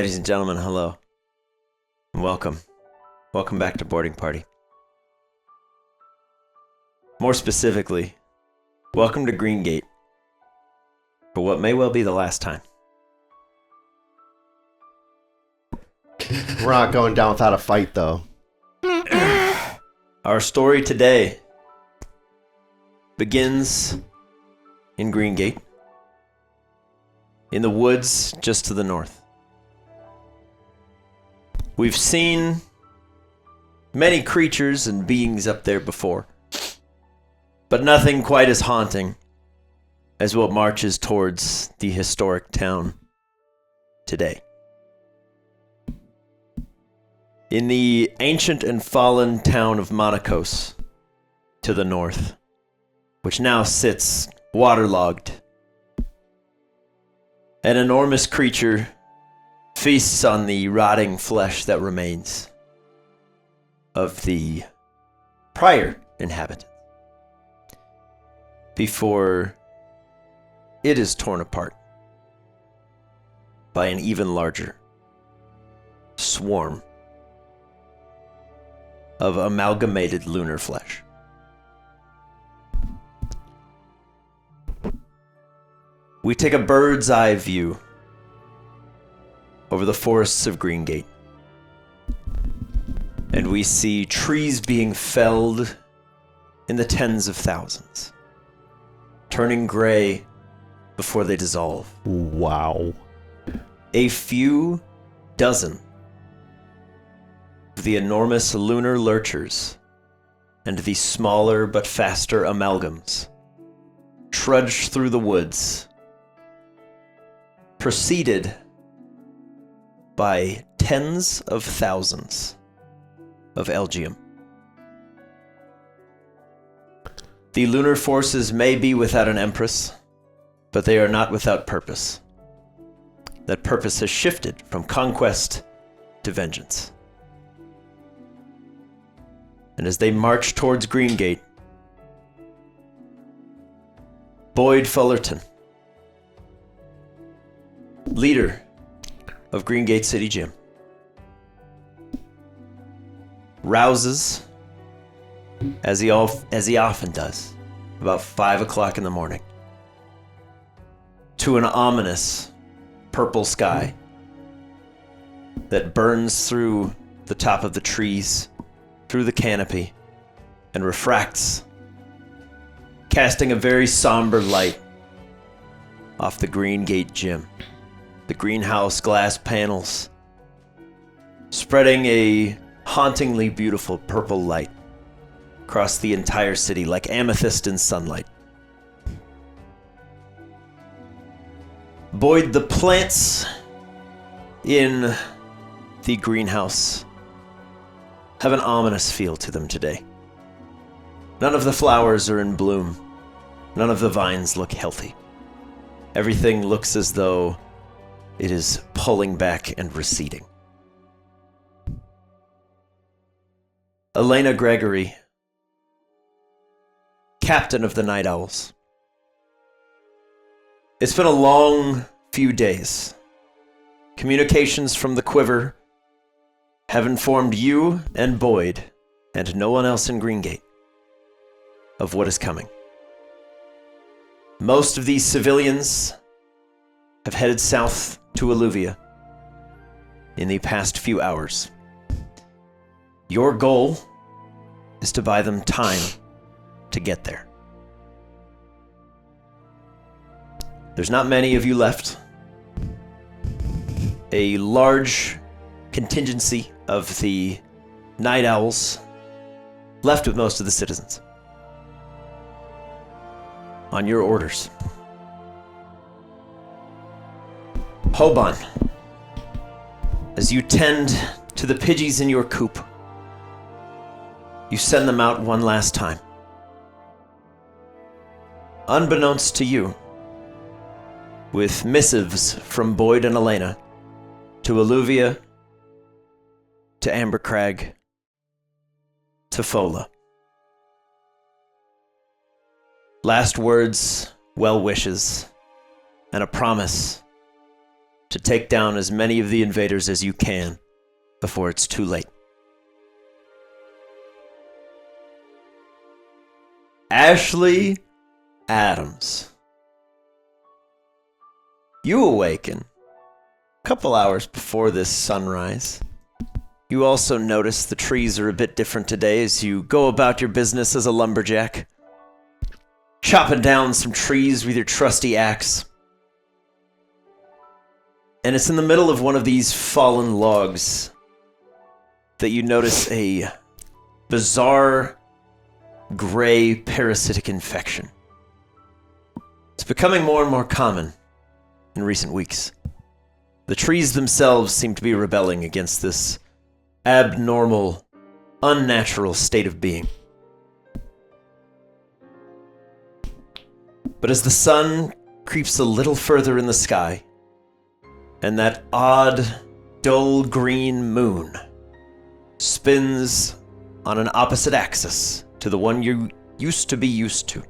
Ladies and gentlemen, hello. And welcome. Welcome back to Boarding Party. More specifically, welcome to Greengate. For what may well be the last time. We're not going down without a fight, though. Our story today begins in Greengate, in the woods just to the north. We've seen many creatures and beings up there before, but nothing quite as haunting as what marches towards the historic town today. In the ancient and fallen town of Monacos, to the north, which now sits waterlogged, an enormous creature feasts on the rotting flesh that remains of the prior inhabitants before it is torn apart by an even larger swarm of amalgamated lunar flesh. We take a bird's eye view over the forests of Greengate, and we see trees being felled in the tens of thousands, turning gray before they dissolve. Wow. A few dozen of the enormous lunar lurchers and the smaller but faster amalgams trudge through the woods, preceded by tens of thousands of Elgium. The lunar forces may be without an empress, but they are not without purpose. That purpose has shifted from conquest to vengeance. And as they march towards Greengate, Boyd Fullerton, leader of Greengate City Gym, rouses, as he often does, about 5 o'clock in the morning, to an ominous purple sky that burns through the top of the trees, through the canopy, and refracts, casting a very somber light off the Greengate Gym. The greenhouse glass panels, spreading a hauntingly beautiful purple light across the entire city like amethyst in sunlight. Boyd, the plants in the greenhouse have an ominous feel to them today. None of the flowers are in bloom. None of the vines look healthy. Everything looks as though it is pulling back and receding. Elena Gregory, captain of the Night Owls. It's been a long few days. Communications from the Quiver have informed you and Boyd, and no one else in Greengate, of what is coming. Most of these civilians have headed south to Alluvia in the past few hours. Your goal is to buy them time to get there. There's not many of you left. A large contingency of the Night Owls left with most of the citizens. On your orders, Hobon, as you tend to the pidgeys in your coop, you send them out one last time. Unbeknownst to you, with missives from Boyd and Elena to Alluvia, to Ambercrag, to Fola. Last words, well wishes, and a promise to take down as many of the invaders as you can before it's too late. Ashley Adams. You awaken a couple hours before this sunrise. You also notice the trees are a bit different today as you go about your business as a lumberjack, chopping down some trees with your trusty axe. And it's in the middle of one of these fallen logs that you notice a bizarre gray parasitic infection. It's becoming more and more common in recent weeks. The trees themselves seem to be rebelling against this abnormal, unnatural state of being. But as the sun creeps a little further in the sky, and that odd, dull green moon spins on an opposite axis to the one you used to be used to,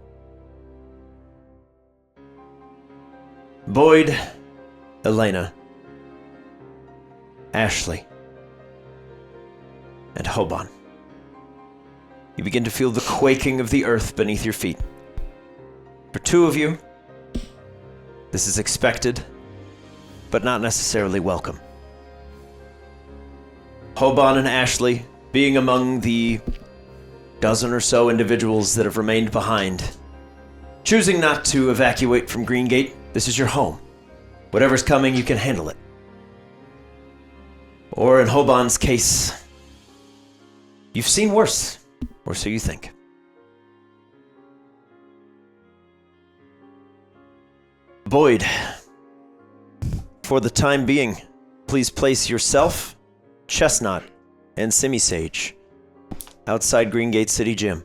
Boyd, Elena, Ashley, and Hobon. You begin to feel the quaking of the earth beneath your feet. For two of you, this is expected, but not necessarily welcome. Hobon and Ashley, being among the dozen or so individuals that have remained behind, choosing not to evacuate from Greengate, this is your home. Whatever's coming, you can handle it. Or in Hobon's case, you've seen worse, or so you think. Boyd, for the time being, please place yourself, Chestnut, and Simisage outside Greengate City Gym.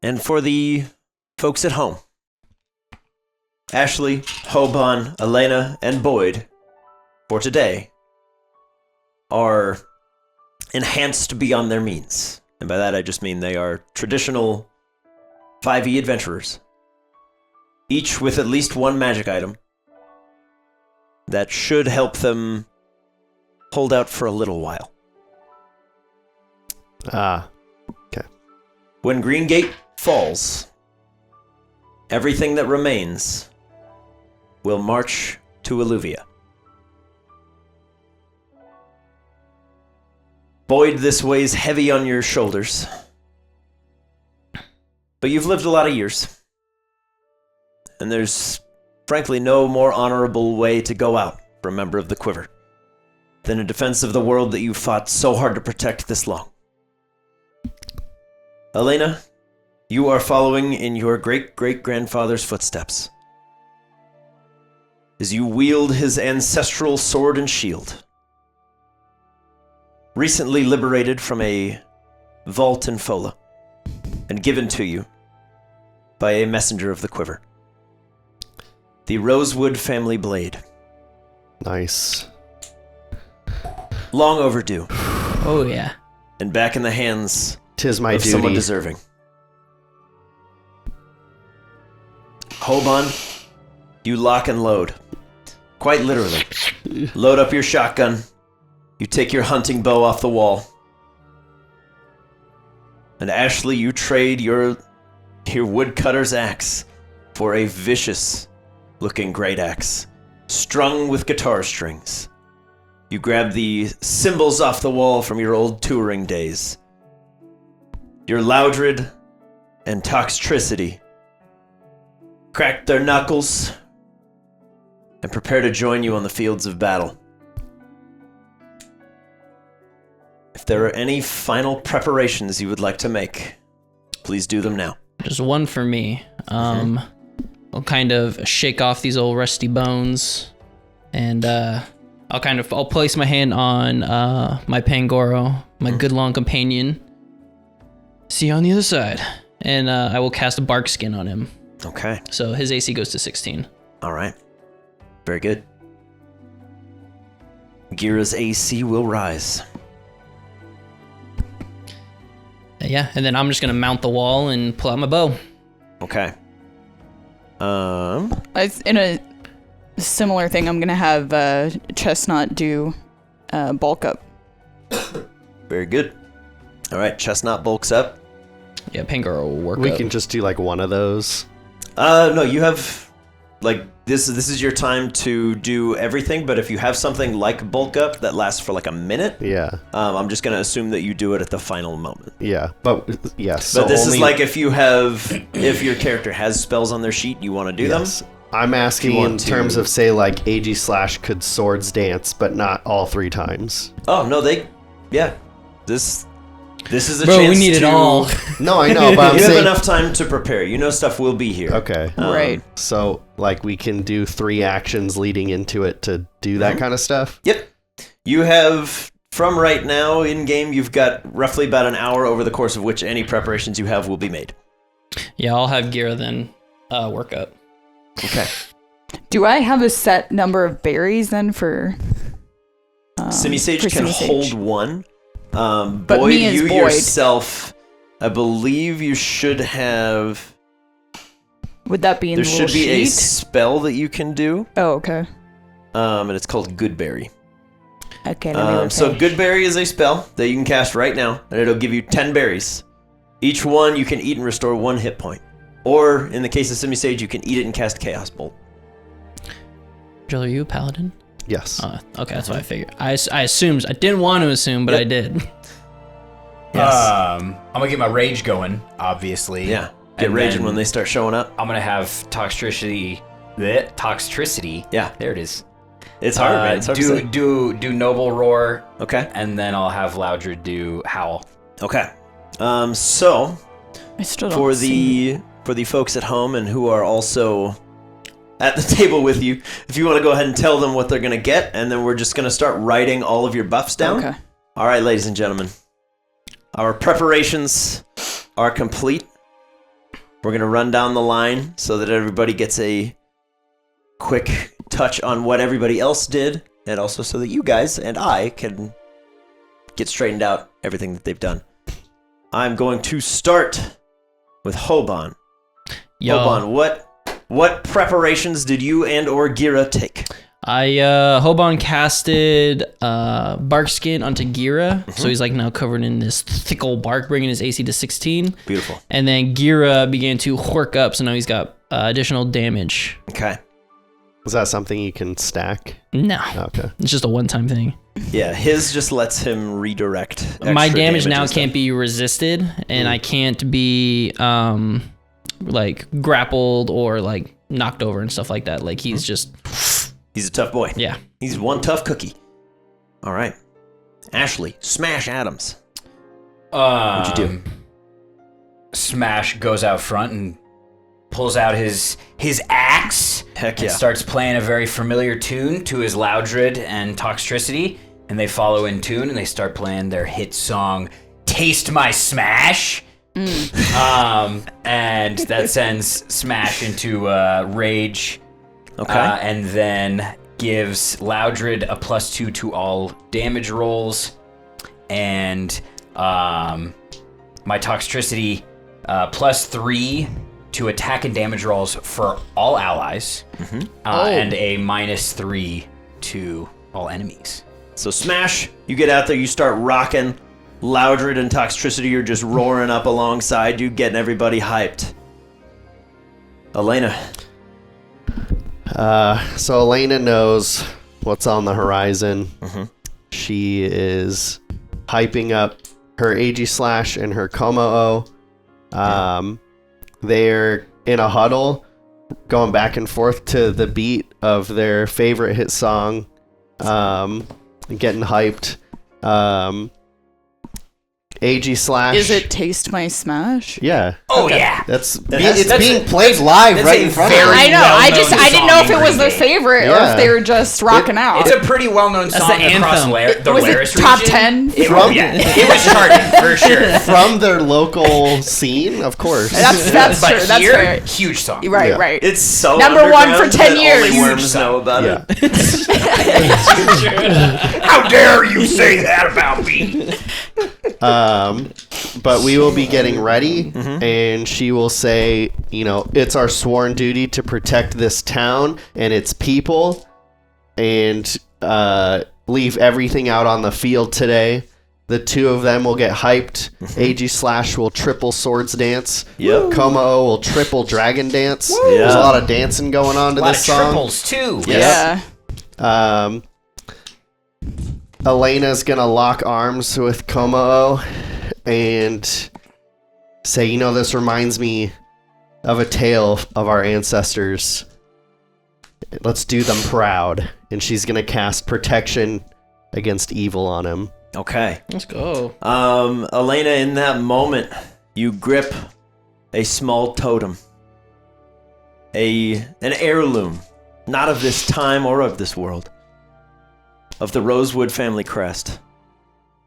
And for the folks at home, Ashley, Hobon, Elena, and Boyd, for today, are enhanced beyond their means. And by that I just mean they are traditional 5e adventurers, each with at least one magic item that should help them hold out for a little while. Okay. When Greengate falls, everything that remains will march to Alluvia. Boyd, this weighs heavy on your shoulders, but you've lived a lot of years, and there's frankly no more honorable way to go out for a member of the Quiver than in defense of the world that you fought so hard to protect this long. Elena, you are following in your great-great-grandfather's footsteps as you wield his ancestral sword and shield, recently liberated from a vault in Fola and given to you by a messenger of the Quiver. The Rosewood family blade. Nice. Long overdue. Oh, yeah. And back in the hands 'Tis my of duty. someone deserving. Hobon, you lock and load. Quite literally. Load up your shotgun. You take your hunting bow off the wall. And Ashley, you trade your woodcutter's axe for a vicious-looking great axe, strung with guitar strings. You grab the cymbals off the wall from your old touring days. Your Loudred and Toxtricity crack their knuckles and prepare to join you on the fields of battle. If there are any final preparations you would like to make, please do them now. Just one for me. I'll kind of shake off these old rusty bones, and I'll place my hand on my Pangoro, my good long companion. See you on the other side, and I will cast a bark skin on him. Okay. So his AC goes to 16. All right. Very good. Gira's AC will rise. Yeah, and then I'm just gonna mount the wall and pull out my bow. Okay. similar thing. I'm gonna have Chestnut do bulk up. Very good. All right, Chestnut bulks up. Yeah, Pangoro will work We up. can just do like one of those. No, you have like this is your time to do everything, but if you have something like bulk up that lasts for like a minute, Yeah. I'm just gonna assume that you do it at the final moment. Yeah. But yes. But this is like if your character has spells on their sheet, you want to do them. I'm asking You in want terms to- of say like AG slash could swords dance, but not all 3 times. Oh no, this is a Bro, chance we need it to- all. No, I know, but I'm You have saying. enough time to prepare. You know stuff will be here. Okay. Right. So like we can do 3 actions leading into it to do that kind of stuff. Yep. You have from right now in game. You've got roughly about an hour over the course of which any preparations you have will be made. Yeah, I'll have Gira then work up. Okay. Do I have a set number of berries then for? Simisage for can Simisage? hold one. But Boyd, me as you Boyd. yourself, I believe you should have. Would that be in There the little should be a sheet? spell that you can do, Oh, okay. and it's called Goodberry. Okay. Let me So Goodberry is a spell that you can cast right now, and it'll give you 10 berries. Each one you can eat and restore 1 hit point. Or, in the case of Simisage, you can eat it and cast Chaos Bolt. Jill, are you a paladin? Yes. Okay, that's what I figured. I assumed. I didn't want to assume, but I did. Yes. I'm gonna get my rage going, obviously. Yeah. Get And raging then when they start showing up. I'm gonna have toxicity. Toxicity. Yeah. There it is. It's hard, man. It's hard to say. do noble roar, Okay. and then I'll have Loudred do howl. Okay. So, I still don't for see. the folks at home and who are also at the table with you, if you want to go ahead and tell them what they're going to get, and then we're just going to start writing all of your buffs down. Okay. All right, ladies and gentlemen. Our preparations are complete. We're going to run down the line so that everybody gets a quick touch on what everybody else did, and also so that you guys and I can get straightened out everything that they've done. I'm going to start with Hobon. Yo, Hobon, what preparations did you and or Gira take? Hobon casted bark skin onto Gira, so he's like now covered in this thick old bark, bringing his AC to 16. Beautiful. And then Gira began to hork up, so now he's got additional damage. Okay. Is that something you can stack? No, Okay. it's just a one-time thing. Yeah, his just lets him redirect. My extra damage now and can't stuff. be resisted, and I can't be like grappled or like knocked over and stuff like that. Like he's just He's a tough boy. yeah. He's one tough cookie. All right. Ashley, Smash Adams. What'd you do? Smash goes out front and pulls out his axe Heck and yeah. starts playing a very familiar tune to his Loudred and Toxicity, and they follow in tune and they start playing their hit song "Taste My Smash." And that sends Smash into rage. Okay. And then gives Loudred a +2 to all damage rolls, and my Toxicity +3 to attack and damage rolls for all allies, and a -3 to all enemies. So Smash, you get out there, you start rocking. Loudred and Toxicity are just roaring up alongside you, getting everybody hyped. Elena. So Elena knows what's on the horizon. She is hyping up her AG slash and her Como-O. They're in a huddle, going back and forth to the beat of their favorite hit song, getting hyped. AG slash. Is it Taste My Smash? Yeah. Oh yeah, It's that's being played live that's right a in front of very us. I know. well-known I didn't know if song it in was their Greengate. favorite or Yeah. if they were just rocking out. It's a pretty well-known That's song the across anthem. the Was it Laris top region. 10? It, From- yeah, it was charting for sure. From their local scene, of course. That's But true. That's here, fair. huge song. Right, Yeah. right. It's so Number one for underground 10 that years. Only worms Huge know about Yeah. it. How dare you say that about me? but we will be getting ready, and she will say, it's our sworn duty to protect this town and its people, and leave everything out on the field today. The two of them will get hyped. AG Slash will triple swords dance. Yep. Como will triple dragon dance. Yeah. There's a lot of dancing going on to A lot this of song. triples too. Yeah. Elena's gonna lock arms with Como and say, this reminds me of a tale of our ancestors. Let's do them proud. And she's gonna cast protection against evil on him. Okay. Let's go. Elena, in that moment, you grip a small totem. An heirloom, not of this time or of this world, of the Rosewood family crest.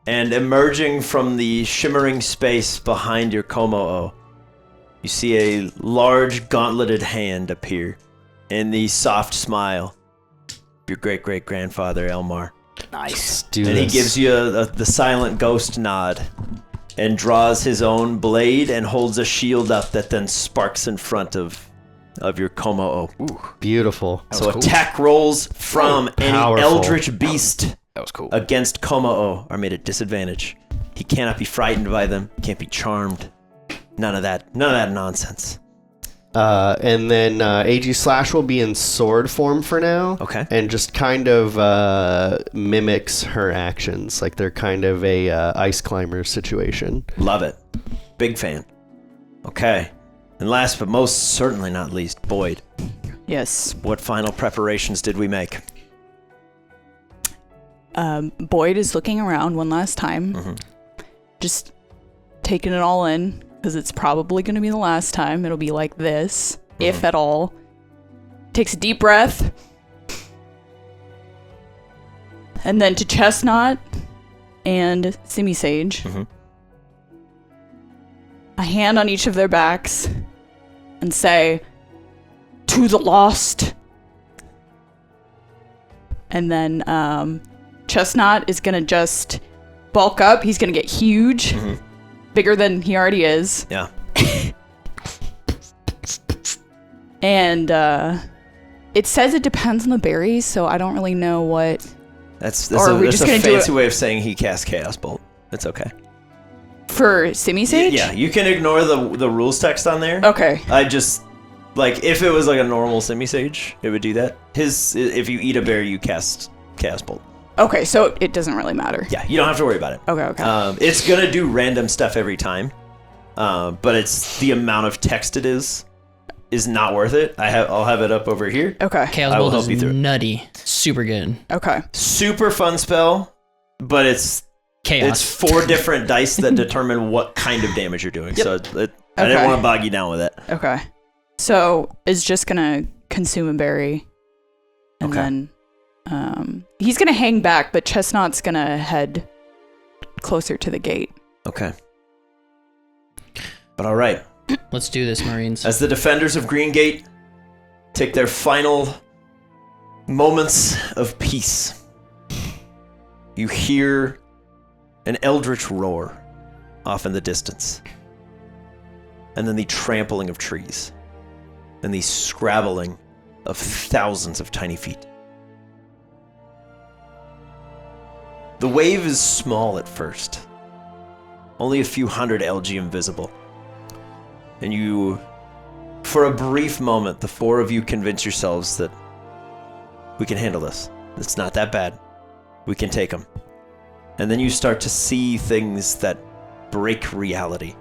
And emerging from the shimmering space behind your Komo-o, you see a large gauntleted hand appear in the soft smile of your great-great-grandfather, Elmar. Nice. Do And he this. gives you the silent ghost nod and draws his own blade and holds a shield up that then sparks in front of your Komo-o. Beautiful. So cool. attack rolls from any Powerful. eldritch beast That was cool. against Komo-o are made at disadvantage. He cannot be frightened by them, can't be charmed. None of that nonsense. And then AG Slash will be in sword form for now. Okay. And just kind of mimics her actions. Like they're kind of a ice climber situation. Love it. Big fan. Okay. And last but most certainly not least, Boyd. Yes. What final preparations did we make? Boyd is looking around one last time. Just taking it all in, because it's probably going to be the last time. It'll be like this, if at all. Takes a deep breath. And then to Chestnut and Simi Sage. A hand on each of their backs. And say, "To the lost." And then Chestnut is going to just bulk up. He's going to get huge. Bigger than he already is. Yeah. And it says it depends on the berries, so I don't really know what. That's Or are we that's just a gonna do fancy it- way of saying he casts Chaos Bolt. It's okay. For Simi Sage? Yeah, you can ignore the rules text on there. Okay. I just, if it was like a normal Semi-Sage, it would do that. If you eat a berry, you cast Chaos Bolt. Okay, so it doesn't really matter. Yeah, you don't have to worry about it. Okay. It's gonna do random stuff every time, but it's the amount of text it is not worth it. I'll have it up over here. Okay. Chaos I will Bolt help you through is it. nutty. Super good. Okay. Super fun spell, but it's Chaos. 4 different dice that determine what kind of damage you're doing. So I didn't Okay. want to bog you down with it. Okay. So it's just gonna consume a berry, and Okay. then he's gonna hang back, but Chestnut's gonna head closer to the gate. Okay. But all right. Let's do this, Marines. As the defenders of Greengate take their final moments of peace, you hear an eldritch roar off in the distance, and then the trampling of trees, and the scrabbling of thousands of tiny feet. The wave is small at first, only a few hundred LGM visible. And you, for a brief moment, the 4 of you convince yourselves that we can handle this. It's not that bad. We can take them. And then you start to see things that break reality,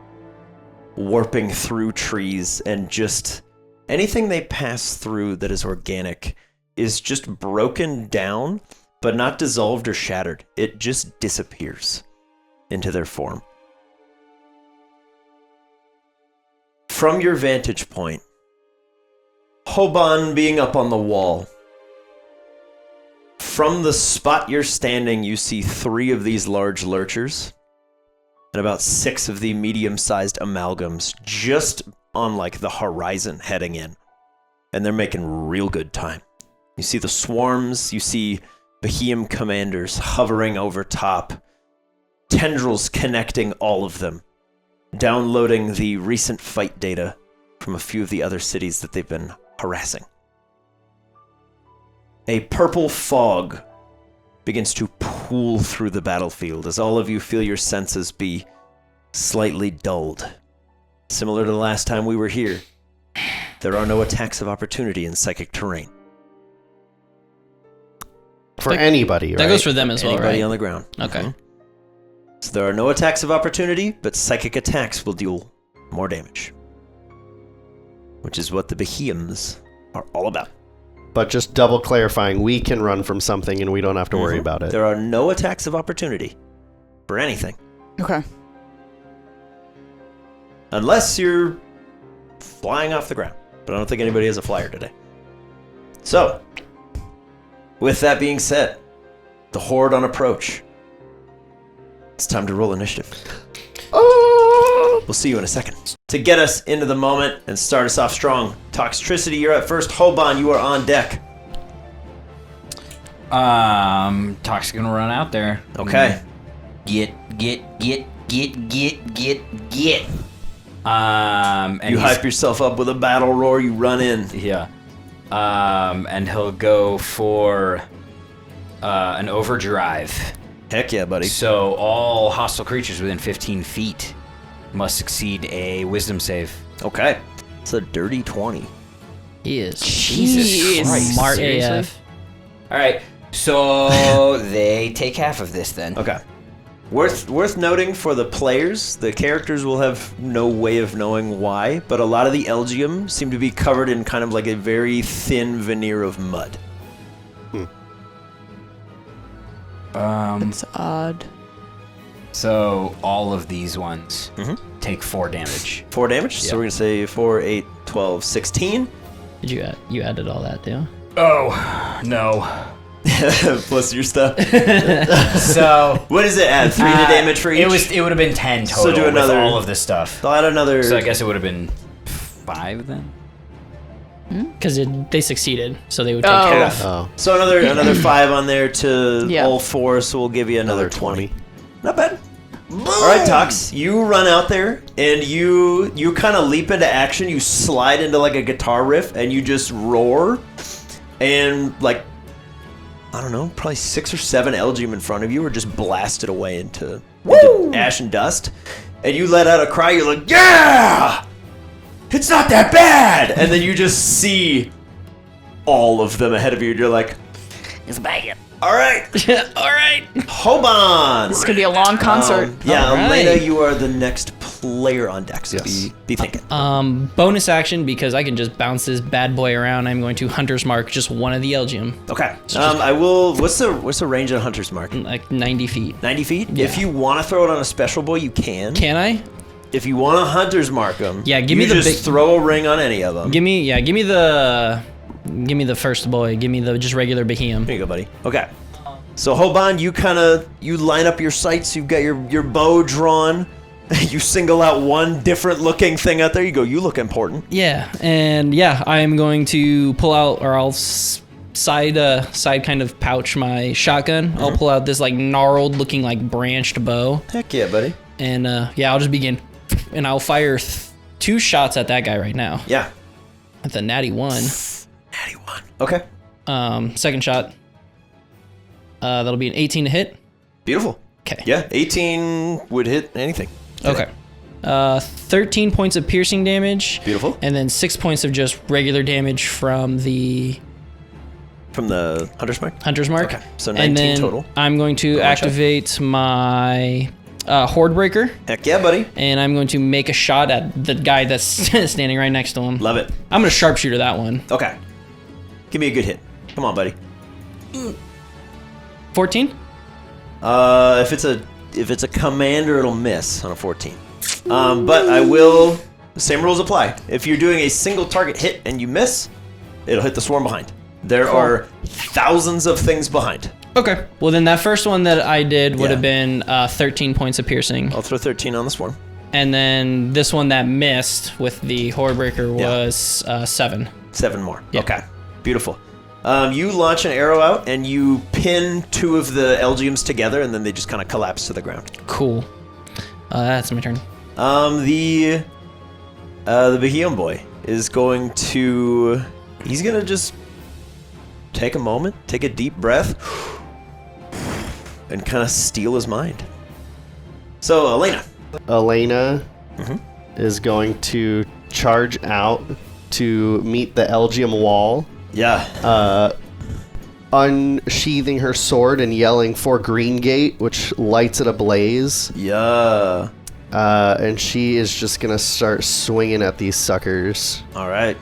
warping through trees, and just anything they pass through that is organic is just broken down, but not dissolved or shattered. It just disappears into their form. From your vantage point, Hobon being up on the wall, from the spot you're standing, you see 3 of these large lurchers and about 6 of the medium-sized amalgams just on the horizon heading in. And they're making real good time. You see the swarms, you see Behemoth commanders hovering over top, tendrils connecting all of them. downloading the recent fight data from a few of the other cities that they've been harassing. A purple fog begins to pool through the battlefield as all of you feel your senses be slightly dulled. Similar to the last time we were here, there are no attacks of opportunity in psychic terrain. For anybody, right? That goes for them as well, Anybody right? on the ground. Okay. Mhm. So there are no attacks of opportunity, but psychic attacks will deal more damage. Which is what the Behemoths are all about. But just double clarifying, we can run from something and we don't have to worry about it. There are no attacks of opportunity for anything. Okay. Unless you're flying off the ground. But I don't think anybody has a flyer today. So, with that being said, the horde on approach. It's time to roll initiative. We'll see you in a second. To get us into the moment and start us off strong, Toxtricity, you're up first. Hobon, you are on deck. Tox gonna run out there. Okay. Get. And You he's- hype yourself up with a battle roar, you run in. Yeah. And he'll go for an overdrive. Heck yeah, buddy. So all hostile creatures within 15 feet must succeed a wisdom save. Okay. It's a dirty 20. He is Jesus Christ. smart Seriously? AF. All right. So they take half of this then. Okay. Worth noting for the players, the characters will have no way of knowing why, but a lot of the Elgium seem to be covered in kind of like a very thin veneer of mud. It's odd. So all of these ones Mhm. take 4 damage. 4 damage, Yeah. so we're going to say 4, 8, 12, 16. Did you added all that too? Oh no. Plus your stuff. So What does it add? 3 to damage for each? It would have been 10 total So do another- with all of this stuff. I'll add another... So I guess it would have been 5 then. Because they succeeded, so they would take Oh. half. Oh. So another 5 on there to Yeah. all 4, so we'll give you another 20. Not bad. All right, Tox, you run out there and you kind of leap into action. You slide into like a guitar riff and you just roar, and like I don't know, probably 6 or 7 Elgium in front of you are just blasted away into ash and dust, and you let out a cry. You're like, "Yeah, it's not that bad!" And then you just see all of them ahead of you. And you're like, It's bad. "All right, All right. Hobon." This could be a long concert. Yeah, All right. Elena, you are the next player on deck, so Yes. be thinking. Bonus action, because I can just bounce this bad boy around. I'm going to Hunter's Mark just one of the Elgium, Okay. I will. What's the range of Hunter's Mark? like 90 feet. 90 feet. Yeah. If you want to throw it on a special boy, you can. Can I? If you want to Hunter's Mark them, Yeah, give me you the just big- throw a ring on any of them. Give me the first boy. Give me the just regular Behemoth. Here you go, buddy. Okay. So Hobon, you line up your sights. You've got your bow drawn. You single out one different looking thing out there. You go, you look important. Yeah, and yeah, I am going to pull out, or I'll side kind of pouch my shotgun. I'll pull out this like gnarled looking like branched bow, Heck yeah, buddy. and yeah, I'll just begin, and I'll fire 2 shots at that guy right now. Yeah. At the natty 1. Natty 1. Okay. Second shot. That'll be an 18 to hit. Beautiful. Okay. Yeah, 18 would hit anything. Okay. 13 points of piercing damage. Beautiful. And then 6 points of just regular damage from the From the Hunter's Mark? Hunter's Mark. Okay, so and 19 then total. I'm going to Go on, activate my Horde Breaker, Heck yeah, buddy. and I'm going to make a shot at the guy that's standing right next to him. Love it. I'm going to sharpshooter that one. Okay. Give me a good hit. Come on, buddy. 14? If it's a commander, it'll miss on a 14. But I will. The same rules apply. If you're doing a single target hit and you miss, it'll hit the swarm behind. There are thousands of things behind. Okay. Well, then that first one that I did would Yeah. have been 13 points of piercing. I'll throw 13 on the swarm. And then this one that missed with the Horde Breaker was 7. 7 more. Yeah. Okay. Beautiful. You launch an arrow out and you pin 2 of the Elgiums together, and then they just kind of collapse to the ground. Cool. That's my turn. The Behemoth boy is going to... He's going to just take a moment, take a deep breath, and kind of steal his mind. So, Elena. Elena is going to charge out to meet the Elgium wall. Yeah. Unsheathing her sword and yelling for Greengate, which lights it ablaze. Yeah. And she is just going to start swinging at these suckers. All right.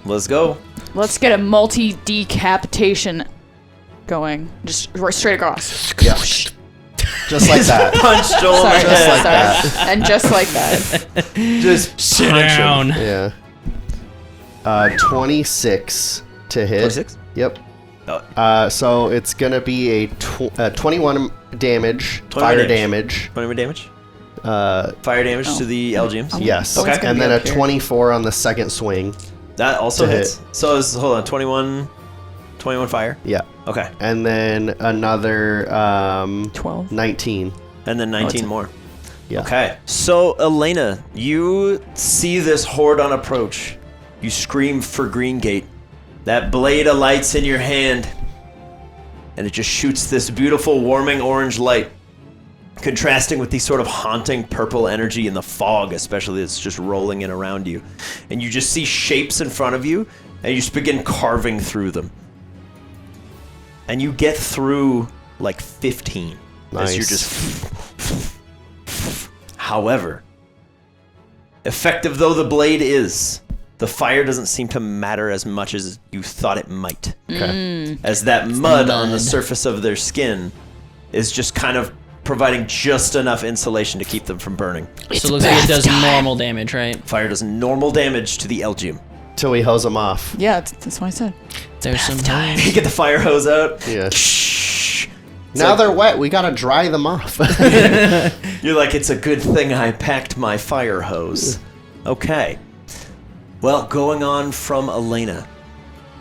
Let's go. Let's get a multi-decapitation going. Just right straight across. Yeah. Just like that. Punch Joel in the Sorry, head. sorry. And just like that. Just Sit punch him. down. Yeah. 26 to hit. 26? Yep. Oh. So it's going to be a 21 damage, 21 fire damage. damage. 21 damage? Uh, Fire damage to the Elgiums. yes. Okay. And then a 24 on the second swing. That also To hits. So, hold on. 21 fire? Yeah. Okay. And then another 12. 19. And then 19 more. Yeah. Okay. So, Elena, you see this horde on approach. You scream for Greengate. That blade alights in your hand. And it just shoots this beautiful, warming orange light. Contrasting with the sort of haunting purple energy in the fog, especially that's just rolling in around you. And you just see shapes in front of you, and you just begin carving through them. And you get through like 15 as you're just... However, effective though the blade is, the fire doesn't seem to matter as much as you thought it might. Okay. As that mud on the surface of their skin is just kind of providing just enough insulation to keep them from burning. So it looks like it does normal damage, right? Fire does normal damage to the Elgium. Till we hose them off. Yeah, that's what I said. There's some You get the fire hose out. Yeah. Shh. Now they're wet. We gotta dry them off. You're like, it's a good thing I packed my fire hose. Okay. Well, going on from Elena,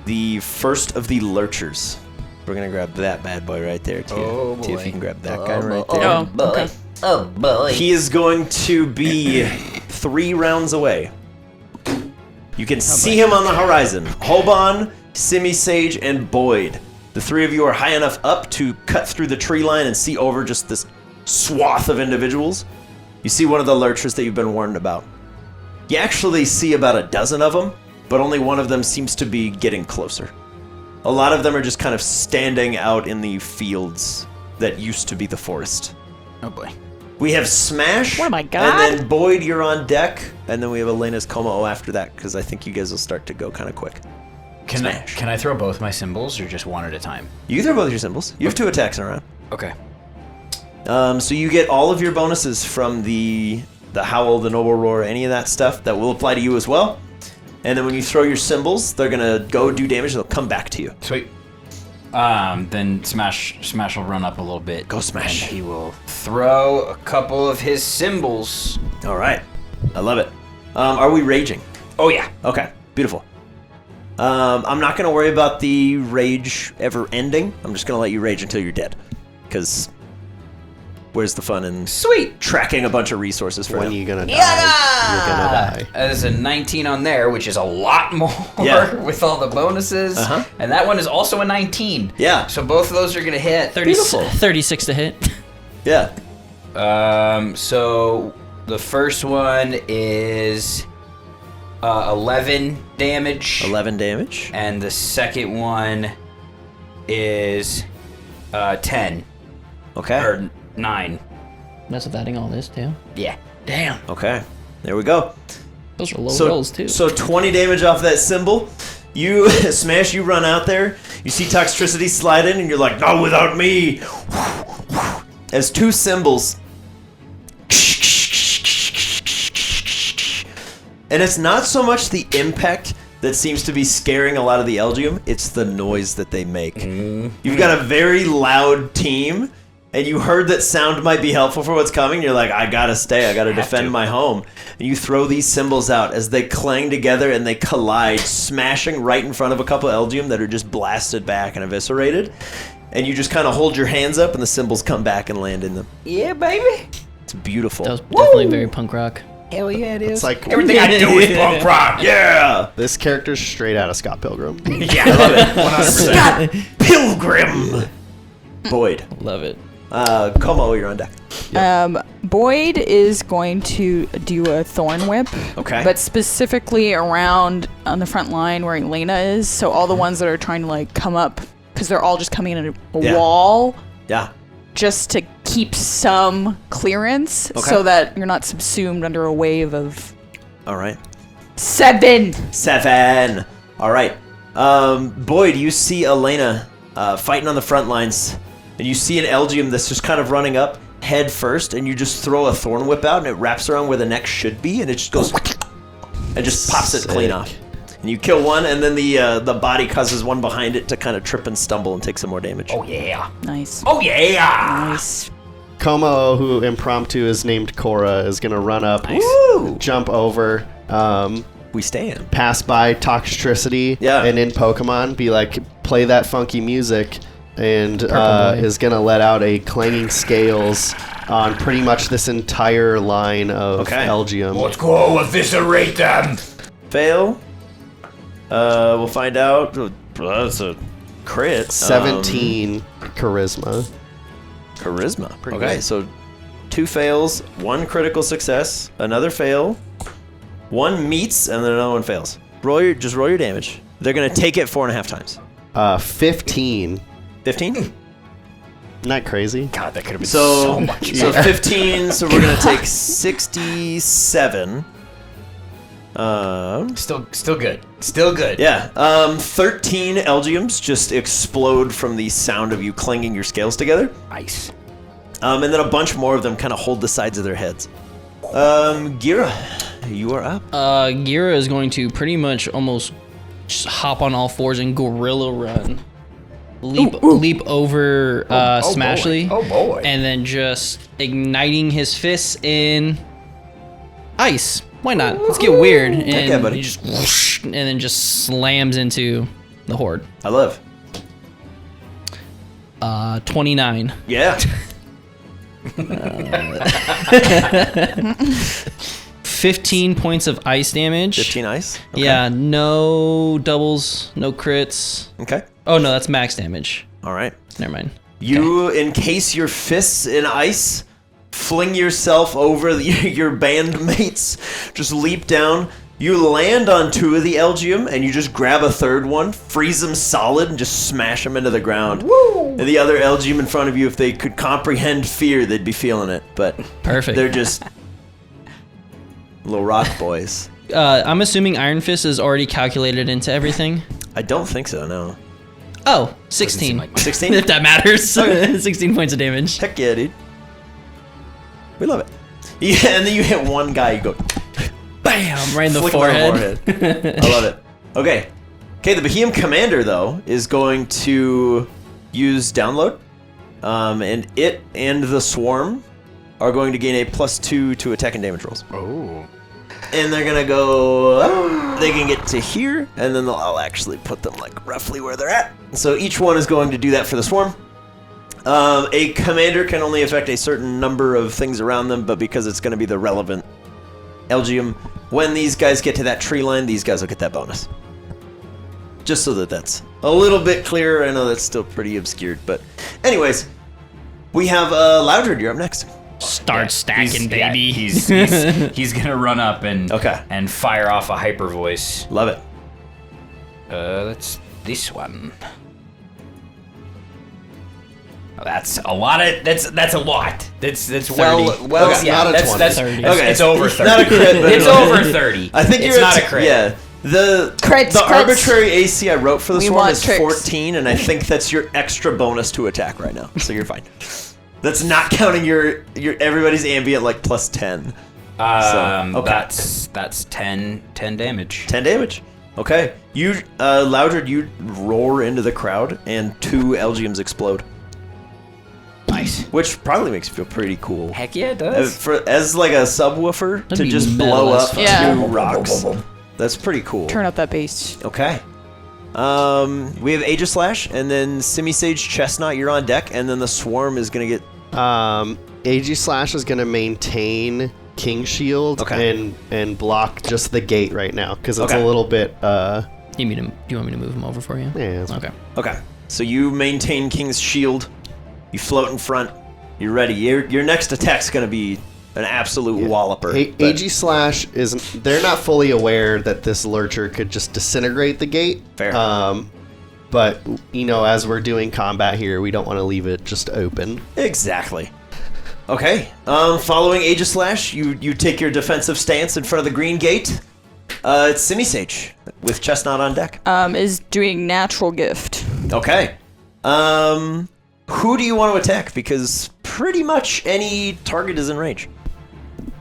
the first of the lurchers. We're gonna grab that bad boy right there, too. Oh, See if boy. you can grab that guy right there. Oh, okay. Oh boy. He is going to be 3 rounds away. You can see him on the horizon. Hobon, Simi Sage, and Boyd. The 3 of you are high enough up to cut through the tree line and see over just this swath of individuals. You see one of the lurchers that you've been warned about. You actually see about a dozen of them, but only one of them seems to be getting closer. A lot of them are just kind of standing out in the fields that used to be the forest. Oh boy. We have Smash. Oh my God. And then Boyd, you're on deck. And then we have Elena's Como after that, because I think you guys will start to go kind of quick. Smash. Can I throw both my symbols or just one at a time? You can throw both your symbols. You have 2 attacks in a round. Okay. So you get all of your bonuses from the Howl, the Noble Roar, any of that stuff that will apply to you as well. And then when you throw your symbols, they're going to go do damage and they'll come back to you. Sweet. Then Smash will run up a little bit. Go Smash. And he will throw a couple of his symbols. All right. I love it. Are we raging? Oh yeah. Okay, beautiful. I'm not going to worry about the rage ever ending. I'm just going to let you rage until you're dead. Because where's the fun in Sweet. tracking a bunch of resources for when him? you gonna die? You're gonna die. There's a 19 on there, which is a lot more Yeah. with all the bonuses. Uh-huh. And that one is also a 19. Yeah. So both of those are gonna hit. 36 to hit. Yeah. So the first one is 11 damage. 11 damage. And the second one is 10. Okay. Or 9. That's with adding all this too. Yeah. Damn. Okay. There we go. Those are low rolls too. So 20 damage off that symbol. You Smash, you run out there. You see Toxtricity slide in, and you're like, "Not without me!" As 2 symbols. And it's not so much the impact that seems to be scaring a lot of the Elgium, it's the noise that they make. You've got a very loud team, and you heard that sound might be helpful for what's coming. You're like, I gotta stay, I gotta defend my home. And you throw these symbols out as they clang together and they collide, smashing right in front of a couple Elgium that are just blasted back and eviscerated. And you just kind of hold your hands up and the symbols come back and land in them. Yeah, baby. It's It's beautiful. That was definitely very punk rock. Hell yeah, it is. It's like Everything I do is punk rock. Yeah! this character's straight out of Scott Pilgrim. Yeah, I love it. 100%. Pilgrim! Boyd. Love it. Como, you're on deck. Boyd is going to do a thorn whip. Okay. But specifically around on the front line where Elena is. So all the ones that are trying to like come up, because they're all just coming in a Yeah. wall, Yeah. just to keep some clearance, Okay. so that you're not subsumed under a wave of All right. 7. 7. All right. Boyd, you see Elena fighting on the front lines, and you see an Elgium that's just kind of running up head first, and you just throw a thorn whip out, and it wraps around where the neck should be, and it just goes and just pops it clean Sick. off. And you kill one, and then the body causes one behind it to kind of trip and stumble and take some more damage. Oh yeah. Nice. Oh yeah. Nice. Como, who impromptu is named Cora, is gonna run up, Woo! jump over, We stand. pass by Toxtricity, Yeah. and in Pokemon be like, play that funky music, and boy. is gonna let out a clanging scales on pretty much this entire line of Okay. Elgium. Let's go eviscerate them. Fail. We'll find out. That's a crit. 17 charisma. Charisma. Pretty Okay, good. so 2 fails, 1 critical success, another fail, 1 meets, and then another one fails. Just roll your damage. They're gonna take it 4.5 times. 15. 15. Not crazy. God, that could have been So so much. so 15. So we're gonna take 67. Still good. Still good. Yeah. 13 Elgiums just explode from the sound of you clanging your scales together. Nice. And then a bunch more of them kind of hold the sides of their heads. Gira, you are up. Gira is going to pretty much almost just hop on all fours and gorilla run. Leap over Smashly. Oh boy. And then just igniting his fists in ice. Why not? Let's get weird. And yeah, buddy. he just whoosh, and then just slams into the horde. I love. 29. Yeah. 15 points of ice damage. 15 ice. Okay. Yeah, no doubles, no crits. Okay. Oh no, that's max damage. All right. Never mind. You encase your fists in ice, fling yourself over your bandmates, just leap down. You land on 2 of the Elgium, and you just grab a third one, freeze them solid, and just smash them into the ground. Woo! And the other Elgium in front of you, if they could comprehend fear, they'd be feeling it. But Perfect. they're just little rock boys. I'm assuming Iron Fist is already calculated into everything. I don't think so, no. Oh, Doesn't 16. seem like much. 16? If that matters. 16 points of damage. Heck yeah, dude. We love it. Yeah, and then you hit one guy, you go... Bam! Right in the Flick him on forehead. forehead. I love it. Okay. Okay, the Behemoth Commander, though, is going to use Download. And it and the Swarm are going to gain a +2 to attack and damage rolls. Oh. And they're going to go up. They can get to here, and then I'll actually put them, like, roughly where they're at. So each one is going to do that for the Swarm. A Commander can only affect a certain number of things around them, but because it's going to be the relevant Elgium, when these guys get to that tree line, these guys will get that bonus. Just so that that's a little bit clearer. I know that's still pretty obscured, but anyways, we have Loudred. You're up next. Start stacking, Yeah, baby. he's gonna run up and Okay. and fire off a hyper voice. Love it. That's this one. Oh, that's a lot of that's a lot. That's 30. well Okay, yeah, not a that's 20. that's 30. it's, Okay. it's over 30. Not a crit, but it's over 30. I think it's you're not at, a crit. Yeah. The Crits. arbitrary AC I wrote for the We Swarm want is tricks. 14, and I think that's your extra bonus to attack right now. So you're fine. That's not counting your everybody's ambient like +10. Okay. That's 10 damage. 10 damage. Okay. You, Loudred, you roar into the crowd, and 2 Elgiums explode. Nice. Which probably makes you feel pretty cool. Heck yeah, it does. As like a subwoofer That'd to be just metal blow as up fuck. Yeah. 2 rocks. That's pretty cool. Turn up that bass. Okay. We have Aegislash, and then Simisage Chestnut, you're on deck, and then the Swarm is going to get... Aegislash is going to maintain King Shield and block just the gate right now because it's a little bit. Do you want me to move him over for you? Yeah. Okay. Okay. So you maintain King's Shield. You float in front. You're ready. Your next attack's going to be an absolute walloper. Aegislash isn't. They're not fully aware that this lurcher could just disintegrate the gate. Fair. But as we're doing combat here, we don't want to leave it just open. Exactly. Okay. Following Aegislash, you take your defensive stance in front of the Greengate. It's Semi-Sage with Chestnut on deck. Is doing natural gift. Okay. Who do you want to attack? Because pretty much any target is in range.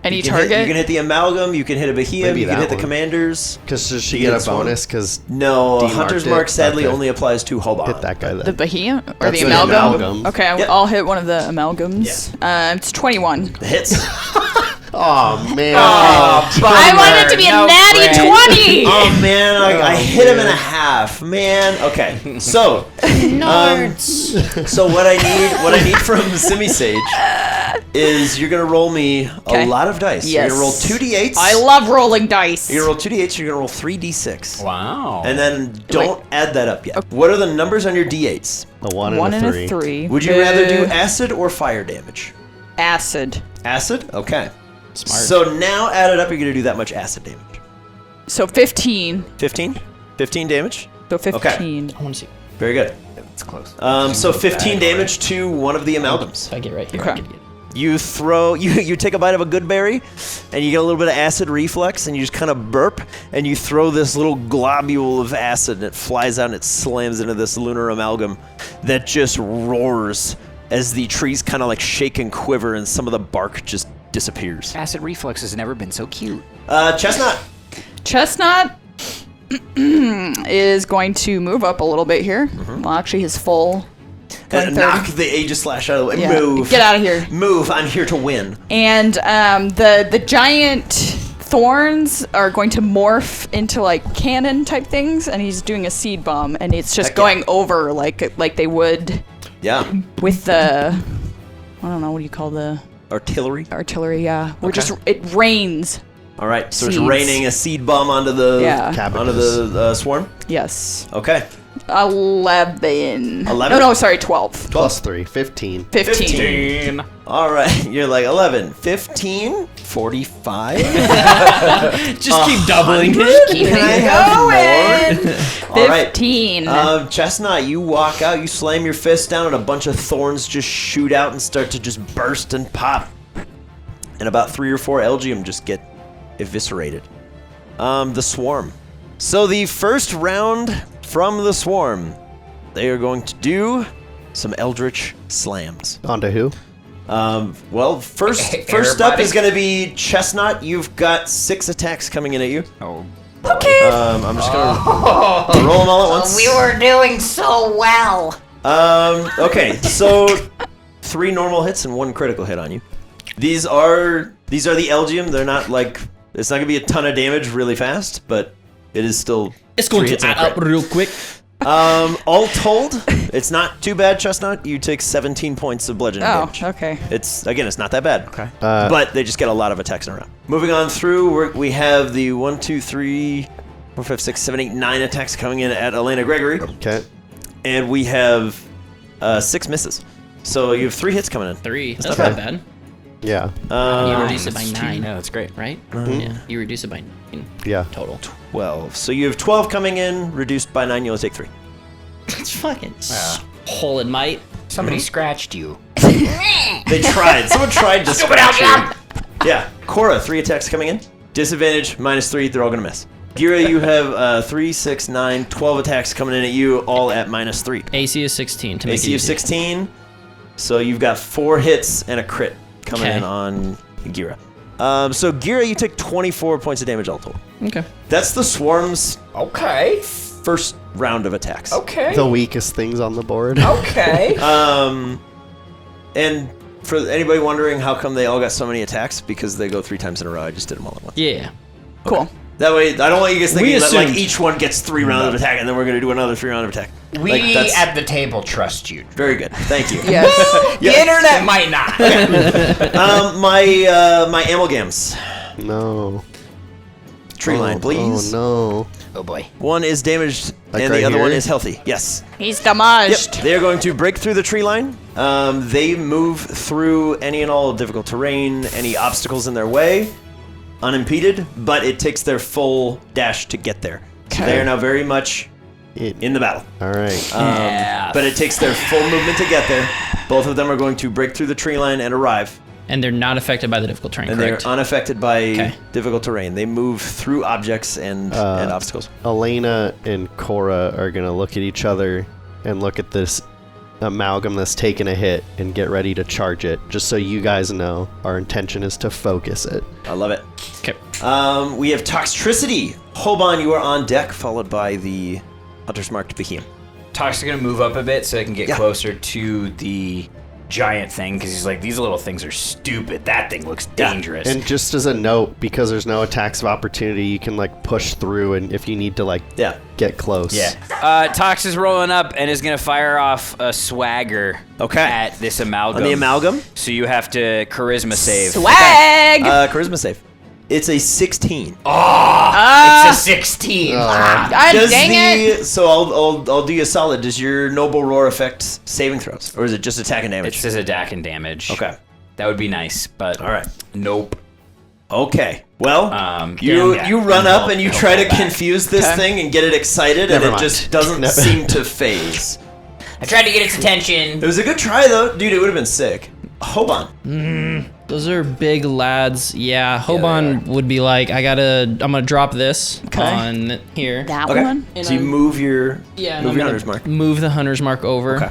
Any You target? can hit the Amalgam, you can hit a Bahia, Maybe you can that hit the one. Commanders. Because does she You get get a one? bonus? Because No, Demarked Hunter's it? Mark sadly Okay. only applies to Hobon. hit that guy then. The Bahia or That's the the amalgam? amalgam. Okay, Yep. I'll hit one of the amalgams. It's 21. It hits. Oh man. I want it to be a natty 20. Oh man, I hit him in a half. Man. Okay. So so what I need from Semi-Sage is you're gonna roll me a lot of dice. Yes. You're gonna roll 2d8s. I love rolling dice. You're gonna roll 2d8s, you're gonna roll 3d6. Wow. And then don't add that up yet. What are the numbers on your d8s? A 1 and One a and 3. a 3. Would you rather do acid or fire damage? acid? Acid? Okay. Smart. So now add it up, you're gonna do that much acid damage. So 15. 15? 15 damage? So 15. I want to see Very good. It's close. So 15 damage to one of the amalgams. if I get right here. Okay. I could get it. You throw, you take a bite of a good berry, and you get a little bit of acid reflex, and you just kind of burp, and you throw this little globule of acid, and it flies out and it slams into this lunar amalgam that just roars as the trees kind of like shake and quiver, and some of the bark just disappears. Acid reflux has never been so cute. Chestnut. Chestnut is going to move up a little bit here. Well, actually, his full. And 1/3. knock the Aegislash out of the way. Yeah. Move. Get out of here. Move. I'm here to win. And the giant thorns are going to morph into like cannon type things, and he's doing a seed bomb, and it's just Heck yeah. going over like they would Yeah. with the I don't know, what do you call the Artillery. artillery? Yeah, we're Okay. just it rains. All right. So Seeds. it's raining a seed bomb onto the Yeah. onto the swarm. Yes, Okay. 11. 11? No, sorry, 12. Plus 3, 15. 15. All right. You're like 11, 15, 45. Just keep doubling it. Can I have more? All right. 15. Chestnut, you walk out, you slam your fist down, and a bunch of thorns just shoot out and start to just burst and pop. And about 3 or 4 Elgium just get eviscerated. The swarm. So the first round from the swarm, they are going to do some Eldritch slams. Onto who? Well, first up Everybody. is going to be Chestnut. You've got 6 attacks coming in at you. Oh. Okay. I'm just going to roll them all at once. We were doing so well. Okay, so 3 normal hits and 1 critical hit on you. These are the Elgium. They're not like, it's not gonna be a ton of damage really fast, but it is still. It's going 3 to hits and a add up crit. real quick. All told, it's not too bad, Chestnut. You take 17 points of bludgeoning Oh, damage. okay. It's not that bad. Okay. But they just get a lot of attacks in a round. Moving on through, we have the 1, 2, 3, 4, 5, 6, 7, 8, 9 attacks coming in at Elena Gregory. Okay. And we have 6 misses. So you have 3 hits coming in. 3. That's not not bad. bad. Yeah. You reduce it by 9, Yeah, that's great. right? Yeah. You reduce it by 9 Yeah. total. 12. So you have 12 coming in, reduced by 9, you only take 3. It's fucking hole in might. Somebody scratched you. They tried. Someone tried to scratch you. Yeah. Cora, 3 attacks coming in. Disadvantage, -3. They're all going to miss. Gira, you have 3, 6, 9, 12 attacks coming in at you, all at -3. AC is 16 to make it AC of easy. 16. So you've got 4 hits and a crit coming Okay. in on Gira. So Gira, you take 24 points of damage all total. Okay. That's the swarm's Okay. first round of attacks. Okay. The weakest things on the board. Okay. And for anybody wondering how come they all got so many attacks, because they go 3 times in a row. I just did them all at once. Yeah. Cool. That way, I don't want you guys thinking that like assumed. each one gets 3 rounds of attack, and then we're going to do another 3 round of attack. We that's at the table trust you. very good. Thank you. Yes. The internet might not. My amalgams. No. Tree line, please. Oh Oh boy. One is damaged, Like and right the other here? one is healthy. Yes. He's damaged. Yep. They are going to break through the tree line. They move through any and all difficult terrain, any obstacles in their way, unimpeded, but it takes their full dash to get there. So they are now very much no. in the battle. All right. Yeah. But it takes their full movement to get there. Both of them are going to break through the tree line and arrive. And they're not affected by the difficult terrain, And correct? they're unaffected by Okay. difficult terrain. They move through objects and obstacles. Elena and Cora are going to look at each other and look at this amalgam that's taken a hit and get ready to charge it. Just so you guys know, our intention is to focus it. I love it. Okay. We have Toxtricity. Hobon, you are on deck, followed by the Hunter's Marked Behemoth. Tox is gonna move up a bit so I can get Yeah. closer to the giant thing because he's like, these little things are stupid. That thing looks dangerous. And just as a note, because there's no attacks of opportunity, you can like push through and if you need to like Yeah. get close. Yeah. Tox is rolling up and is gonna fire off a swagger. Okay. At this amalgam. On the amalgam, So you have to charisma save. Swag. charisma save. It's a 16. It's a 16. God Does dang it. So I'll do you a solid. Does your noble roar affect saving throws, or is it just attack and damage? It says attack and damage. Okay. That would be nice, but All right. nope. Okay. Well, yeah. you run up and you It'll try to fall back. confuse this thing and get it excited, Never and mind. it just doesn't seem to phase. I tried to get its attention. It was a good try though, dude. It would have been sick. Hobon. Those are big lads. Yeah, they Hobon would be like, I'm gonna drop this Okay. on here. That Okay. one. And So you I'm- move your and move I'm your gonna hunter's mark. Move the hunter's mark over. Okay.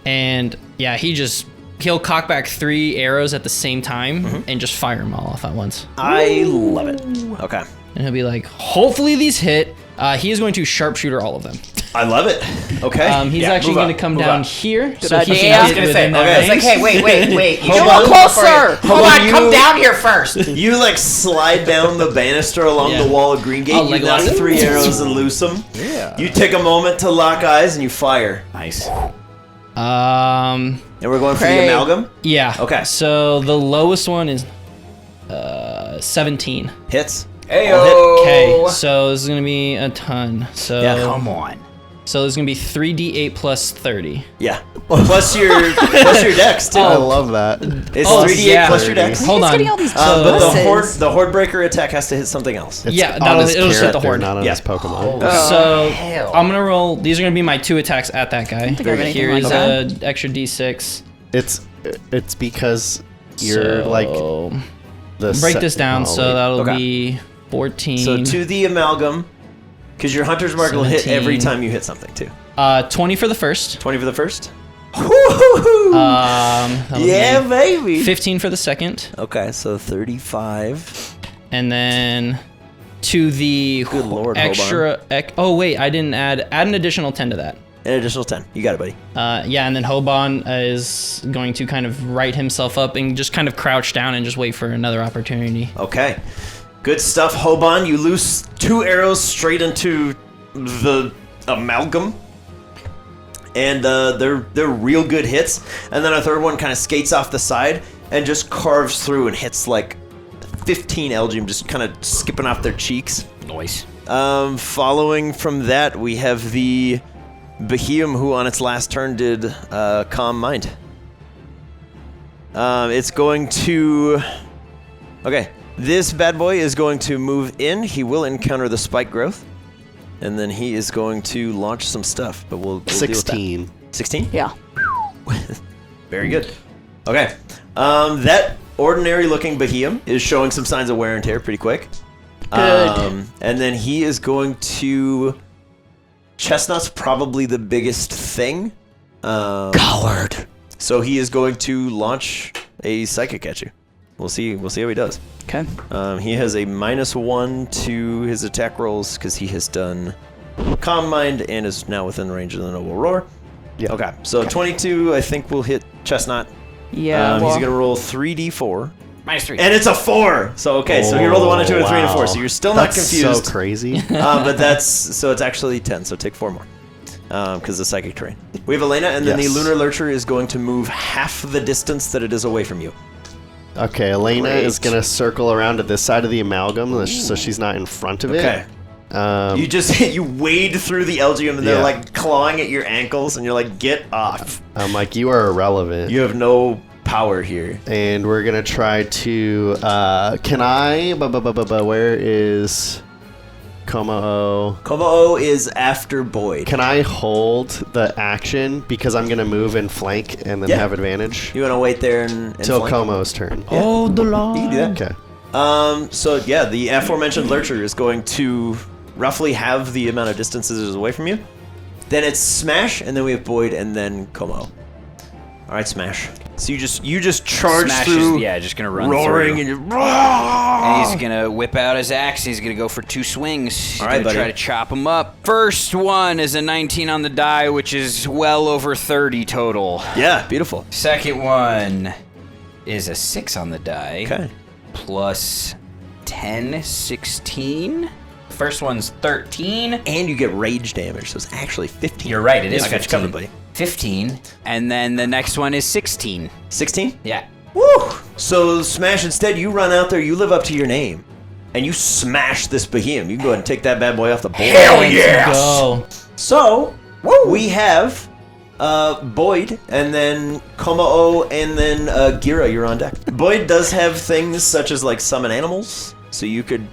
And yeah, he'll cock back 3 arrows at the same time and just fire them all off at once. I love it. Okay. And he'll be like, hopefully these hit. He is going to sharpshooter all of them. I love it. Okay. He's Yeah, actually move going up, to come move down up. here. Good so he idea. can Yeah, I was get gonna within say, that okay. It's range. like, hey, wait. You Get should a little move before closer. you- Hold on, you- come down here first. You like slide down the banister along Yeah. the wall of Greengate. Oh, You like knock that. 3 arrows and loose them. Yeah. You take a moment to lock eyes and you fire. Nice. And we're going for the Great. amalgam. Yeah. Okay. So the lowest one is 17. Hits. Heyo. Okay, so this is gonna be a ton. So Yeah, Come on. so there's gonna be 3d8 plus 30. Yeah. Plus your dex too. I love that. It's Oh, 3d8 yeah. plus your dex. Hold He's on. getting all these But pluses. the horde breaker attack has to hit something else. It's Yeah, on that'll- his it'll just hit the character, horde. not on Yeah. his Pokemon. So hell. I'm gonna roll. These are gonna be my 2 attacks at that guy. I have anything Here's like a extra d6. It's because you're So, like the break this down. oh, So wait. that'll Okay. be 14. So to the amalgam, because your hunter's mark will hit 17. every time you hit something too. 20 for the first. 20 for the first. Woo-hoo-hoo. That'll Yeah, be baby. 15 for the second, Okay, so 35. and then to the Good lord, extra. Oh wait, I didn't add an additional 10 to that. An additional 10. You got it, buddy. Yeah, and then Hobon is going to kind of right himself up and just kind of crouch down and just wait for another opportunity. Okay. Good stuff, Hobon. You loose 2 arrows straight into the amalgam. And they're real good hits. And then a third one kind of skates off the side and just carves through and hits like 15 Elgium, just kind of skipping off their cheeks. Nice. Following from that, we have the Behemoth, who on its last turn did Calm Mind. It's going to... Okay, this bad boy is going to move in. He will encounter the spike growth. And then he is going to launch some stuff, but we'll deal with that. 16. 16? Yeah. Very good. Okay. That ordinary-looking Behemoth is showing some signs of wear and tear pretty quick. Good. And then he is going to... Chestnut's probably the biggest thing. Coward. So he is going to launch a psychic at you. We'll see how he does. Okay. He has a -1 to his attack rolls because he has done Calm Mind and is now within range of the Noble Roar. Yeah. Okay, so 22 I think will hit Chestnut. Yeah. He's well, going to roll 3d4. -3. And it's a 4. So okay, so you rolled a 1, a 2, and a 3, and a 4. So wow. you're still not That's confused. so crazy. But it's actually 10. So take 4 more. Because the psychic terrain. We have Elena, and then Yes. the lunar lurcher is going to move half the distance that it is away from you. Okay, Elena is Great. gonna circle around to this side of the amalgam, so she's not in front of it. Okay. You wade through the Elgium, and they're Yeah. like clawing at your ankles, and you're like, get off. I'm like, you are irrelevant. You have no power here. And we're gonna try to. Can I? Where is Como? Komo is after Boyd. Can I hold the action because I'm gonna move and flank and then Yeah. have advantage You want to wait there and till flank? Como's turn? Oh, the law. You can do that. Okay. So yeah, the aforementioned lurcher is going to roughly have the amount of distances it is away from you. Then it's Smash, and then we have Boyd, and then Como. All right, Smash. So you just charge Smash through, is, just gonna run roaring, through. and And he's gonna whip out his axe. He's gonna go for 2 swings. He's All right, gonna try buddy. to chop him up. First one is a 19 on the die, which is well over 30 total. yeah, beautiful. Second one is a 6 on the die. Okay. Plus 10, 16. First one's 13. And you get rage damage, so it's actually 15. You're right, it is I got you 15. covered, buddy. 15. And then the next one is 16. 16? Yeah. Woo! So Smash, instead, you run out there, you live up to your name, and you smash this behemoth. You can go ahead and take that bad boy off the board. Let's go. So, we have Boyd, and then Komo, and then Gira, you're on deck. Boyd does have things such as, like, summon animals, so you could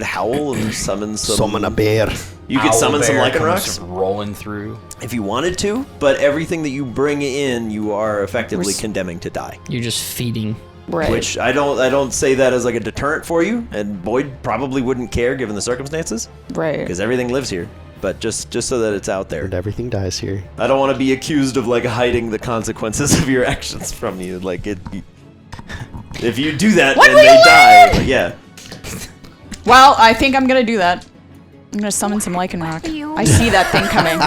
howl and summon some... Summon a bear. You could summon some Owlbear Lycan comes rocks rolling through. if you wanted to, but everything that you bring in, you are effectively Res- condemning to die. You're just feeding. Right. Which I don't say that as like a deterrent for you, and Boyd probably wouldn't care given the circumstances, right. because everything lives here. But just so that it's out there, And everything dies here. I don't want to be accused of like hiding the consequences of your actions from you. Like if you do that, What then will they you die. learn? But yeah. Well, I think I'm gonna do that. I'm gonna summon some Lycan Rock. I see that thing coming.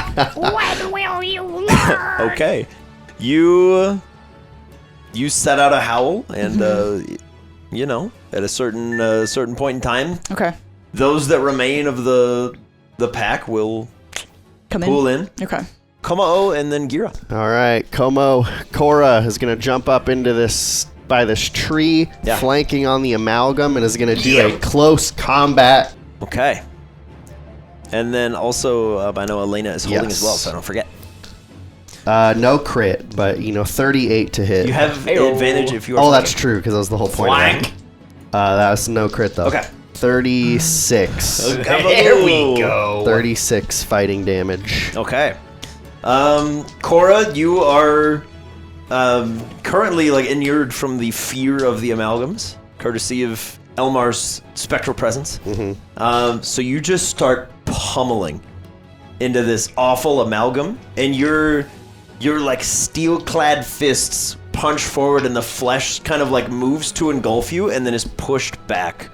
When will you learn? Okay. You set out a howl, and you know, at a certain point in time, Okay. those that remain of the pack will Come in. pull in. Okay. Komo and then Gira. All right, Cora is gonna jump up into this tree, Yeah. flanking on the amalgam, and is gonna do a close combat. Okay. And then also, I know Elena is holding as well, Yes. so I don't forget. No crit, but 38 to hit. You have Heyo. advantage if you are. Oh, that's flanking. true, because that was the whole point. Of Flank. that. That was no crit though. Okay. 36. There we go. 36 fighting damage. Okay. Cora, you are currently like inured from the fear of the amalgams, courtesy of Elmar's spectral presence. So you just start pummeling into this awful amalgam, and your like steel-clad fists punch forward, and the flesh kind of like moves to engulf you, and then is pushed back,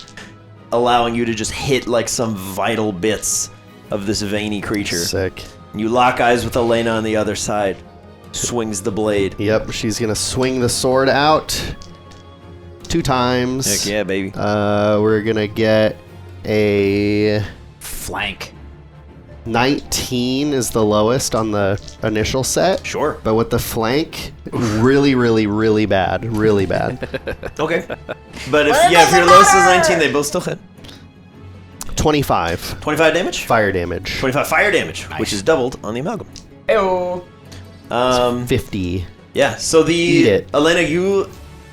allowing you to just hit like some vital bits of this veiny creature. Sick. You lock eyes with Elena on the other side. Swings the blade. Yep, she's gonna swing the sword out 2 times. Heck yeah, baby. We're gonna get a Flank. 19 is the lowest on the initial set. Sure. But with the flank, really, really, really bad. Really bad. Okay. But if your lowest is 19, they both still hit. 25 25 damage? fire damage. 25 fire damage, Nice. which is doubled on the amalgam. Ew. 50. Yeah, so Eat it. Elena, you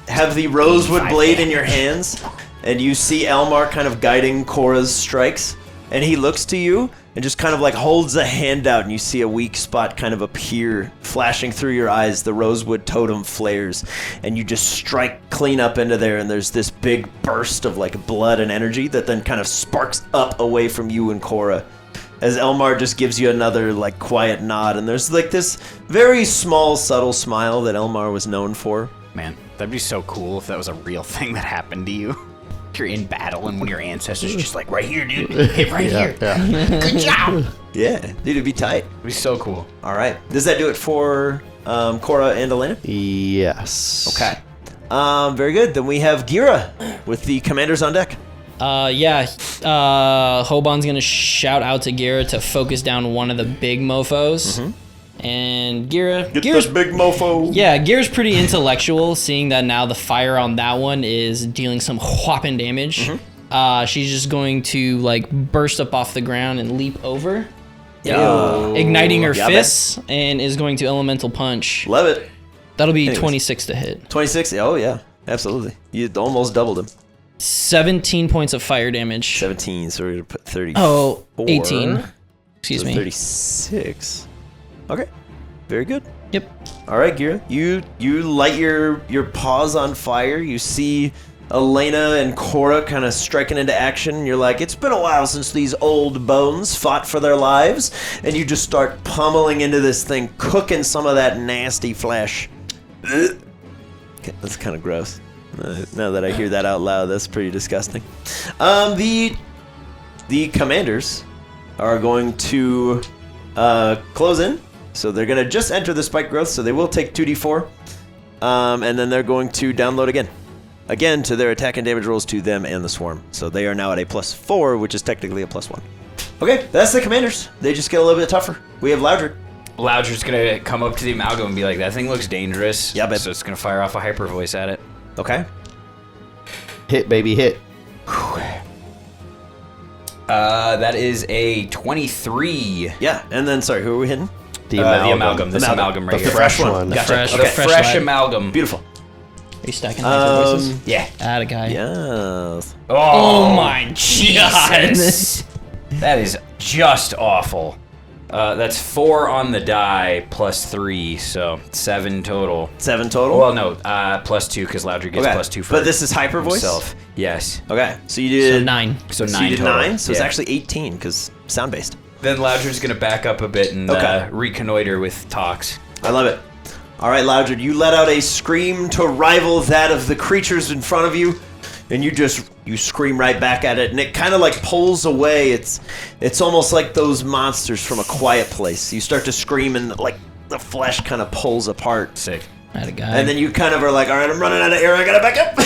have the rosewood 85 blade in your hands, and you see Elmar kind of guiding Cora's strikes, and he looks to you and just kind of like holds a hand out, and you see a weak spot kind of appear, flashing through your eyes. The rosewood totem flares, and you just strike clean up into there, and there's this big burst of like blood and energy that then kind of sparks up away from you and Cora, as Elmar just gives you another like quiet nod, and there's like this very small, subtle smile that Elmar was known for. Man, that'd be so cool if that was a real thing that happened to you. You're in battle and one of your ancestors just like, right here, dude. Hit right here. Yeah. Good job. Yeah, dude, it'd be tight. It'd be so cool. All right, does that do it for Cora and Elena? Yes. Okay. Very good. Then we have Gira with the commanders on deck. Hobon's gonna shout out to Gira to focus down one of the big mofos. And Gira's big mofo. Yeah, Gira's pretty intellectual, seeing that now the fire on that one is dealing some whopping damage. She's just going to like burst up off the ground and leap over, igniting her fists, and is going to elemental punch. Love it. That'll be 26 to hit. 26. Oh yeah, absolutely. You almost doubled him. 17 points of fire damage. 17. So we're gonna put 30. 18. Excuse me. 36. Okay. Very good. Yep. All right, Gira. You light your paws on fire. You see Elena and Cora kind of striking into action. You're like, it's been a while since these old bones fought for their lives. And you just start pummeling into this thing, cooking some of that nasty flesh. Ugh. Okay, that's kind of gross. Now that I hear that out loud, that's pretty disgusting. The commanders are going to close in. So they're going to just enter the spike growth, so they will take 2d4. And then they're going to download again to their attack and damage rolls to them and the swarm. So they are now at a +4, which is technically a +1. Okay, that's the commanders. They just get a little bit tougher. We have Loudred. Loudred's gonna come up to the amalgam and be like, that thing looks dangerous. Yeah, babe. So it's gonna fire off a hyper voice at it. Okay. Hit, baby, hit. That is a 23. Yeah, and then, sorry, who are we hitting? The The amalgam. This amalgam right The here. fresh one. Gotcha. Fresh- Okay. Fresh lad. amalgam. Beautiful. Are you stacking hyper voices? Yeah. Atta guy. Yes. Oh my Jesus. That is just awful. That's 4 on the die plus 3, so 7 total. 7 total? Well, no, +2 because Loudred gets +2 for But this is hyper voice? himself. Yes. Okay, so you did... So 9. So 9 So you did total. 9, so it's Yeah. actually 18, because sound-based. Then Loudred's gonna back up a bit and Okay. reconnoiter with Tox. I love it. All right, Loudred, you let out a scream to rival that of the creatures in front of you, and you scream right back at it, and it kind of like pulls away. It's almost like those monsters from A Quiet Place. You start to scream, and like the flesh kind of pulls apart. Sick. Atta guy. And then you kind of are like, all right, I'm running out of air. I gotta back up.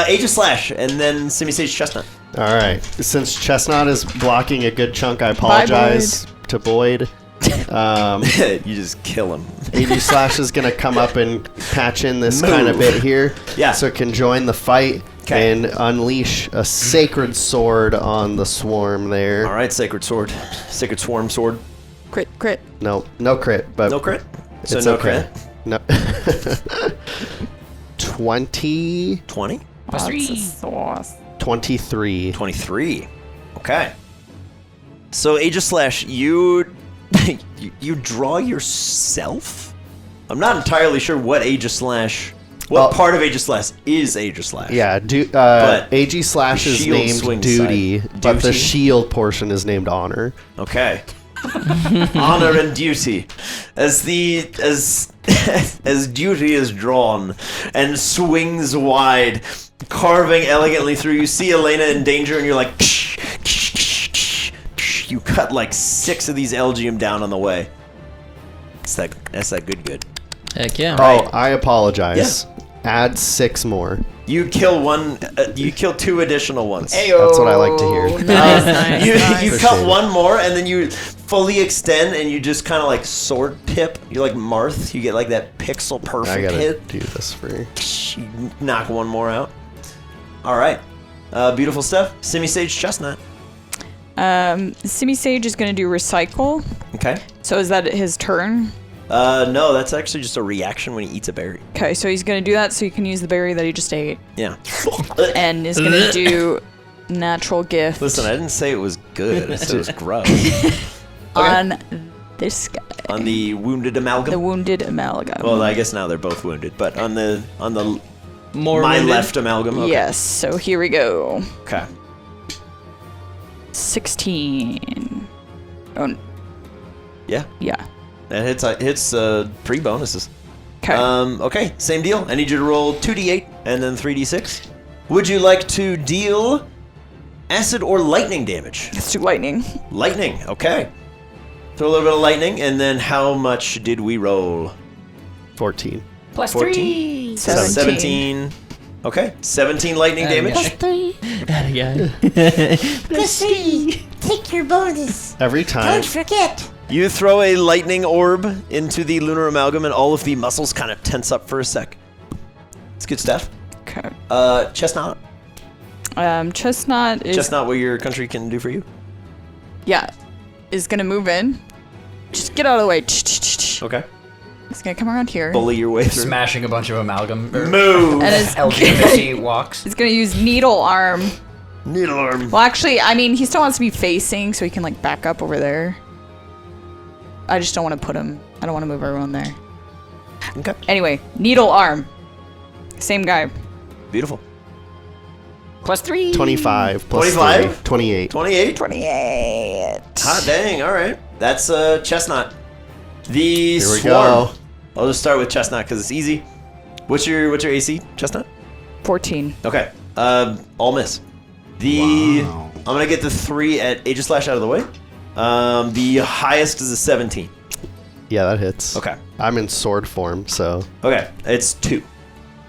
Age of Slash, and then Semi-Sage Chestnut. All right. Since Chestnut is blocking a good chunk, I apologize to Boyd. You just kill him. AD Slash is going to come up and patch in this Move. kind of bit here. Yeah. So it can join the fight 'Kay. and unleash a sacred sword on the swarm there. All right, Sacred Sword. Sacred Swarm Sword. Crit. No crit, but No crit? So it's no okay. crit? No. 20, 20? Plus 3. Sauce. 23. 23. Okay. So Age of Slash, you you draw yourself? I'm not entirely sure what Age of Slash, what Well- part of Age of Slash is Age of Slash. Yeah, But AG Slash the is shield named swing Duty, side. but the Duty? shield portion is named Honor. Okay. Honor and duty. As duty is drawn and swings wide, carving elegantly through, you see Elena in danger, and you're like, you cut like 6 of these Elgium down on the way. That's that good. Heck yeah. Oh, I apologize. Add 6 more. You kill one. You kill 2 additional ones. That's what I like to hear. Nice, You nice. cut Appreciate it. one more, and then you fully extend, and you just kind of like sword pip. You're like Marth. You get like that pixel I perfect gotta hit. do this for you. You knock one more out. All right. Beautiful stuff. Semi-Sage Chestnut. Semi-Sage is going to do recycle. Okay. So is that his turn? No, that's actually just a reaction when he eats a berry. Okay, so he's going to do that so he can use the berry that he just ate. Yeah. And is going to do natural gift Listen, I didn't say it was good. I said it was gross. on this guy. On the wounded amalgam. The wounded amalgam. Well, I guess now they're both wounded, but on the More my wounded? left amalgam. Okay. Yes, so here we go. Okay. 16. Oh, Yeah. yeah. That hits 3 bonuses. Okay. Okay, same deal. I need you to roll 2d8 and then 3d6. Would you like to deal acid or lightning damage? Let's do lightning. Lightning, okay. Throw a little bit of lightning, and then how much did we roll? 14. Plus 14? 3. 3. 17. Okay, 17 lightning damage. Plus 3. Yeah. Plus 3. Take your bonus. Every time. Don't forget. You throw a lightning orb into the lunar amalgam, and all of the muscles kind of tense up for a sec. It's good stuff. Okay. Chestnut. Chestnut is Chestnut, what your country can do for you? is gonna move in. Just get out of the way. Okay. It's gonna come around here. Bully your way through. Smashing a bunch of amalgam. Move. And it's LGBT walks. He's gonna use needle arm. Needle arm. Well, actually, I mean, he still wants to be facing, so he can like back up over there. I just don't want to put him. I don't want to move everyone there. Okay. Anyway, needle arm. Same guy. Beautiful. Plus 3. 25 plus 25? 3. 28. 28. 28. Hot dang, alright. That's Chestnut. The Here we swarm. go. I'll just start with Chestnut because it's easy. What's your AC, Chestnut? 14. Okay. All miss. I'm gonna get the 3 at Aegis Slash out of the way. The highest is a 17. Yeah, that hits. Okay. I'm in sword form, so Okay. It's 2.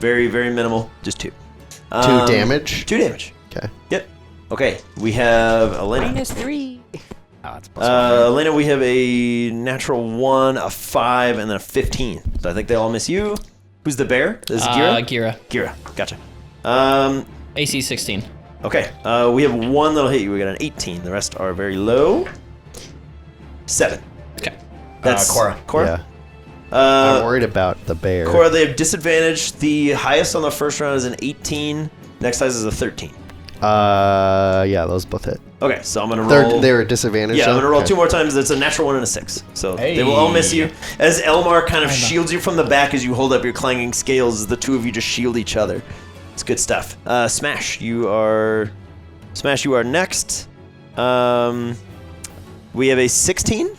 Very, very minimal. Just 2. 2 damage. 2 damage. Okay. Yep. Okay. We have Elena. Minus 3. Oh, it's plus 1. Elena, we have a natural 1, a 5, and then a 15. So I think they all miss you. Who's the bear? This is Gira? Gira. Gira. Gotcha. AC 16. Okay. We have 1 that'll hit you. We got an 18. The rest are very low. 7. Okay. That's Cora. Yeah. I'm worried about the bear. Cora, they have disadvantage. The highest on the first round is an 18. Next highest is a 13. Yeah, those both hit. Okay, so I'm gonna roll. They're at disadvantage. Yeah, I'm though? gonna roll Okay. 2 more times. That's a natural 1 and a 6. So Hey. they will all miss you. As Elmar kind of shields you from the back as you hold up your clanging scales, the two of you just shield each other. It's good stuff. Smash, you are next. We have a 16,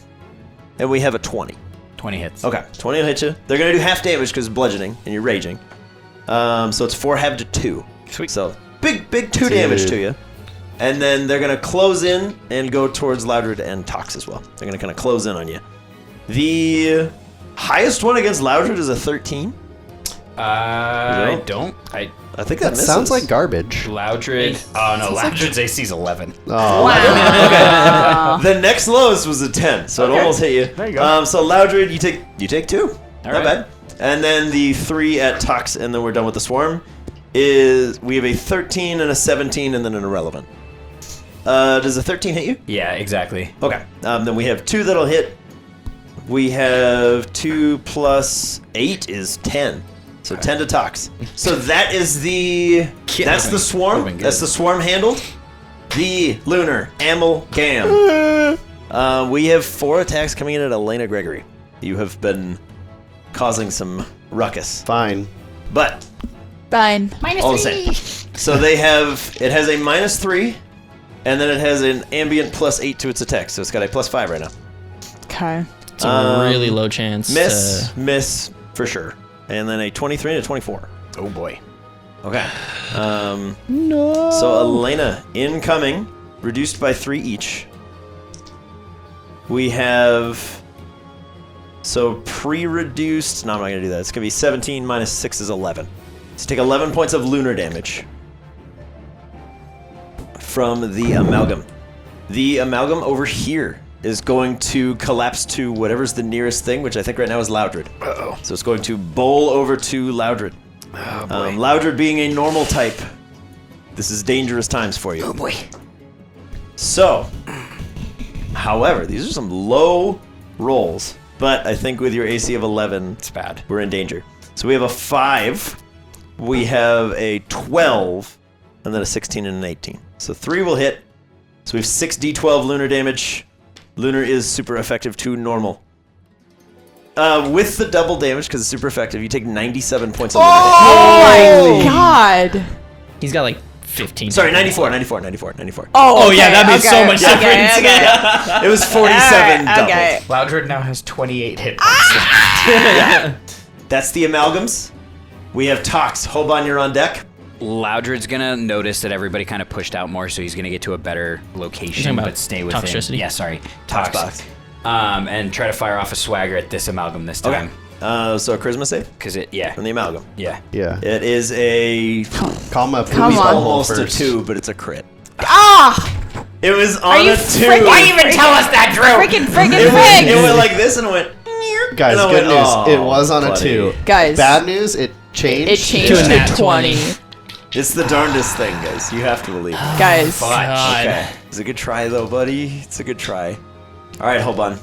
and we have a 20. 20 hits. Okay, 20 will hit you. They're gonna do half damage because bludgeoning, and you're raging. So it's 4 halved to 2. Sweet. So big 2 damage to you. And then they're gonna close in and go towards Loudred and Tox as well. They're gonna kind of close in on you. The highest one against Loudred is a 13. I No? don't. I think That misses. sounds like garbage. Loudred. Oh no, Loudred's AC is 11. Oh, The next lowest was a 10, so it almost hit you. There you go. So Loudred, you take 2. Not right. bad. And then the 3 at Tox, and then we're done with the swarm. We have a 13 and a 17, and then an irrelevant. Does a 13 hit you? Yeah, exactly. Okay. Then we have 2 that'll hit. We have 2 plus 8 is 10. So 10 to Tox. So that is that's the swarm. That's the swarm handled. The Lunar Amalgam. We have 4 attacks coming in at Elena Gregory. You have been causing some ruckus. fine. But Fine. Minus all the 3. same. So it has a -3, and then it has an ambient +8 to its attack. So it's got a +5 right now. Okay. It's a really low chance. Miss for sure. And then a 23 and a 24. Oh boy. Okay. No. So Elena, incoming, reduced by 3 each. We have... So pre-reduced... No, I'm not going to do that. It's going to be 17 minus 6 is 11. So take 11 points of lunar damage from the amalgam. The amalgam over here is going to collapse to whatever's the nearest thing, which I think right now is Loudred. Uh-oh. So it's going to bowl over to Loudred. Oh boy. Loudred being a normal type, this is dangerous times for you. Oh boy. So, however, these are some low rolls, but I think with your AC of 11, It's bad. we're in danger. So we have a 5, we have a 12, and then a 16 and an 18. So 3 will hit. So we have 6d12 lunar damage. Lunar is super effective to normal. With the double damage, because it's super effective, you take 97 points of lunar damage. Oh my god. He's got like 15. Sorry, 94. Oh, yeah, that'd be so much okay, difference. Okay. It was 47 doubled. Okay. Loudred now has 28 hit points. That's the amalgams. We have Tox. Hobon, you're on deck. Loudred's gonna notice that everybody kind of pushed out more, so he's gonna get to a better location, talking about but stay within. Toxicity? Yeah, sorry, Tox box. And try to fire off a swagger at this amalgam this time. So a charisma save Because yeah. from the amalgam. Yeah. Yeah. It is a Call my Come police on. bubble almost first. a 2, but it's a crit. Ah! It was Are on you a 2. freaking- Why even tell us that, Drew? Friggin' It friggin'. went like this and it went. Guys, And I good went, news. "Oh, It was on a buddy." 2. Guys. Bad news, it changed. It changed To a to nat 20. It's the darndest thing, guys. You have to believe it. Guys. God. Okay. It's a good try, though, buddy. It's a good try. All right, Hobon.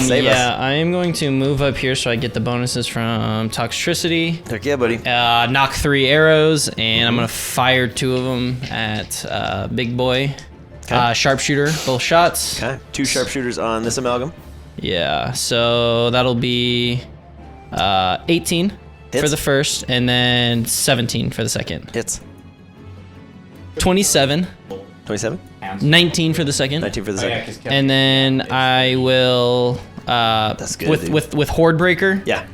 Save Yeah, us. I am going to move up here so I get the bonuses from Toxtricity. Heck yeah, buddy. Knock 3 arrows, and I'm gonna fire 2 of them at Big Boy. Okay. Sharpshooter, both shots. Okay. 2 sharpshooters on this amalgam. Yeah, so that'll be 18 for Hits. the first, and then 17 for the second. Hits. 27, 27. 19 for the second, 19 for the second. and then I will That's good, dude. with Horde Breaker Yeah.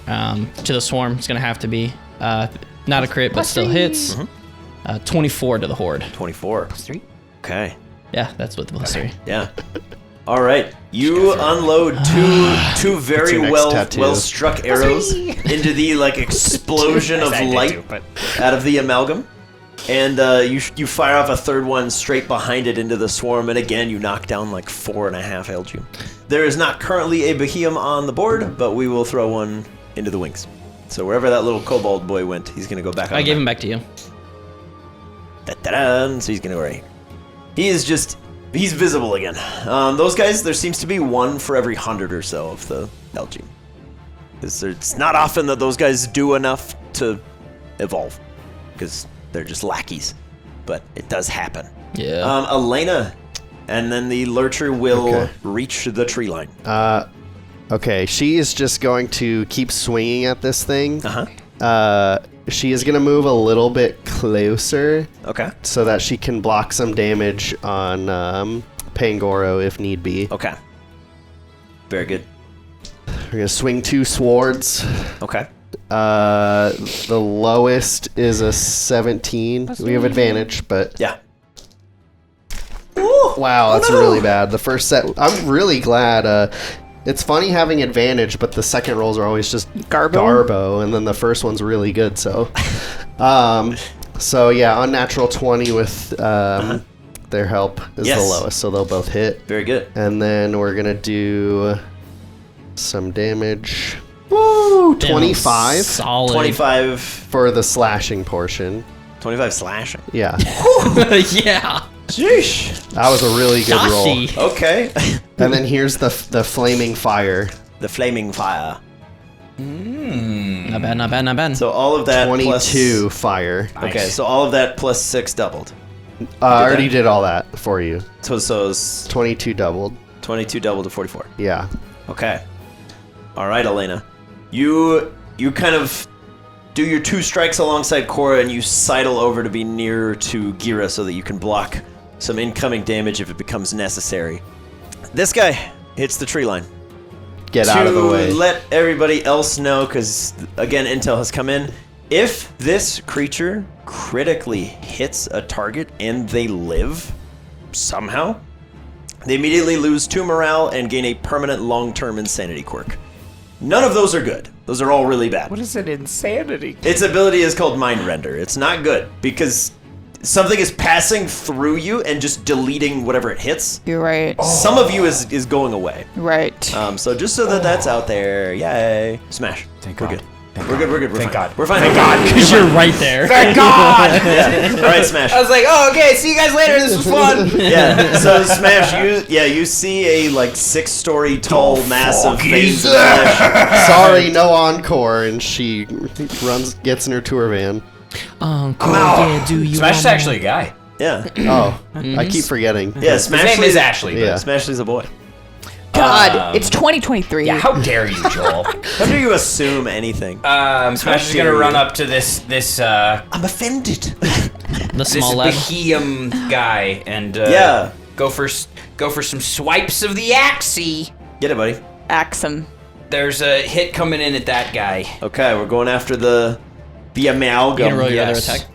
to the swarm. It's gonna have to be not a crit, but still hits. 24 to the Horde. 24. Okay. Yeah, that's with the +3. Yeah. All right. You unload two very your next well tattoo? struck arrows into the like explosion of light out of the amalgam, and you fire off a third one straight behind it into the swarm, and again you knock down like 4.5 Elju. There is not currently a Behemoth on the board, but we will throw one into the wings. So wherever that little kobold boy went, he's gonna go back. On I the gave map. him back to you. Da-da-da, so he's gonna go right here. He is just, he's visible again. Those guys, there seems to be one for every 100 or so of the LG. It's not often that those guys do enough to evolve, because they're just lackeys. But it does happen. Yeah. Elena, and then the lurcher will Okay. reach the tree line. Okay, she is just going to keep swinging at this thing. Uh-huh. She is going to move a little bit closer Okay. so that she can block some damage on Pangoro if need be. Okay. Very good. We're going to swing 2 swords. Okay. The lowest is a 17. We have advantage, but Yeah. wow, that's really bad. The first set, I'm really glad. It's funny having advantage, but the second rolls are always just Garbo, and then the first one's really good. So, so yeah, unnatural 20 with their help is Yes. the lowest, so they'll both hit. Very good. And then we're gonna do some damage. Woo! 25 Solid. 25 for the slashing portion. 25 slashing. Yeah, Yeah. Sheesh. that was a really good roll. Saucy. Okay. And then here's the flaming fire. The flaming fire. Not bad, not bad, not bad. So all of that 22 fire. Plus, okay, so all of that plus 6 doubled. I already did all that for you. So it's 22 doubled. 22 doubled to 44. Yeah. Okay. All right, Elena. You kind of do your 2 strikes alongside Cora, and you sidle over to be nearer to Gira so that you can block some incoming damage if it becomes necessary. This guy hits the tree line. Get out of the way. To let everybody else know, because again, intel has come in. If this creature critically hits a target and they live somehow, they immediately lose 2 morale and gain a permanent long-term insanity quirk. None of those are good. Those are all really bad. What is an insanity? Its ability is called Mind Render. It's not good because something is passing through you and just deleting whatever it hits. You're right. Some of you is going away. Right. So just so that that's out there, yay. Smash. Thank We're God. good. We're good, we're good, we're Thank fine. God. We're fine. Thank God. Because you're right there. Thank God! Yeah. All right, Smash. I was like, oh, okay, see you guys later. This was fun. Yeah, so Smash, you see a like 6-story tall mass of veins of flesh. Sorry, no encore, and she gets in her tour van. Cool. Yeah, do you Smash is wanna- actually a guy. Yeah. Oh, I keep forgetting. Yeah, His name is Ashley. Yeah. Smashley's a boy. God, it's 2023. Yeah, how dare you, Joel? How do you assume anything? Smash is gonna run up to this I'm offended. The small lad. Behemoth guy and Yeah. go for some swipes of the axie. Get it, buddy. Axum. There's a hit coming in at that guy. Okay, we're going after the amalgam. You gonna roll your other Yes. attack?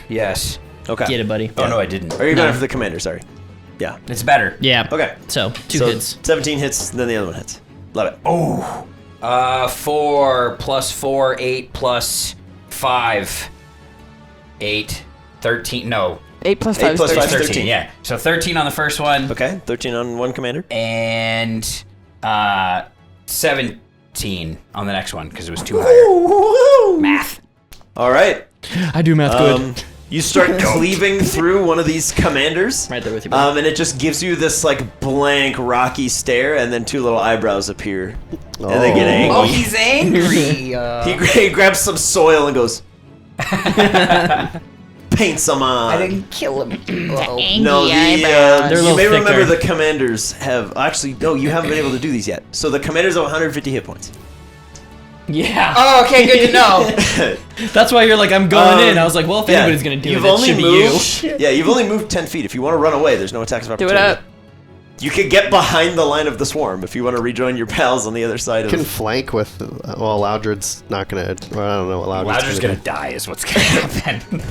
Yes. Okay. Get it, buddy. Oh no, I didn't. Or you're going No. after the commander, sorry. Yeah. It's better. Yeah. Okay. So, 2 So hits. 17 hits, then the other one hits. Love it. Oh, 4 plus 4, 8 plus 5, 8, 13. No. 8 plus 8 5 plus is 5 is 13. 13. Yeah. So 13 on the first one. Okay, 13 on one commander. And 17 on the next one because it was too higher. Math. All right. I do math good. You start cleaving through one of these commanders. Right there with you, bro. And it just gives you this like blank, rocky stare, and then 2 little eyebrows appear, and they get angry. Oh, he's angry. He grabs some soil and goes, paints them on. I didn't kill him. No, They're a you little may remember thicker. the commanders have actually. No, you haven't been able to do these yet. So the commanders have 150 hit points. Yeah. Oh, okay, good to know. That's why you're like, I'm going in. I was like, well, if anybody's going to do you've it, it only should be moved, you. Yeah, you've only moved 10 feet. If you want to run away, there's no attacks of Do opportunity. it up. You could get behind the line of the swarm if you want to rejoin your pals on the other side of Can flank with. Well, Loudred's not gonna. Well, I don't know what Loudred's Loudred's gonna gonna die is what's gonna happen.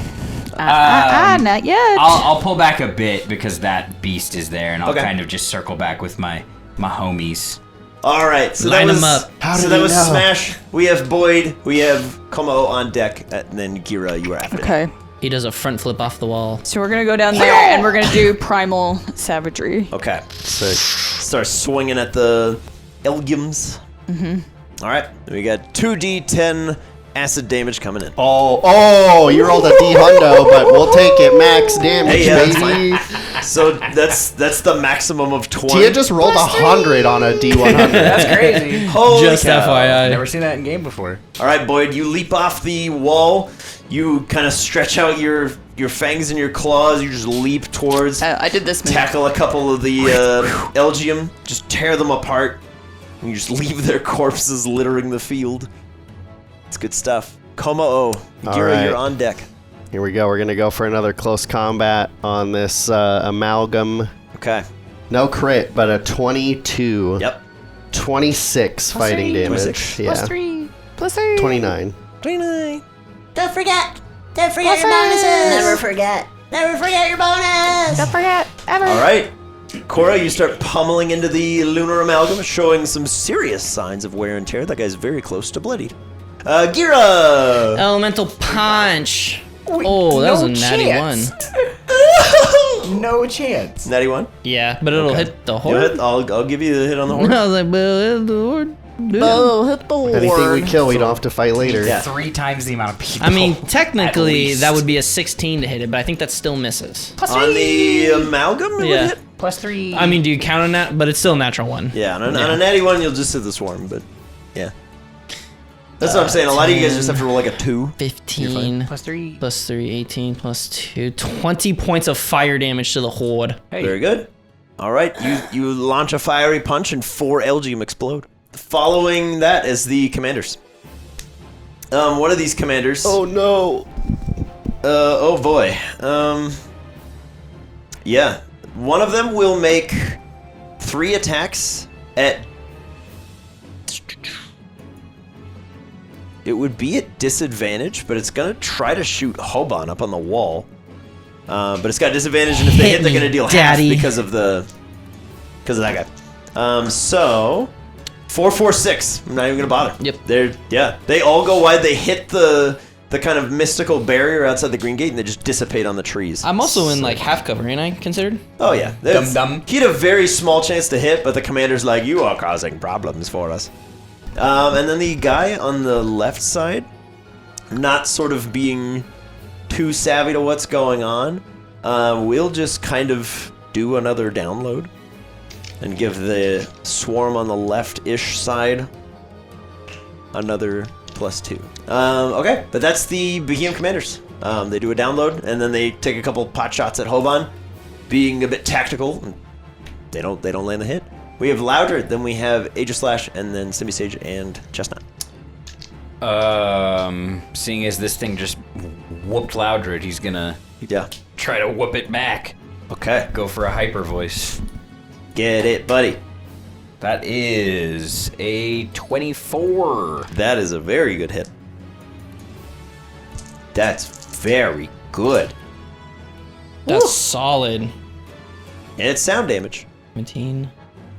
Not yet. I'll pull back a bit because that beast is there, and I'll Okay. kind of just circle back with my homies. All right, so Line that 'em was up. How so did that he was know? Smash. We have Boyd. We have Como on deck, and then Gira. You are after. Okay. He does a front flip off the wall. So we're going to go down there and we're going to do primal savagery. Okay. Sick. Start swinging at the Elgiums. All right, we got 2d10 acid damage coming in. Oh, you rolled a D hundo, but we'll take it. Max damage, Hey, yeah, that's baby. So that's the maximum of 20. Tia just rolled 100 on a D100. That's crazy. Holy Just cow. FYI. Never seen that in game before. All right, Boyd, you leap off the wall. You kind of stretch out your fangs and your claws. You just leap towards, I did this move. tackle a couple of the Elgium, just tear them apart, and you just leave their corpses littering the field. It's good stuff. Como-o, Gira, right. you're on deck. Here we go. We're gonna go for another close combat on this amalgam. Okay. No crit, but a 22. Yep. 26 fighting damage. 26. Yeah. Plus 3. 29. 29. Don't forget your bonuses. Never forget your bonus. Don't forget, ever. All right. Cora, you start pummeling into the lunar amalgam, showing some serious signs of wear and tear. That guy's very close to bloodied. Gira! Elemental punch. Oh, that was a natty chance. one. No chance. Natty one. Yeah, but it'll Okay. hit the You horde. hit, I'll give you the hit on the I horn. was like, well, hit the horde. Oh, hit the Anything we kill, we don't have to fight later. Yeah. 3 times the amount of people. I mean, at technically, least. that would be a 16 to hit it, but I think that still misses. On the amalgam, it would Yeah. hit? Plus 3. I mean, do you count on that? But it's still a natural one. Yeah, on a natty one, you'll just hit the swarm, but yeah. That's what I'm saying. A lot of you guys just have to roll like a 2. 15 plus 3. plus 3, 18 plus 2, 20 points of fire damage to the horde. Hey. Very good. All right, you launch a fiery punch and 4 Elgium explode. Following that is the commanders. One of these commanders. Oh no. Oh boy. Yeah. One of them will make 3 attacks at. It would be at disadvantage, but it's gonna try to shoot Hobon up on the wall. But it's got disadvantage, and if they hit, they're gonna deal Daddy. half because of that guy. So 4, 4, 6. I'm not even gonna bother. Yep. They all go wide. They hit the kind of mystical barrier outside the Greengate, and they just dissipate on the trees. I'm also in like half cover, ain't I considered? Oh yeah, That's- Dum-dum. He had a very small chance to hit, but the commander's like, "You are causing problems for us." And then the guy on the left side, not sort of being too savvy to what's going on, we'll just kind of do another download and give the swarm on the left-ish side another +2. Okay, but that's the Behemoth commanders. They do a download, and then they take a couple pot shots at Hobon, being a bit tactical. They don't land the hit. We have Louder, then we have Aegislash, and then Simi-Sage and Chestnut. Seeing as this thing just whooped Loudred, he's gonna Yeah. try to whoop it back. Okay. Go for a hyper voice. Get it, buddy. That is a 24. That is a very good hit. That's very good. That's solid. And it's sound damage. 17,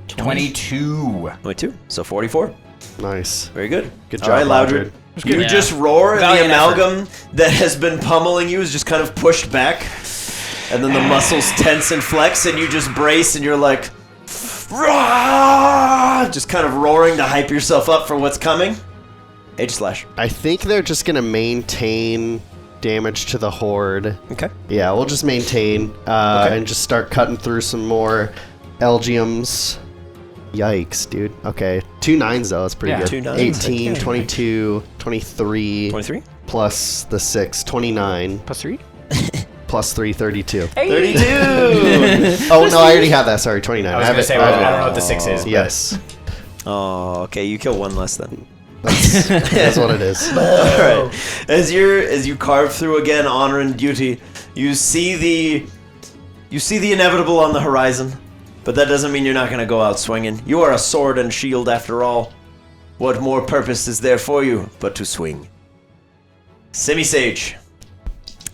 22. 22, so 44. Nice. Very good. Good All right, job, Loudred. Loudred. You Yeah. just roar, and the Valiant amalgam that has been pummeling you is just kind of pushed back. And then the muscles tense and flex, and you just brace, and you're like, "Rah!" Just kind of roaring to hype yourself up for what's coming. H/slash. I think they're just gonna maintain damage to the horde. Okay. Yeah, we'll just maintain and just start cutting through some more Elgiums. Yikes, dude. Okay. 2 9s though, that's pretty Yeah. good. 2 9s, 18, okay. 22, 23, 23? plus the 6, 29, Plus 3? plus 3, 32. 32! Oh, no, I already have that. Sorry, 29. I was have gonna it. say, I have I it. don't know what the 6 is. But Yes. Oh, okay. You kill one less then. That's what it is. All right. As you carve through again, honor and duty, you see the inevitable on the horizon, but that doesn't mean you're not going to go out swinging. You are a sword and shield after all. What more purpose is there for you but to swing? Semi-Sage,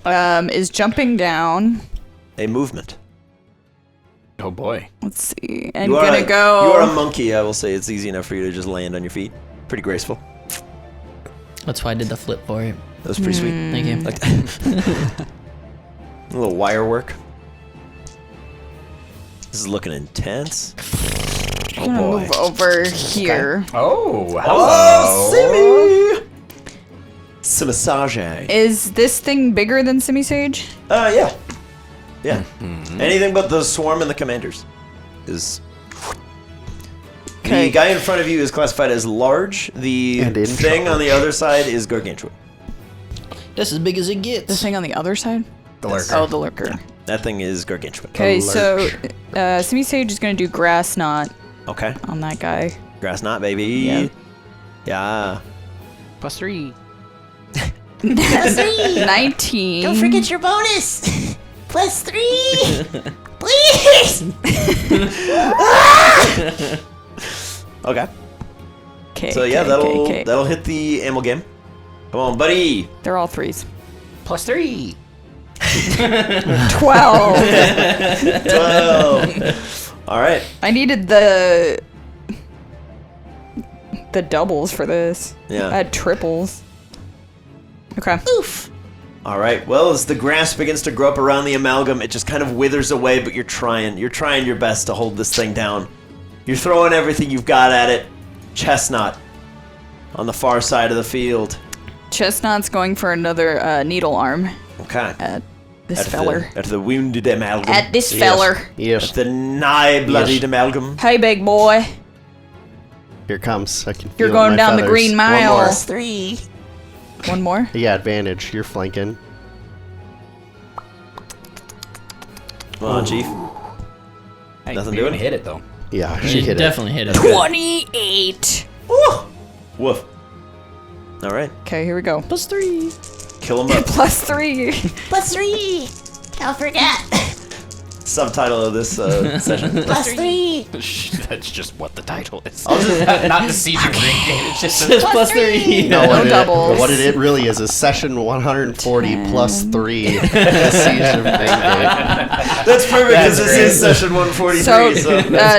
Is jumping down. a movement. Oh boy. Let's see. And You are gonna go. You are a monkey. I will say it's easy enough for you to just land on your feet. Pretty graceful. That's why I did the flip for it. That was pretty sweet. Thank you. Like a little wire work. This is looking intense. I'm gonna move over here. Oh, Oh, hello. Simi! Massage. Is this thing bigger than Semi-Sage? Yeah. Yeah. Anything but the swarm and the commanders is. The guy in front of you is classified as large. The And in thing on charge. the other side is gargantuan. That's as big as it gets. The thing on the other side? The lurker. Oh, the lurker. That thing is gargantuan. Okay, so Semi-Sage is gonna do grass knot Okay. on that guy. Grass knot, baby. Yeah. Yeah. Plus 3. Plus 3. 19. Don't forget your bonus. Plus 3. Please. Okay. Okay. So yeah, that'll hit the amalgam. Come on, buddy. They're all 3s. Plus 3. 12. 12. All right. I needed the doubles for this. Yeah. I had triples. Okay. Oof. All right. Well, as the grass begins to grow up around the amalgam, it just kind of withers away, but you're trying your best to hold this thing down. You're throwing everything you've got at it. Chestnut on the far side of the field. Chestnut's going for another needle arm Okay. at this At feller. the wounded amalgam. At this Yes. feller. Yes. At the nigh bloodied amalgam. Hey, big boy. Here it comes. I can You're feel it in going my down the feathers. green One mile. more. Plus 3. One more. Yeah, advantage. You're flanking. Come on, Chief. Nothing doing? Hit it though. Yeah, She she hit it. definitely hit it. 28. Woof. All right. Okay, here we go. Plus 3. Kill him up. Plus 3. Plus 3. Don't forget. Subtitle of this session. Plus 3. That's just what the title is. I'll just, Not the Siege of Greengate. It's just It's plus 3. No, No doubles. What it really is session 140 plus 3. Siege of Greengate. that's perfect because That's this great. is session 143. So,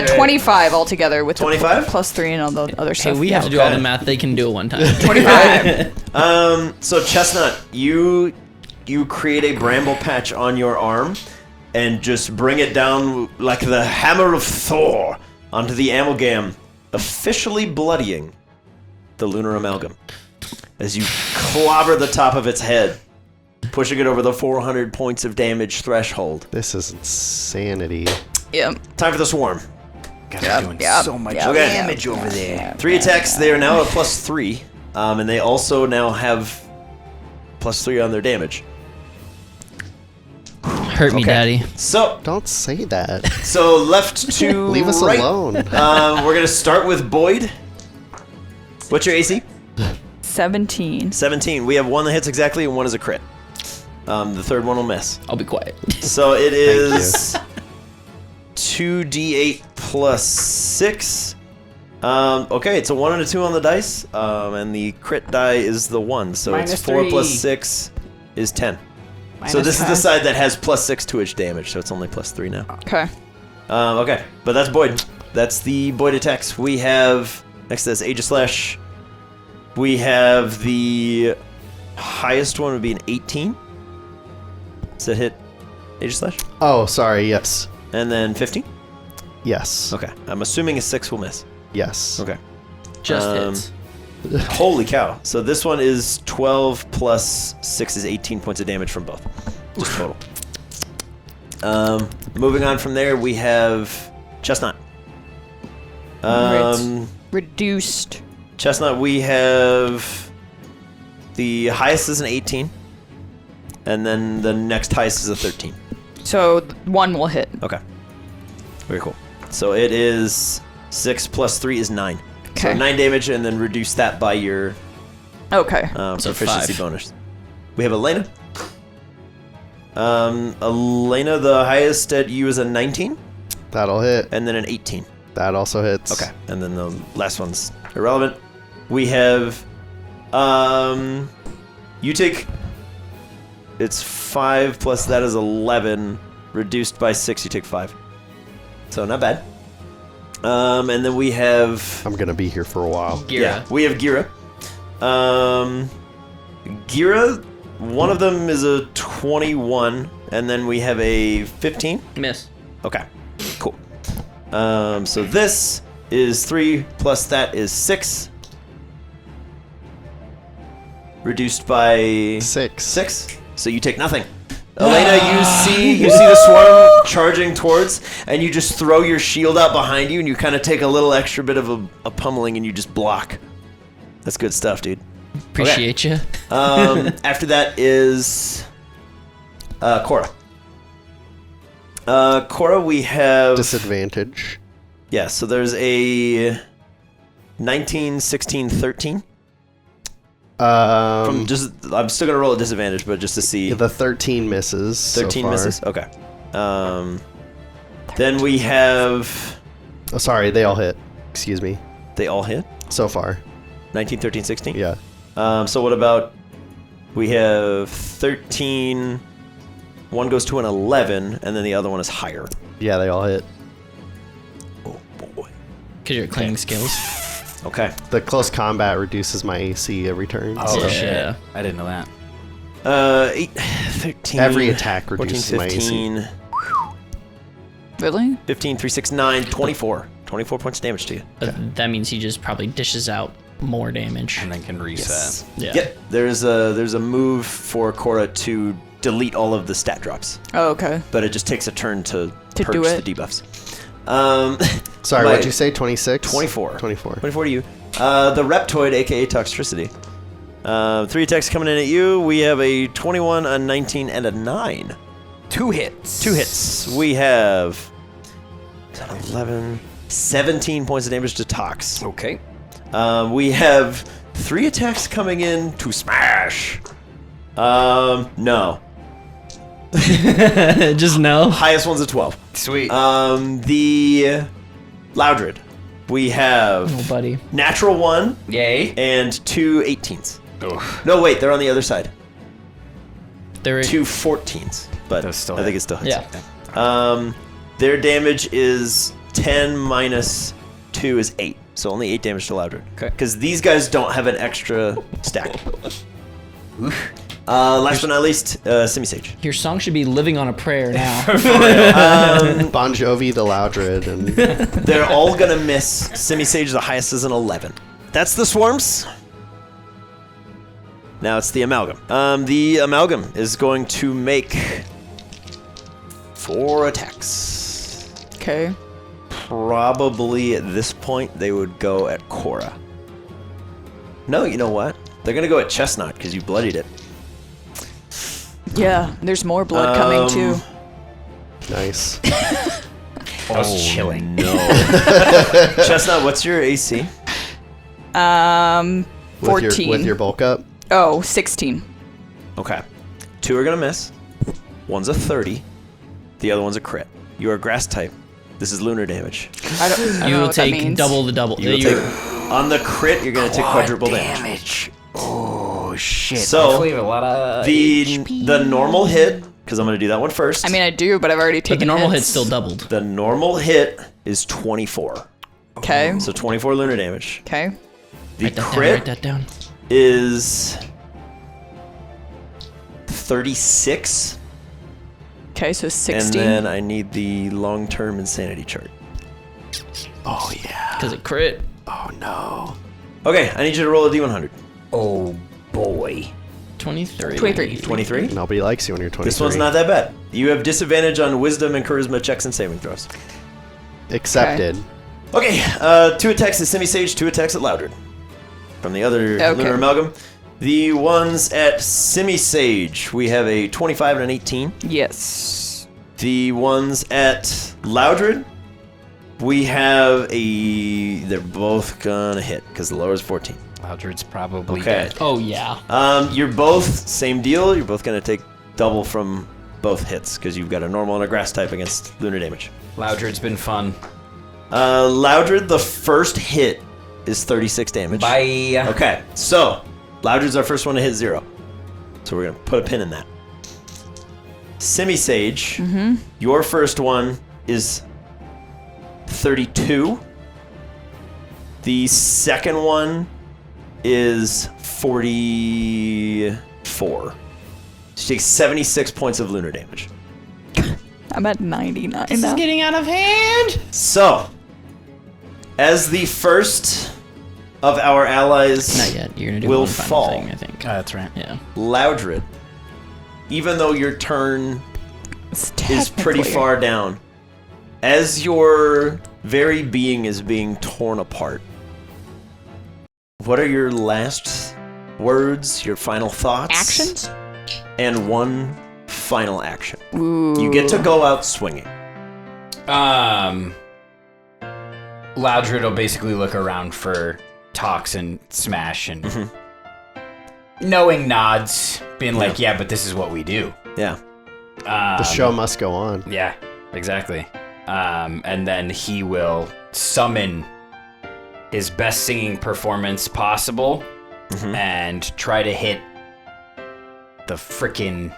So, 25 altogether with the 25? plus 3 and all the other Hey, stuff. we have to do all the math. They can do it one time. 25. So Chestnut, you create a bramble patch on your arm and just bring it down like the hammer of Thor onto the amalgam, officially bloodying the lunar amalgam as you clobber the top of its head, pushing it over the 400 points of damage threshold. This is insanity. Yep. Time for the swarm. God, they're doing yep, so much yep, damage over there. 3 attacks. They are now at plus 3, and they also now have plus 3 on their damage. Hurt me, Daddy. So Don't say that. left to Leave us right. alone. We're gonna start with Boyd. What's your AC? 17. 17. We have one that hits exactly and one is a crit. The third one will miss. I'll be quiet. So it is 2d8 plus 6. Okay, it's a 1 and a 2 on the dice, and the crit die is the 1. So it's Minus 4 plus 3. 6 is 10. So Minus this is the 10. side that has plus 6 to its damage, so it's only plus 3 now. Okay. Okay, but that's Boyd. That's the Boyd attacks. We have Next is Aegislash. We have the highest one would be an 18. Does that hit Aegislash? Oh, sorry. Yes. And then 15? Yes. Okay. I'm assuming a 6 will miss. Yes. Okay. Just hits. Holy cow. So this one is 12 plus 6 is 18 points of damage from both. Just total. Moving on from there, we have Chestnut. Reduced. Chestnut, we have the highest is an 18. And then the next highest is a 13. So 1 will hit. Okay. Very cool. So it is 6 plus 3 is 9. So Okay. 9 damage, and then reduce that by your Okay. So proficiency 5. bonus. We have Elena. Elena, the highest at you is a 19, That'll hit. and then an 18. That also hits. Okay, and then the last one's irrelevant. We have, you take, it's 5 plus that is 11, reduced by 6, you take 5. So not bad. And then we have, I'm gonna be here for a while. Gira. yeah, we have Gira. Gira, one of them is a 21, and then we have a 15. Miss. Okay, cool. So this is 3 plus that is 6. Reduced by 6. 6. So you take nothing. Elena, you see the swarm charging towards, and you just throw your shield out behind you, and you kind of take a little extra bit of a pummeling, and you just block. That's good stuff, dude. Appreciate you. After that is Cora. Cora, we have Disadvantage. yeah. So there's a 19, 16, 13. From just I'm still gonna roll a disadvantage, but just to see. The 13 misses. 13 so far. misses. Okay. Then we have Oh, sorry, they all hit. Excuse me. they all hit So far. 19, 13, 16. Yeah. So what about we have 13. One goes to an 11, and then the other one is higher. Yeah, they all hit. Oh boy. Because you're cleaning skills. Okay. The close combat reduces my AC every turn. Oh, so shit. I didn't know that. 8, 13. Every attack 14, reduces my AC. 15, Really? 15, 3, 6, 9, 24. 24 points of damage to you. That means he just probably dishes out more damage. And then can reset. Yeah. Yep. There's a move for Cora to delete all of the stat drops, Oh, okay. but it just takes a turn to To purge do it. the debuffs. Sorry, My- what'd you say? 26? 24. 24. 24 to you. The Reptoid, aka Toxtricity. 3 attacks coming in at you. We have a 21, a 19, and a 9. 2 hits. 2 hits. We have 10, 11, 17 points of damage to Tox. Okay. We have 3 attacks coming in to smash. No. Just no. Highest one's a 12. Sweet. The Loudred. We have Oh, buddy. natural 1 Yay. and 2 18s. Ugh. No, wait, they're on the other side. There. 2 14s, but Those still I think hit. it still hits. Yeah. Their damage is 10 minus 2 is 8. So only 8 damage to Loudred. Okay. Because these guys don't have an extra stack. Last but not least, Simisage. Your song should be "Living on a Prayer" now. Bon Jovi, the Loudred, and They're all gonna miss. Simisage, the highest is an 11. That's the swarms. Now it's the amalgam. The amalgam is going to make 4 attacks. Okay. Probably at this point they would go at Cora. No, you know what? They're gonna go at Chestnut because you bloodied it. Yeah, there's more blood coming too. nice. That was chilling. No. Chestnut, what's your AC? 14. With your bulk up. Oh, 16. Okay. 2 are gonna miss. One's a 30. The other one's a crit. You are grass type. This is lunar damage. I don't You know will what that take means. double the double. You will You're- take, on the crit, you're gonna take quadruple damage. Oh shit. So, Hopefully we have a lot of The normal hit, because I'm gonna do that one first. I mean, I do, but I've already But taken the normal hits. hit's still doubled. the normal hit is 24. Okay. So 24 lunar damage. Okay. The Write crit that down. is 36. Okay, so 16. And then I need the long-term insanity chart. Oh yeah. Because it crit. Oh no. Okay, I need you to roll a d100. Oh boy. 23. 23? Nobody likes you when you're 23. This one's not that bad. You have disadvantage on wisdom and charisma checks and saving throws. accepted. Okay, 2 attacks at Semi-Sage, 2 attacks at Loudred. From the other Lunar Amalgam. The ones at Semi-Sage, we have a 25 and an 18. Yes. The ones at Loudred, we have a... They're both gonna hit, because the lower is 14. Loudred's probably Okay. dead. Oh, yeah. You're both, same deal, you're both gonna take double from both hits, because you've got a normal and a grass type against lunar damage. Loudred's been fun. Loudred, the first hit is 36 damage. Bye. Okay, so Loudred's our first one to hit 0. So we're gonna put a pin in that. Semi-Sage, your first one is 32. The second one is 44. She takes 76 points of lunar damage. I'm at 99 This now. is getting out of hand. So, as the first of our allies, Not yet. You're going to do will one final fall. thing, I think. That's right. Yeah. Loudred, even though your turn It's is pretty technically- far down, as your very being is being torn apart, what are your last words, your final thoughts? Actions? And one final action. Ooh. You get to go out swinging. Loudred will basically look around for Tox and Smash and knowing nods, being like, yeah, but this is what we do. Yeah. The show must go on. Yeah, exactly. And then he will summon his best singing performance possible and try to hit the frickin'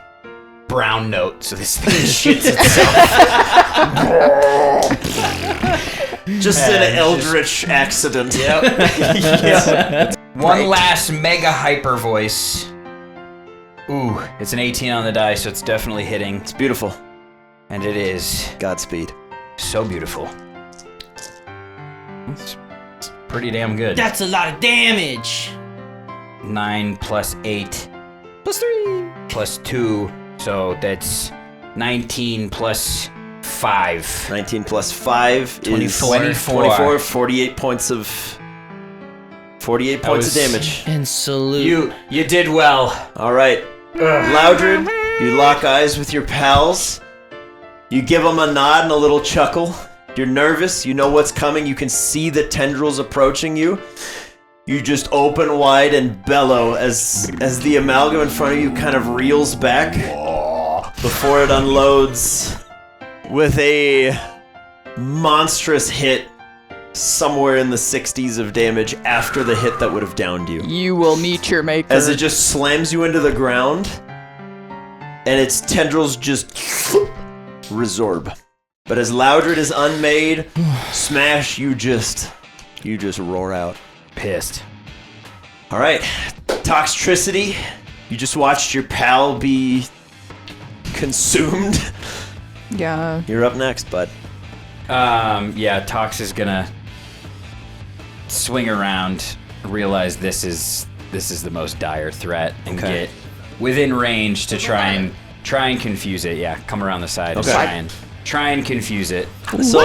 brown note so this thing shits itself. Just an eldritch accident. Yep. One last mega hyper voice. Ooh, it's an 18 on the die, so it's definitely hitting. It's beautiful. And it is Godspeed. so beautiful. It's pretty damn good. That's a lot of damage. 9 plus 8 Plus 3. plus 2, so that's 19 plus 5. 19 plus 5 is 24. 48 points of 48 points of damage. And salute. You did well. All right. Loudred, you lock eyes with your pals. You give them a nod and a little chuckle. You're nervous. You know what's coming. You can see the tendrils approaching you. You just open wide and bellow as the amalgam in front of you kind of reels back before it unloads with a monstrous hit somewhere in the 60s of damage after the hit that would have downed you. You will meet your maker. As it just slams you into the ground and its tendrils just resorb. But as Loudred is unmade, Smash, you just roar out. Pissed. All right, Toxtricity, you just watched your pal be consumed. Yeah. You're up next, bud. Yeah, Tox is gonna swing around, realize this is the most dire threat, and Okay. get within range to try and confuse it. Yeah, come around the side and Okay. try and confuse it. So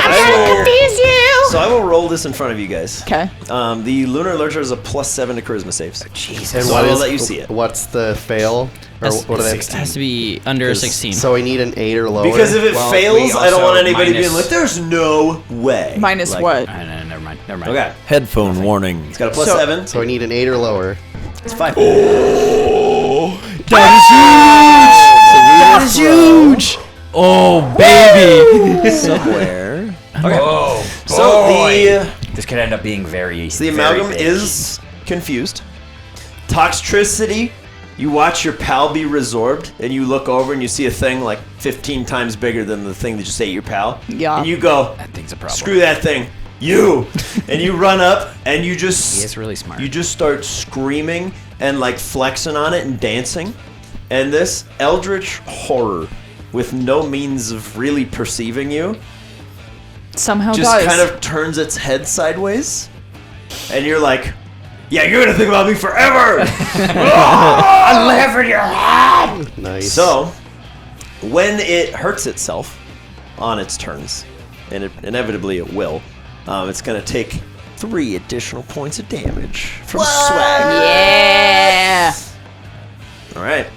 I will roll this in front of you guys. Okay. The Lunar Lurcher is a +7 to charisma saves. Jesus. And So what I will is- let you see it. What's the fail? Or what are they? It has to be under a 16. So we need an 8 or lower. Because if it Well, fails, we I don't want also anybody minus- being like, "There's no way." Minus Like, what? No, never mind. Never mind. Okay. Headphone warning. It's got a +7. So we need an 8 or lower. It's 5. That is huge! Oh, baby! Somewhere. Oh, So boy. This could end up being very. So the very amalgam big. is confused. Toxtricity, you watch your pal be resorbed, and you look over and you see a thing like 15 times bigger than the thing that just ate your pal. Yeah. And you go, That thing's a problem. screw that thing. You! And you run up, and you He just... is really smart. You just start screaming and like flexing on it and dancing. And this eldritch horror, with no means of really perceiving you, Somehow just does. kind of turns its head sideways. And you're like, yeah, you're gonna think about me forever! I'm living your head. Nice. So, when it hurts itself on its turns, and inevitably it will, it's gonna take 3 additional points of damage from swag. Yeah. All right,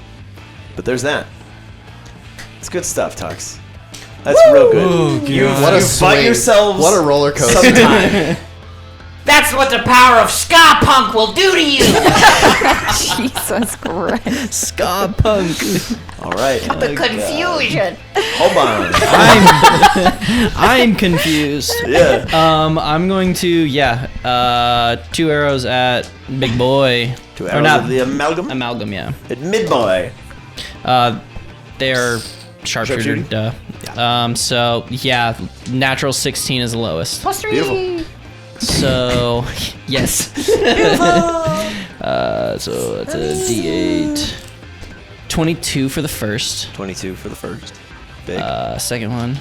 but there's that. It's good stuff, Tux. That's real good. You what a fight swing. yourselves. What a roller coaster. sometime. That's what the power of ska punk will do to you. Jesus Christ. Ska punk. All right. The confusion. Hobon. I'm confused. Yeah. I'm going to 2 arrows at Big Boy. 2 Or arrows not of the amalgam. amalgam, yeah. At mid-boy. They're sharpshooter. Sharpshooter? Duh. So yeah, natural 16 is the lowest. Plus 3. Beautiful. So yes. So that's a D8. 22 for the first. 22 for the first. Big. Second one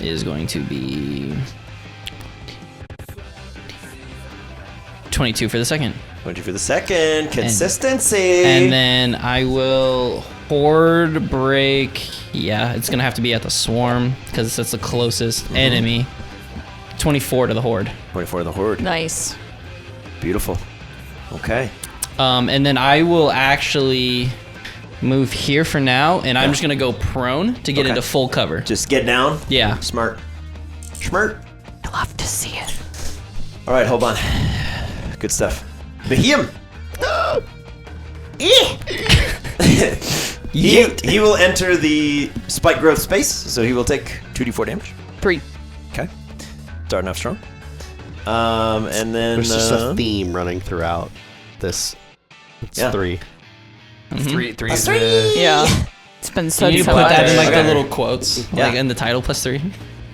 is going to be 22 for the second. 22 for the second. Consistency. And then I will horde break. Yeah, it's gonna have to be at the swarm because that's the closest enemy. 24 to the horde. 24 the horde. Nice. Beautiful. Okay. And then I will actually move here for now, and I'm just gonna go prone to get Okay. into full cover. Just get down. Yeah. Smart. Schmert. I love to see it. All right, hold on. Good stuff. Behem. He will enter the spike growth space, so he will take 2d4 damage. 3. Okay. Starting off strong. And then There's just a theme running throughout this. It's Yeah. 3. 3 is Three. the... Yeah. It's been You said need to so put that much. in like Okay. the little quotes, Yeah. like in the title +3.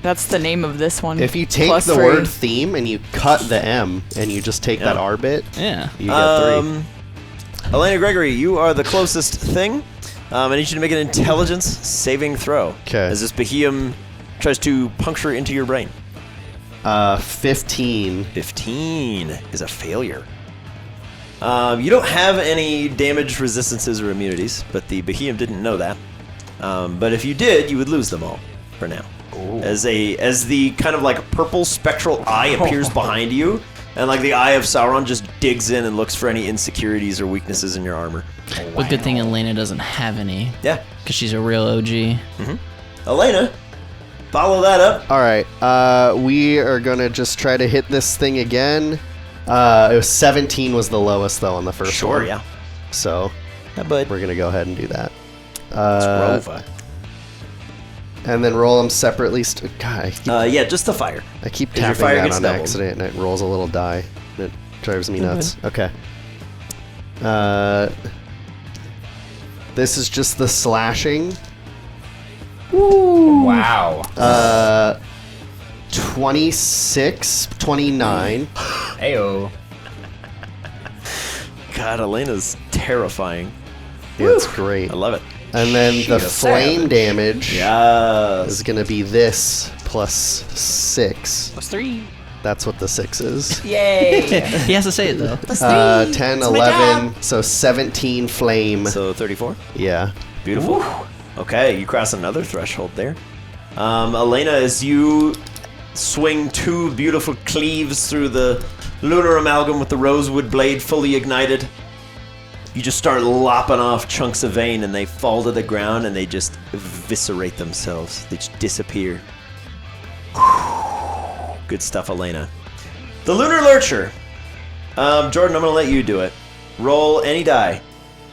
That's the name of this one. If you take Plus the 3. word theme and you cut the M and you just take that Yeah. R bit, Yeah. you get 3. Elena Gregory, you are the closest thing. I need you to make an intelligence saving throw. 'Kay. As this Behem tries to puncture into your brain. 15. 15 is a failure. You don't have any damage resistances or immunities, but the Behem didn't know that. But if you did, you would lose them all for now. As the kind of like purple spectral eye appears behind you, and like the eye of Sauron just digs in and looks for any insecurities or weaknesses in your armor. But good thing Elena doesn't have any, Yeah. because she's a real OG. Elena, follow that up. All right. We are going to just try to hit this thing again. It was 17 was the lowest, though, on the first one. Yeah. So Yeah, bud. we're going to go ahead and do that. Rova. And then roll them separately. God, Yeah, just the fire. I keep Is your tapping fire that gets on doubled? accident, and it rolls a little die. It drives me nuts. Okay. This is just the slashing. Wow. 26, 29. Ayo. God, Elena's terrifying. Yeah, it's great. I love it. And then the flame damage Yes. is going to be this plus 6. +3. That's what the 6 is. Yay. He has to say it though. Plus 3. 10, It's my 11, job. so 17 flame. So 34. Yeah. Beautiful. Okay, you cross another threshold there. Elena, as you swing 2 beautiful cleaves through the lunar amalgam with the rosewood blade fully ignited, you just start lopping off chunks of vein and they fall to the ground and they just eviscerate themselves. They just disappear. Good stuff, Elena. The lunar lurcher. Jordan, I'm going to let you do it. Roll any die.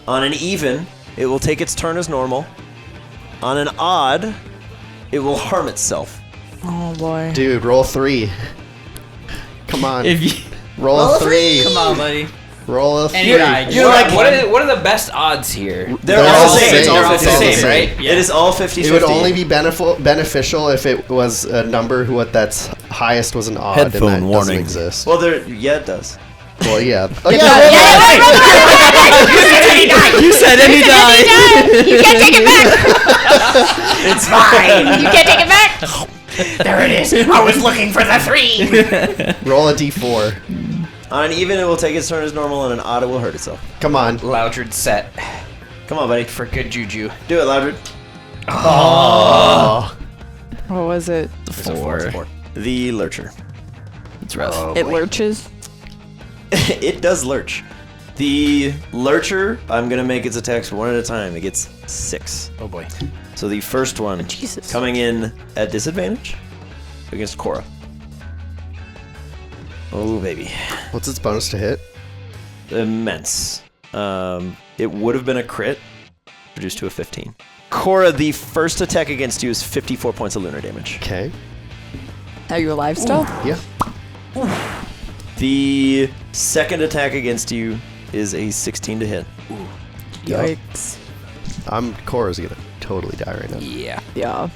On an even, it will take its turn as normal. On an odd, it will harm itself. Oh boy. Dude, roll 3. Come on. If you roll 3. come on, buddy. Roll a Any die. You're like, what are the best odds here? They're all the same. It's all They're 50-50, right? It is all 50-50. It would only be beneficial if it was a number that's highest was an odd, Headphone and that warning. doesn't exist. Well, it does. Well, yeah. Oh, You said any die. You can't take it back. It's fine. You can't take it back. There it is. I was looking for the 3. Roll a d4. On an even, it will take its turn as normal, and an odd, it will hurt itself. Come on. Loudred set Come on, buddy. for good juju. Do it, Loudred. Oh. What was it? 4. The Lurcher. It's rough. It lurches. It does lurch. The Lurcher, I'm going to make its attacks one at a time. It gets 6. Oh boy. So the first one Jesus. coming in at disadvantage against Cora. Oh, baby. What's its bonus to hit? Immense. It would have been a crit, reduced to a 15. Cora, the first attack against you is 54 points of lunar damage. Okay. Are you alive still? Yeah. The second attack against you is a 16 to hit. Yikes. Cora's gonna totally die right now. Yeah. Yeah.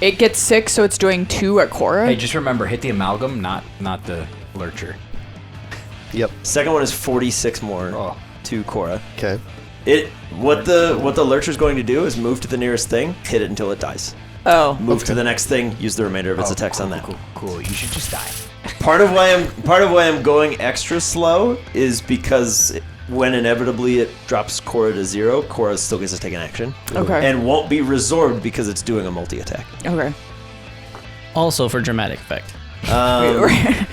It gets 6, so it's doing 2 at Cora. Hey, just remember, hit the amalgam, not the lurcher. Yep. Second one is 46 more Oh. to Cora. Okay. What the Lurcher's going to do is move to the nearest thing, hit it until it dies. Oh. Move to the next thing, use the remainder of its attacks cool, on that. Cool. You should just die. Part of why I'm going extra slow is because when inevitably it drops Cora to 0, Cora still gets to take an action. Okay. And won't be resorbed because it's doing a multi-attack. Okay. Also for dramatic effect.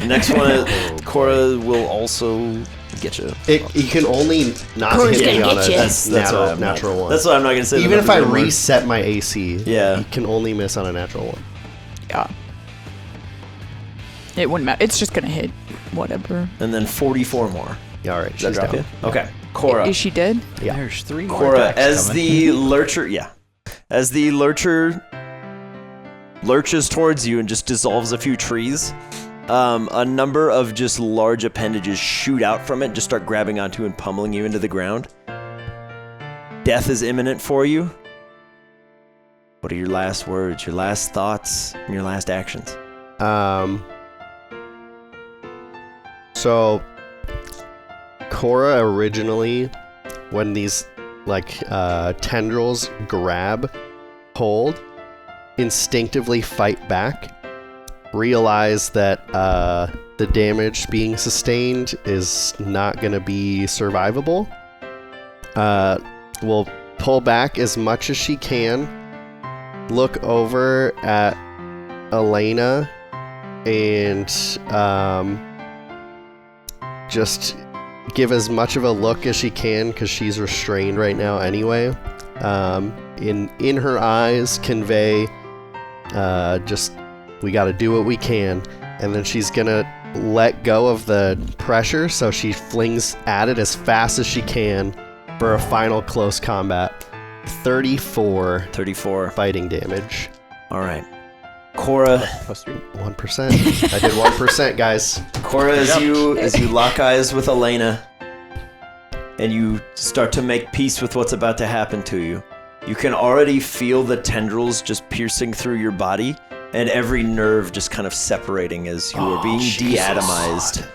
Next one, Cora will also get you. You can only not Cora's hit me gonna on get a you. That's why I'm not- natural one. That's why I'm not going to say the Even if I numbers anymore. reset my AC, Yeah. you can only miss on a natural one. Yeah. It wouldn't matter. It's just gonna hit whatever. And then 44 more. Yeah, all right. Does that She's drop down. you? Okay. Cora. Is she dead? Yeah. There's 3 more Cora, attacks as coming. the Lurcher, as the Lurcher lurches towards you and just dissolves a few trees, a number of just large appendages shoot out from it, just start grabbing onto and pummeling you into the ground. Death is imminent for you. What are your last words, your last thoughts, and your last actions? So Cora originally, when these tendrils grab hold, instinctively fight back, realize that the damage being sustained is not going to be survivable. Will pull back as much as she can, look over at Elena, and just give as much of a look as she can because she's restrained right now anyway. In her eyes convey just we got to do what we can, and then she's gonna let go of the pressure, so she flings at it as fast as she can for a final close combat. 34 fighting damage. All right. Cora, Plus 3. 1%. I did 1%, guys. Cora, as you lock eyes with Elena and you start to make peace with what's about to happen to you, you can already feel the tendrils just piercing through your body and every nerve just kind of separating as you are being de-atomized.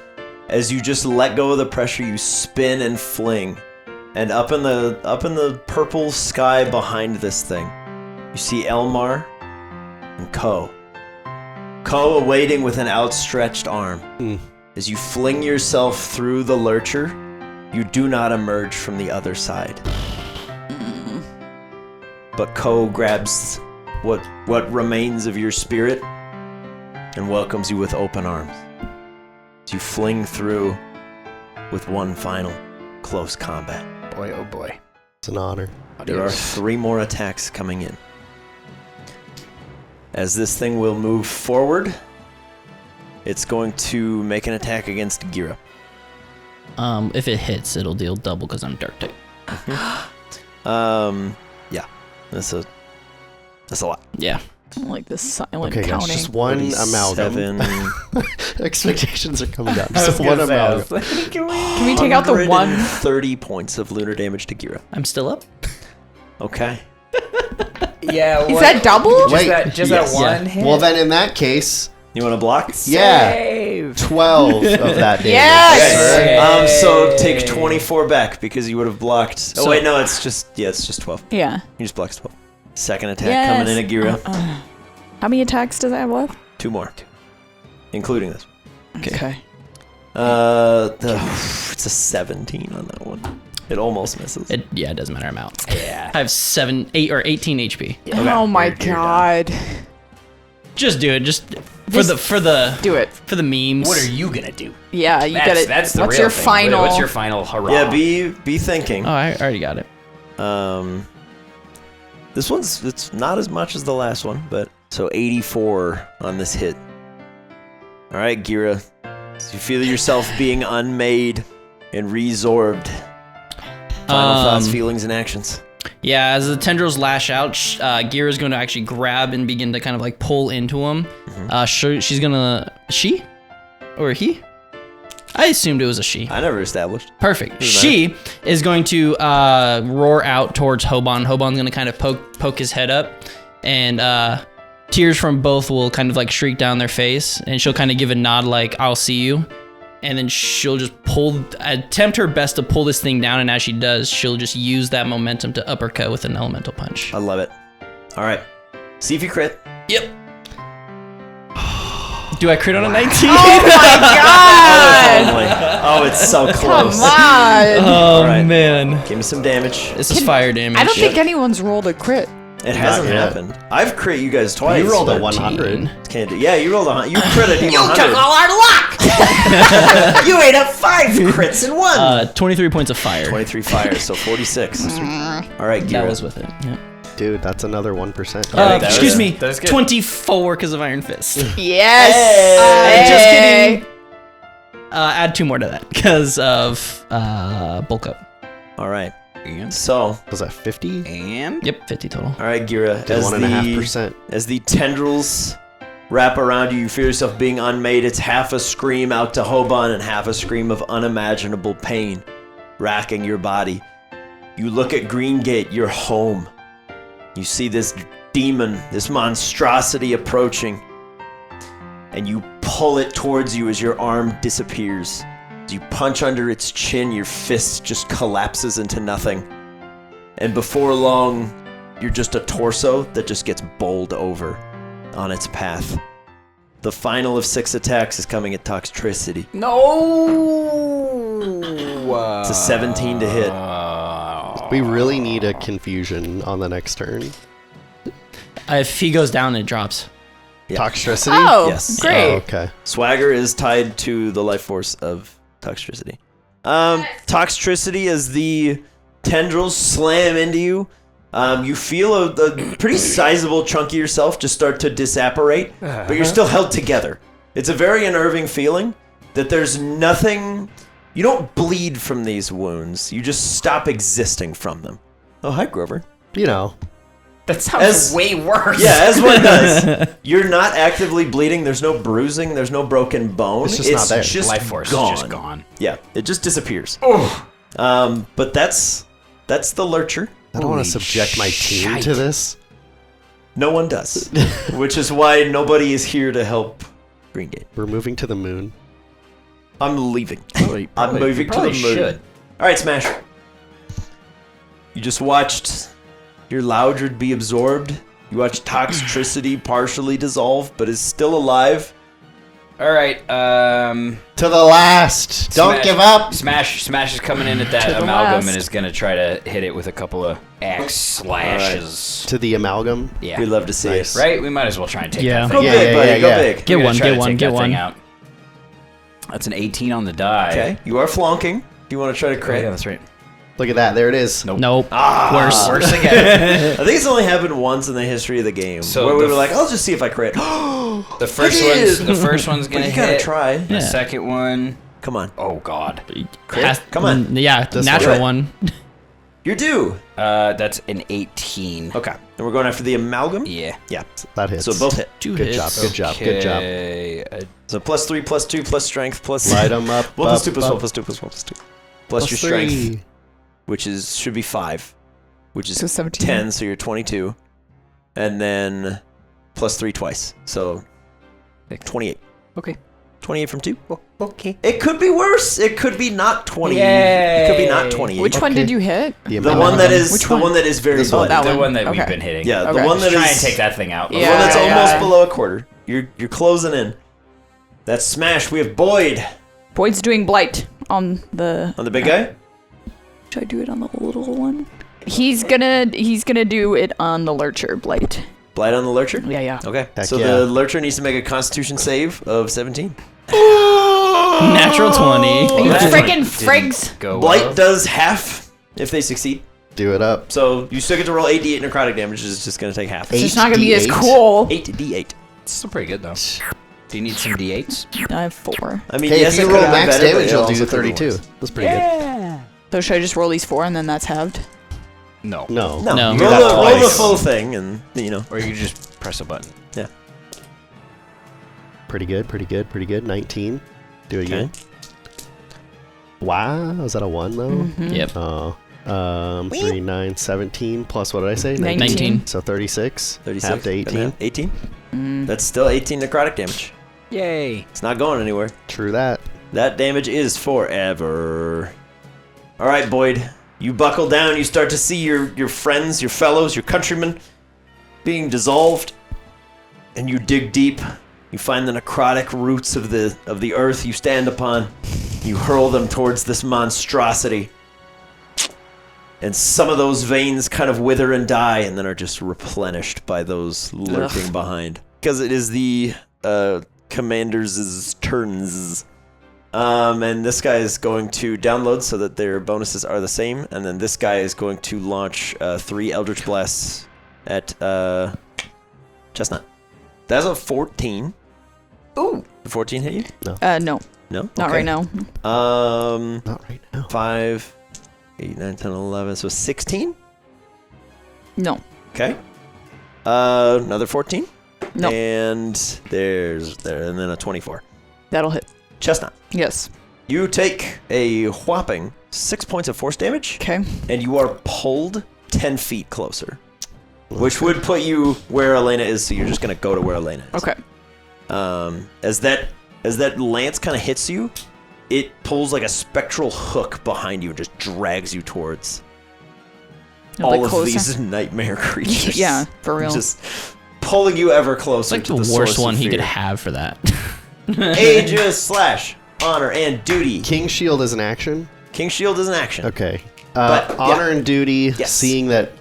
As you just let go of the pressure, you spin and fling, and up in the purple sky behind this thing, you see Elmar and Ko awaiting with an outstretched arm. As you fling yourself through the lurcher, you do not emerge from the other side. But Ko grabs what remains of your spirit and welcomes you with open arms. As you fling through with one final close combat. Boy, oh boy. It's an honor. There are 3 more attacks coming in. As this thing will move forward, it's going to make an attack against Gira. If it hits, it'll deal double because I'm dark type. Yeah, that's a lot. Yeah. I don't like this silent Okay, guys, counting. just one amalgam. 47. Expectations are coming down. Just one amalgam. Can we take out the one? 30 points of lunar damage to Gira. I'm still up. Okay. Yeah. Is that double? Wait, Just yes. that one hit? Well, then in that case, You want to block? yeah, 12 of that damage. Yes! Okay. So take 24 back because you would have blocked. Oh, wait, no, it's just 12. Yeah. You just blocked 12. Second attack coming in at Gira. How many attacks does I have left? 2 more. Including this. Okay. It's a 17 on that one. It almost misses. It doesn't matter. I'm out. Yeah. I have 18 HP. Oh my god. Just do it. Just Just for the Do it. for the memes. What are you gonna do? Yeah, you got it. That's the What's real your thing. final? What's your final hurrah? Yeah, be thinking. Oh, I already got it. This one's it's not as much as the last one, but so 84 on this hit. All right, Gira. So you feel yourself being unmade and resorbed. Final thoughts, feelings, and actions. Yeah, as the tendrils lash out, Gira is going to actually grab and begin to kind of like pull into him. She's gonna she or he? I assumed it was a she. I never established. Perfect. Who's that? She is going to roar out towards Hobon. Hobon's gonna kind of poke his head up, and tears from both will kind of like shriek down their face, and she'll kind of give a nod like "I'll see you," and then she'll just attempt her best to pull this thing down, and as she does, she'll just use that momentum to uppercut with an elemental punch. I love it. All right. See if you crit. Yep. Do I crit on a 19? Oh my god! Only. Oh, it's so Come close. on! Oh right. man. Give me some damage. This is fire damage. I don't think anyone's rolled a crit. It hasn't yet. happened. I've crit you guys twice. You rolled a but 100. Can't do. Yeah, you rolled a 100. You critted a 100. all our luck. You ate up 5 crits in one. 23 points of fire. 23 fire, so 46. All right, Gira. That was with it. Yeah. Dude, that's another 1%. that Excuse was- me. that was good. 24 because of Iron Fist. Yes! Just Hey. kidding. Add 2 more to that because of bulk up. All right. So, Was that 50? And Yep, 50 total. all right, Gira. Did 1.5%. As the tendrils wrap around you, you feel yourself being unmade. It's half a scream out to Hobon and half a scream of unimaginable pain racking your body. You look at Greengate, your home. You see this demon, this monstrosity approaching, and you pull it towards you as your arm disappears. As you punch under its chin, your fist just collapses into nothing. And before long, you're just a torso that just gets bowled over on its path. The final of 6 attacks is coming at Toxtricity. no. It's a 17 to hit. We really need a confusion on the next turn. If he goes down, it drops. Yeah. Toxtricity? Oh, Yes. great. Oh, okay. Swagger is tied to the life force of Toxtricity. Toxtricity, as the tendrils slam into you, you feel a pretty sizable chunk of yourself just start to disapparate, but you're still held together. It's a very unnerving feeling that there's nothing... You don't bleed from these wounds. You just stop existing from them. Oh, hi, Grover. You know. That sounds way worse. Yeah, as one does. You're not actively bleeding. There's no bruising. There's no broken bone. It's just not there. Just Life force gone. is just gone. Yeah, it just disappears. But that's the lurcher. I don't want Holy to subject my team shite. to this. No one does, which is why nobody is here to help Greengate. We're moving to the moon. I'm leaving. I'm moving to the probably moon. should. All right, Smash. You just watched your Loudred be absorbed. You watched Toxtricity partially dissolve, but is still alive. All right. To the last. Don't Smash- give up. Smash is coming in at that To the amalgam last. and is gonna try to hit it with a couple of axe slashes. To the amalgam. Yeah. We'd love to see Nice. it. Right? We might as well try and take Yeah. that Go thing. big, buddy. Go big. Get We're gonna one, try get to one, take get that thing one. out. That's an 18 on the die. Okay, you are flonking. Do you want to try to Oh, crit? yeah, that's right. Look at that. There it is. Nope. Ah, Worse. again. I think it's only happened once in the history of the game, So where we the were like, "I'll just see if I crit." The first I did. one's But gonna you gotta hit. try. The second one. Come on, Oh God. crit. Come on. Yeah, This natural way. one. You're due. That's an 18. Okay. And we're going after the amalgam? Yeah. Yeah. That hits. So both hit. Two Good hits. job. Good job. Good job. Okay, So +3, +2, plus strength, plus... Light them up. 1 plus 2 up, plus 1 up. plus 2 plus 1 plus 2. Plus your +3. strength, which should be 5, which is So 17. 10, so you're 22. And then +3 twice, so 28. Okay. 28 from 2. Okay. It could be worse. It could be not 20. Yay. It could be not 28. Which one Okay. did you hit? The one that is Which the one? one that is very This bloody. that The one. one that Okay. we've been hitting. Yeah, Okay. the one that Try is and take that thing out. the Yeah, one that's yeah, almost yeah. below a quarter. You're closing in. That's smash. We have Boyd Boyd's doing blight on the. on the big guy. Should I do it on the little one? He's gonna do it on the lurcher blight. Blight on the lurcher. Yeah. Okay. Heck So yeah. the lurcher needs to make a Constitution save of 17. Natural 20. You that friggin' one frigs! Go Blight well. does half if they succeed. Do it up. So you still get to roll 8d8 necrotic damage. It's just going to take half. Eight. It's not gonna be as 8d8. cool. 8d8. It's still pretty good though. Do you need some d8s? I have 4. I mean, Hey, yes, if you it roll could've been max better, but damage, it you'll also do could've been 32. worse. That's pretty good. So should I just roll these 4 and then that's halved? No. No. No. You Do roll, that roll the twice. full thing, and you know. Or you could just press a button. Pretty good. Pretty good. Pretty good. 19. Do it Okay. again. Wow. Is that a 1 though? Mm-hmm. Yep. Oh. 3, 9, 17 plus what did I say? 19. So 36. 36. Half to 18. 18. Mm. That's still 18 necrotic damage. Yay. It's not going anywhere. True that. That damage is forever. All right, Boyd. You buckle down. You start to see your friends, your fellows, your countrymen being dissolved, and you dig deep. You find the necrotic roots of the earth you stand upon. You hurl them towards this monstrosity, and some of those veins kind of wither and die, and then are just replenished by those lurking behind. Because it is the commanders' turns. And this guy is going to download so that their bonuses are the same. And then this guy is going to launch 3 Eldritch Blasts at Chestnut. That's a 14. Ooh. The 14 hit you? No, No? not Okay. right now. Not right now. 5, 8, 9, 10, 11. So 16? No, Okay. Another 14? no, And and then a 24. that'll hit. Chestnut. Yes. You take a whopping 6 points of force damage. Okay. And you are pulled 10 feet closer, which would put you where Elena is, so you're just going to go to where Elena is. Okay. As that lance kind of hits you, it pulls like a spectral hook behind you and just drags you towards all of these nightmare creatures. Yeah, for real. Just pulling you ever It's closer like to the the worst source one of he could fear. have for that. Aegis / honor and duty. King Shield is an action. King Shield is an action. Okay. But, Honor and duty, Yes. seeing that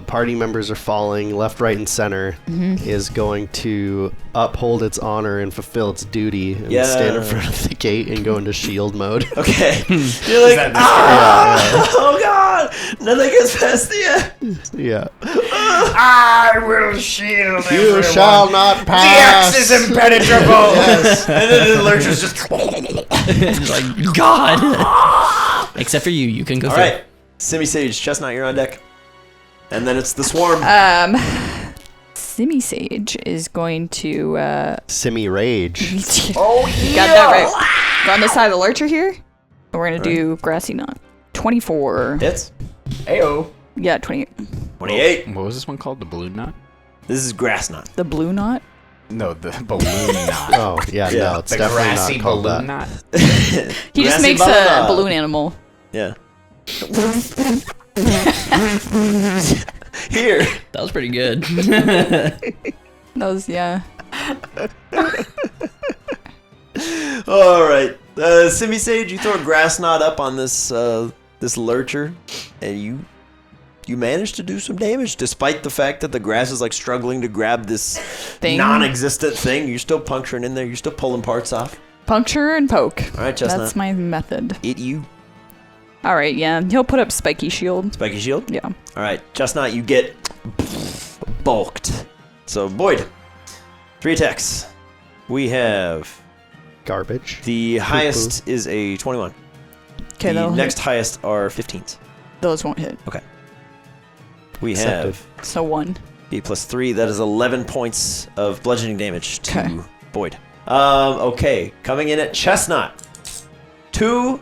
party members are falling left, right, and center, is going to uphold its honor and fulfill its duty and Yeah. stand in front of the gate and go into shield mode. Okay. You're like, oh god, nothing gets past the end. Yeah. I will shield You shall not pass. impenetrable. Yes. And then the lurcher's just. It's like, God! Except for you can go All through. right, Simi Sage, Chestnut, you're on deck. And then it's the swarm. Simi Sage is going to. Simi Rage. Oh, yeah! Got that right. Go on the side of the lurcher here. And we're gonna do grassy knot. 24. Hits. Ayo. Yeah, 28. 28. What was this one called? The balloon knot? This is grass knot. The blue knot. No, the balloon knot. Oh, yeah, Yeah. no, it's The definitely grassy not called balloon that. knot. He just Grassy makes balloon a knot. balloon animal. Yeah. Here. That was pretty good. Those, yeah. All right. Simi Sage, you throw a grass knot up on this this lurcher, and you manage to do some damage despite the fact that the grass is like struggling to grab this Thing. non-existent thing. You're still puncturing in there. You're still pulling parts off. Puncture and poke. All right, Chestnut. That's my method. Eat you. All right, yeah. He'll put up spiky shield. Spiky shield. Yeah. All right, Chestnut, you get bulked. So Boyd, 3 attacks. We have Garbage. the highest is a 21. Okay, The that'll next highest are 15s. Those won't hit. Okay. We Accepted. have So 1. 8 plus 3. That is 11 points of bludgeoning damage to Okay. Boyd. Okay. Coming in at Chestnut. 2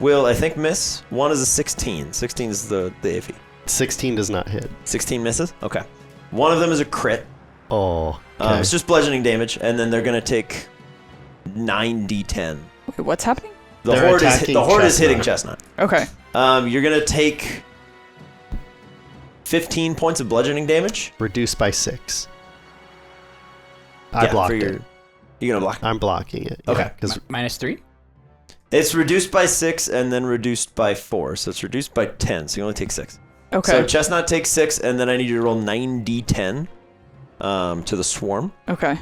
will, I think, miss. 1 is a 16. 16 is the iffy. 16 does not hit. 16 misses? Okay. One of them is a crit. Oh. Okay. It's just bludgeoning damage, and then they're going to take 9d10. Wait, what's happening? The They're horde, attacking is hitting Chestnut. Chestnut. Okay. You're going to take 15 points of bludgeoning damage. Reduced by 6. I blocked it. You're going to block? I'm blocking it. Okay. Because -3? It's reduced by 6 and then reduced by 4. So it's reduced by 10. So you only take 6. Okay. So Chestnut takes 6, and then I need you to roll 9d10 to the swarm. Okay.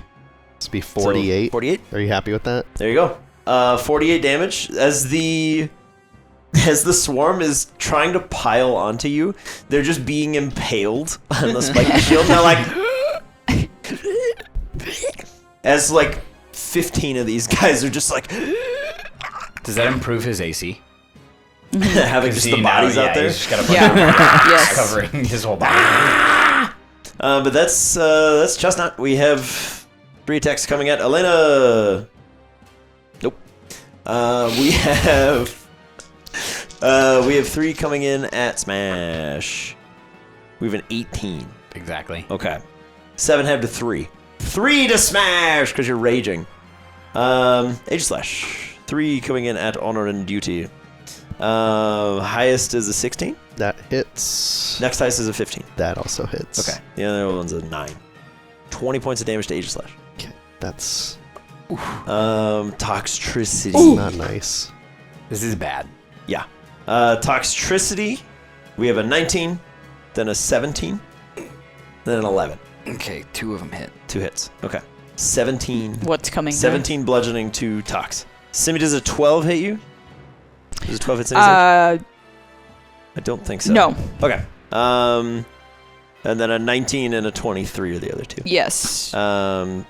it's be So 48. 48. Are you happy with that? There you go. 48 damage as the swarm is trying to pile onto you. They're just being impaled on the spiky shield. And they're like, as like 15 of these guys are just like Does that improve his AC? having just the bodies out there. He's just got a bunch Yeah. of Yes. covering his whole body. But that's Chestnut. We have 3 attacks coming at Elena. Nope. We have 3 coming in at Smash. We have an 18. Exactly. Okay. 7 head to 3. 3 to Smash because you're raging. Age Slash. 3 coming in at Honor and Duty. Highest is a 16. That hits. Next highest is a 15. That also hits. Okay. The other one's a 9. 20 points of damage to Age Slash. Okay. That's Toxicity. not nice. This is bad. Yeah. Toxicity. We have a 19, then a 17, then an 11. Okay, 2 of them hit. 2 hits. Okay. 17. What's coming? 17 bludgeoning to Tox. Simi, does a 12 hit you? Does a 12 hit Simi? I don't think so. No. Okay. And then a 19 and a 23 are the other 2. Yes.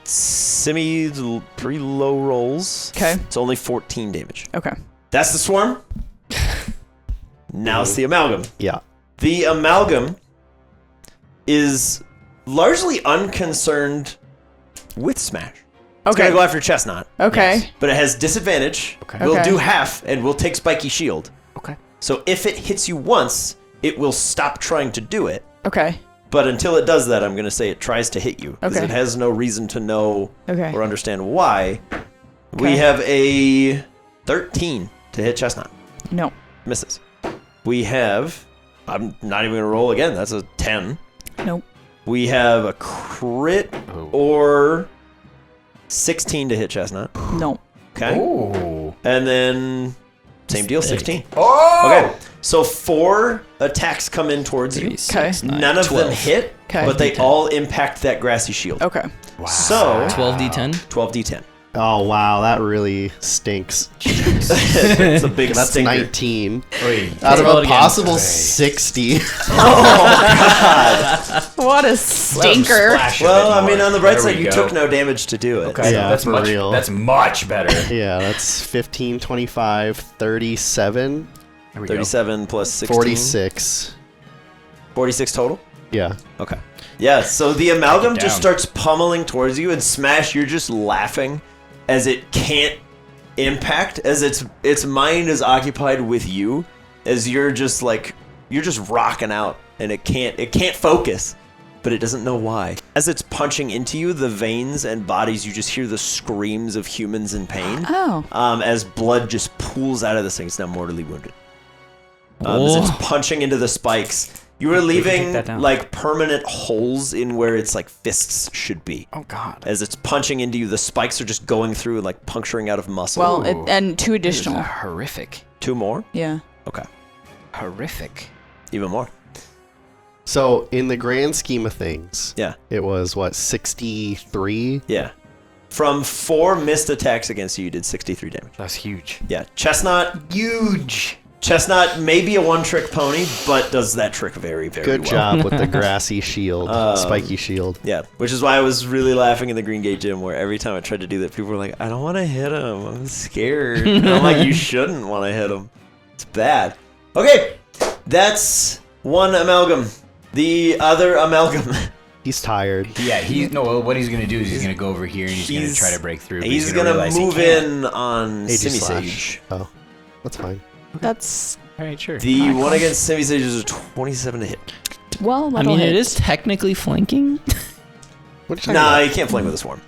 Simi, pretty low rolls. Okay. It's only 14 damage. Okay. That's the swarm. Now it's the amalgam. Yeah. The amalgam is largely unconcerned with Smash. It's Okay. gonna go after Chestnut, Okay. but it has disadvantage. Okay. We'll Okay. do half, and we'll take Spiky Shield. Okay. So if it hits you once, it will stop trying to do it. Okay. But until it does that, I'm gonna say it tries to hit you because Okay. it has no reason to know Okay. or understand why. We Okay. have a 13 to hit Chestnut. No. Misses. We have, I'm not even going to roll again. That's a 10. Nope. We have a crit or 16 to hit Chestnut. No. Okay. Oh. And then same deal, 16. Oh! Okay. So 4 attacks come in towards you. 3, 6, 9, None of 12. them hit, Okay. but they 10. all impact that grassy shield. Okay. Wow. So 12d10. 12d10. Oh, wow. That really stinks. It's a big That's stinker. 19. Wait. Out of roll it a again. possible 60. What a stinker. Well, I mean, on the bright side, you took no damage to do it. Okay, Yeah, that's for much. real. That's much better. Yeah, that's 15, 25, 37, There we go. 37 plus 16. 46. 46 total? Yeah. Okay. Yeah, so the amalgam Take it just down. starts pummeling towards you, and Smash, you're just laughing as it can't impact, as its mind is occupied with you, as you're just rocking out, and it can't focus, but it doesn't know why. As it's punching into you, the veins and bodies, you just hear the screams of humans in pain. Oh. As blood just pools out of this thing. It's now mortally wounded. As it's punching into the spikes. You are leaving that down. like permanent holes in where its like fists should be. Oh God. As it's punching into you, the spikes are just going through and like puncturing out of muscle. Well, Ooh. and 2 This is additional. horrific. 2 more? Yeah. Okay. Horrific. Even more. So, in the grand scheme of things, Yeah. it was, what, 63? Yeah. From 4 missed attacks against you, you did 63 damage. That's huge. Yeah. Chestnut, huge. Chestnut may be a one-trick pony, but does that trick very, very Good well. job with the grassy shield, spiky shield. Yeah, which is why I was really laughing in the Greengate gym, where every time I tried to do that, people were like, I don't want to hit him. I'm scared. And I'm like, you shouldn't want to hit him. It's bad. Okay. That's one amalgam. The other amalgam. He's tired. Yeah, what he's gonna do is he's gonna go over here and he's gonna try to break through. But He's gonna realize he move can't. in on Aegis Semi-Sage. slash. Oh, that's fine. That's All right, sure. The one against Semi-Sage is a 27 to hit. well. I That'll mean, hit. it is technically flanking. What are you talking Nah, about? you can't flank with a swarm.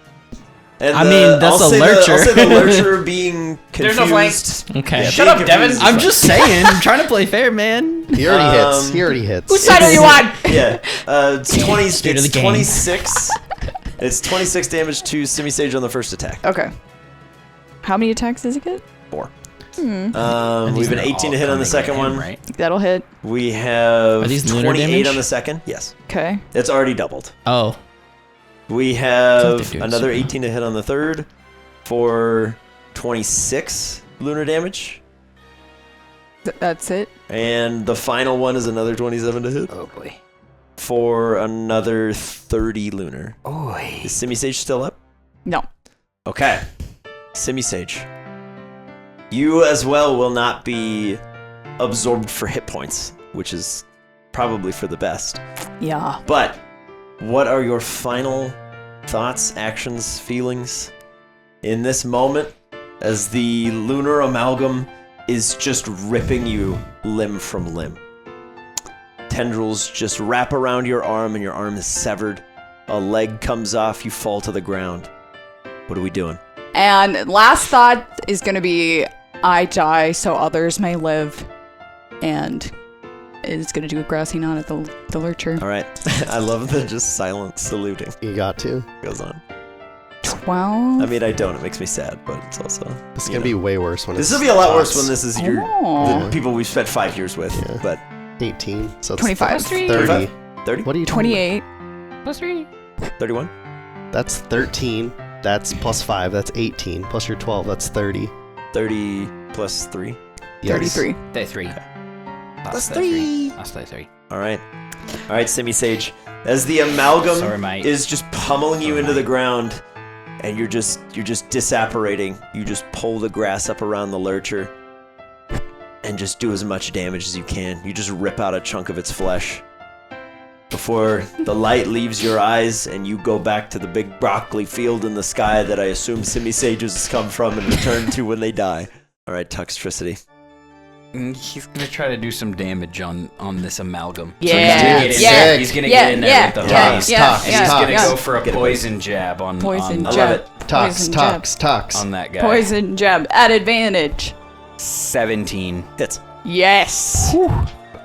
And I mean, that's I'll a say lurcher. I'll say the lurcher being confused. There's no flanks. Okay. Yeah, Shut being up, Devin. confused is I'm fine. just saying. I'm trying to play fair, man. He already hits. He already hits. Whose side are you on? Yeah, it's 20. State of It's the game. 26. It's 26 damage to Semi-Sage on the first attack. Okay. How many attacks does it get? 4. these We've are an 18 to hit on the second one. right? That'll hit. We have Are these lunar 28 damage? on the second. Yes, Okay. it's already doubled. Oh. We they're have doing another so well. 18 to hit on the third for 26 lunar damage. That's it. And the final one is another 27 to hit Oh boy. for another 30 lunar. Oy. Is Semi-Sage still up? No. Okay. Semi-Sage. You as well will not be absorbed for hit points, which is probably for the best. Yeah. But what are your final thoughts, actions, feelings in this moment as the lunar amalgam is just ripping you limb from limb? Tendrils just wrap around your arm and your arm is severed. A leg comes off, you fall to the ground. What are we doing? And last thought is going to be, I die so others may live. And it's going to do a grassy knot at the lurcher. All right. I love the just silent saluting You got to. goes on. 12. I mean, I don't. It makes me sad, but it's also. This is you gonna know. be way worse when This it's will be a lot worse dots. when this is your Oh. the people we've spent 5 years with. Yeah. But 18. So it's 25. 30. 30, What are you talking 28. Plus 3. 31. about? That's 13. That's plus 5. That's 18. Plus your 12. That's 30. 30 plus 3. Yes. 33. Day 3. Plus 3. Plus day 3. All right. All right, Semi-Sage. As the amalgam Sorry, mate. is just pummeling you Sorry, into the mate. ground, and you're just disapparating. You just pull the grass up around the lurcher, and just do as much damage as you can. You just rip out a chunk of its flesh before the light leaves your eyes, and you go back to the big broccoli field in the sky that I assume Semi-Sages come from and return to when they die. All right, Tuxtricity. He's gonna try to do some damage on this amalgam. Yeah. He's gonna get in Yeah. there. He's gonna get in there Yeah. with the Yeah. hose. Yeah. Tox, And he's gonna tox. go for a Get it. poison jab on Poison on, I love jab. it. Tox, Poison tox, tox. on that guy. Poison jab at advantage. 17. Hits. Yes.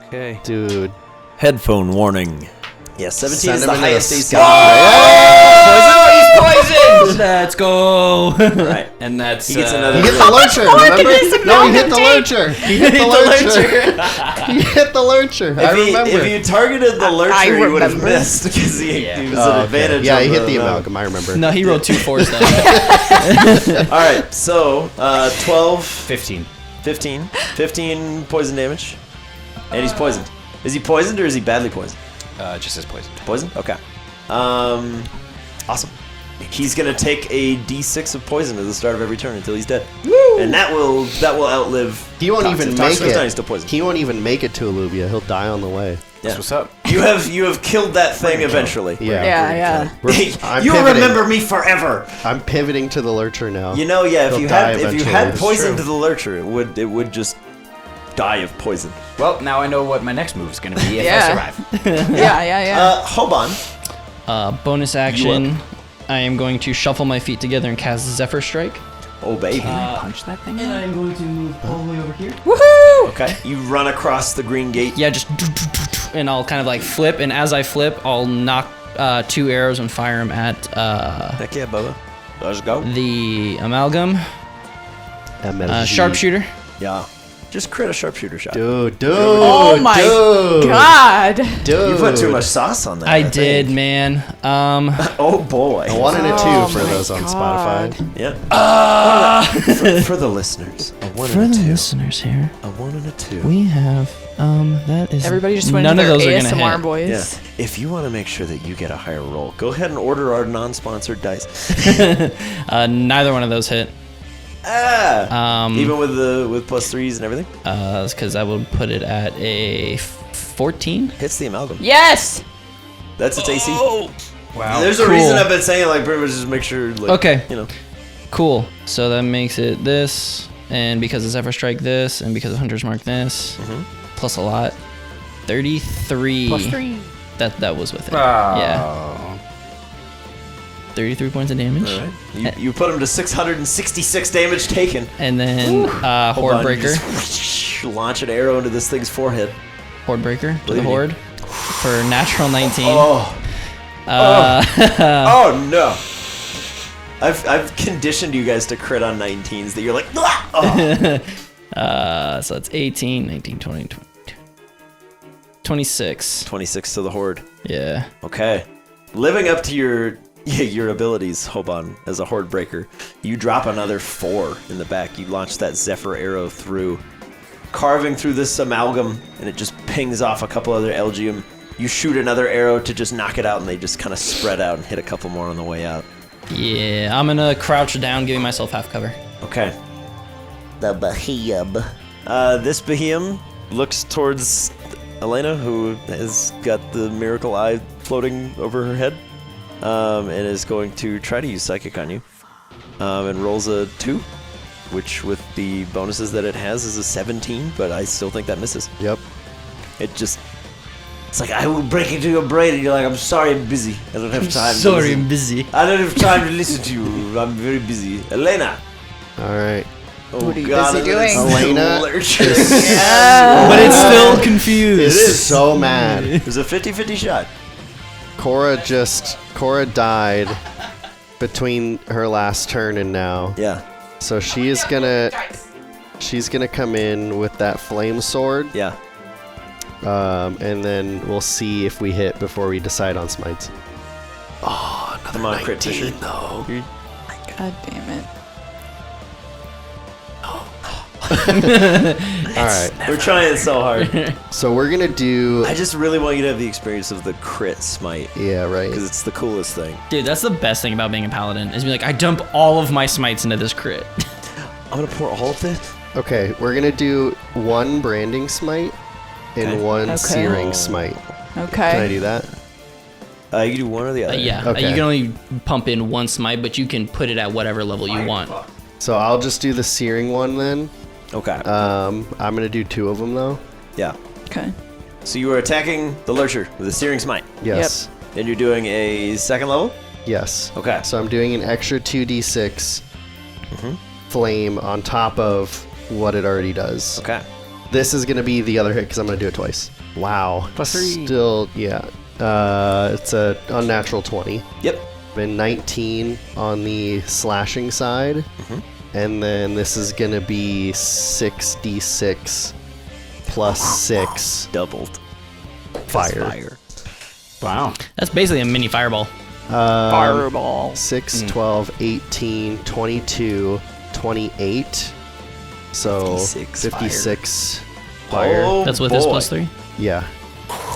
Okay. Dude. Headphone warning. Yeah, 17 Send is him the into highest the AC. Oh, he's poisoned! Let's go. Right. And that's He gets another He hit the lurcher, remember? No, he hit the lurcher. He hit the lurcher. He hit the lurcher. I remember. If you targeted the lurcher, I you would have remember. missed because he Yeah. was Oh, an okay. advantage. Yeah, of he hit the amalgam. I remember. No, he rolled 2 4s though. All right, so 12, 15. 15. 15 poison damage. And he's poisoned. Is he poisoned or is he badly poisoned? Just as poisoned. Poisoned? Okay. Awesome. He's gonna take a d6 of poison at the start of every turn until he's dead. Woo! And that will outlive. He won't Toxic. even Toxic make is not, it. he's still poisoned. He won't even make it to Alluvia. He'll die on the way. Yeah. That's what's up. You have killed that thing eventually. Yeah. Yeah. I'm You'll pivoting. remember me forever. I'm pivoting to the lurcher now. You know, yeah. If He'll you die had eventually. poison It's to the lurcher, it would just die of poison. Well, now I know what my next move is going to be if Yeah. I survive. Yeah. Hobon. Bonus action. I am going to shuffle my feet together and cast Zephyr Strike. Oh baby. Punch that thing? And I'm going to move all the way over here. Woohoo! Okay. You run across the green gate. Yeah, just and I'll kind of like flip, and as I flip, I'll knock 2 arrows and fire them at Heck yeah, Bubba. Let's go. the amalgam. MSG. Sharpshooter. Yeah. Just crit a sharpshooter shot. Dude. Oh my God. Dude. You put too much sauce on that. I think. did, man. Oh boy. A 1 and a 2 Oh for my those on God. Spotify. Yeah. For the listeners, a 1 For and a the 2. listeners here, A 1 and a 2. we have that is Everybody just went none into of their those are gonna ASMR hit. boys. Yeah. If you want to make sure that you get a higher roll, go ahead and order our non-sponsored dice. Neither one of those hit. Even with plus 3s and everything? Because I would put it at a 14. Hits the amalgam. Yes! That's its AC. Wow. There's a Cool. reason I've been saying, like, pretty much just make sure, like, Okay. you know. Cool. So that makes it this, and because of Zephyr Strike this, and because of Hunter's Mark this, plus a lot. 33. Plus 3. That was with it. Oh. Yeah. 33 points of damage. All right. You put him to 666 damage taken. And then Hold Horde on, Breaker. you just launch an arrow into this thing's forehead. Horde Breaker to the Bleeding. Horde for natural 19. Oh no! I've conditioned you guys to crit on 19s that you're like, oh. So that's 18, 19, 20, 22, 26. 26 to the Horde. Yeah. Okay. Living up to your abilities, Hobon, as a Horde Breaker, you drop another 4 in the back. You launch that Zephyr arrow through, carving through this amalgam, and it just pings off a couple other Elgium. You shoot another arrow to just knock it out, and they just kind of spread out and hit a couple more on the way out. Yeah, I'm gonna crouch down, giving myself half cover. Okay. The Bahiyab. This Behemoth looks towards Elena, who has got the miracle eye floating over her head, and is going to try to use Psychic on you, and rolls a 2, which with the bonuses that it has is a 17, but I still think that misses. Yep. It's like, I will break into your brain, and you're like, I'm sorry, I'm busy. I don't have time. Sorry, I'm busy. I don't have time to listen to you. I'm very busy. Elena. All right. Oh, What are you God, busy and then it's doing? Elena lurcher. But it's still confused. Is so mad. There's a 50-50 shot. Cora died between her last turn and now. Yeah. So she's gonna come in with that flame sword. Yeah. And then we'll see if we hit before we decide on smites. Oh, another Come on, crit 19 Fisher. though. God damn it. Alright, We're trying so hard. so we're gonna do... I just really want you to have the experience of the crit smite, Yeah, right. because it's the coolest thing. Dude, that's the best thing about being a paladin, is being like, I dump all of my smites into this crit. I'm gonna pour all of this. Okay, we're gonna do one branding smite and Okay. one Okay. searing smite. Okay. Can I do that? You can do one or the other. Yeah, Okay. you can only pump in one smite, but you can put it at whatever level you want. So I'll just do the searing one then. Okay. I'm gonna do 2 of them though. Yeah. Okay. So you are attacking the lurcher with a searing smite, Yes. and you're doing a second level. Yes. Okay. So I'm doing an extra 2d6 flame on top of what it already does. Okay. This is gonna be the other hit because I'm gonna do it twice. Wow. +3. Still, yeah. It's a unnatural 20. Yep. Been 19 on the slashing side, and then this is gonna be 6d6 plus 6 Doubled. fire. Wow. That's basically a mini fireball. Fireball. 6, 12, 18, 22, 28. So 56 56 fire. Oh, That's with this boy. plus 3. Yeah.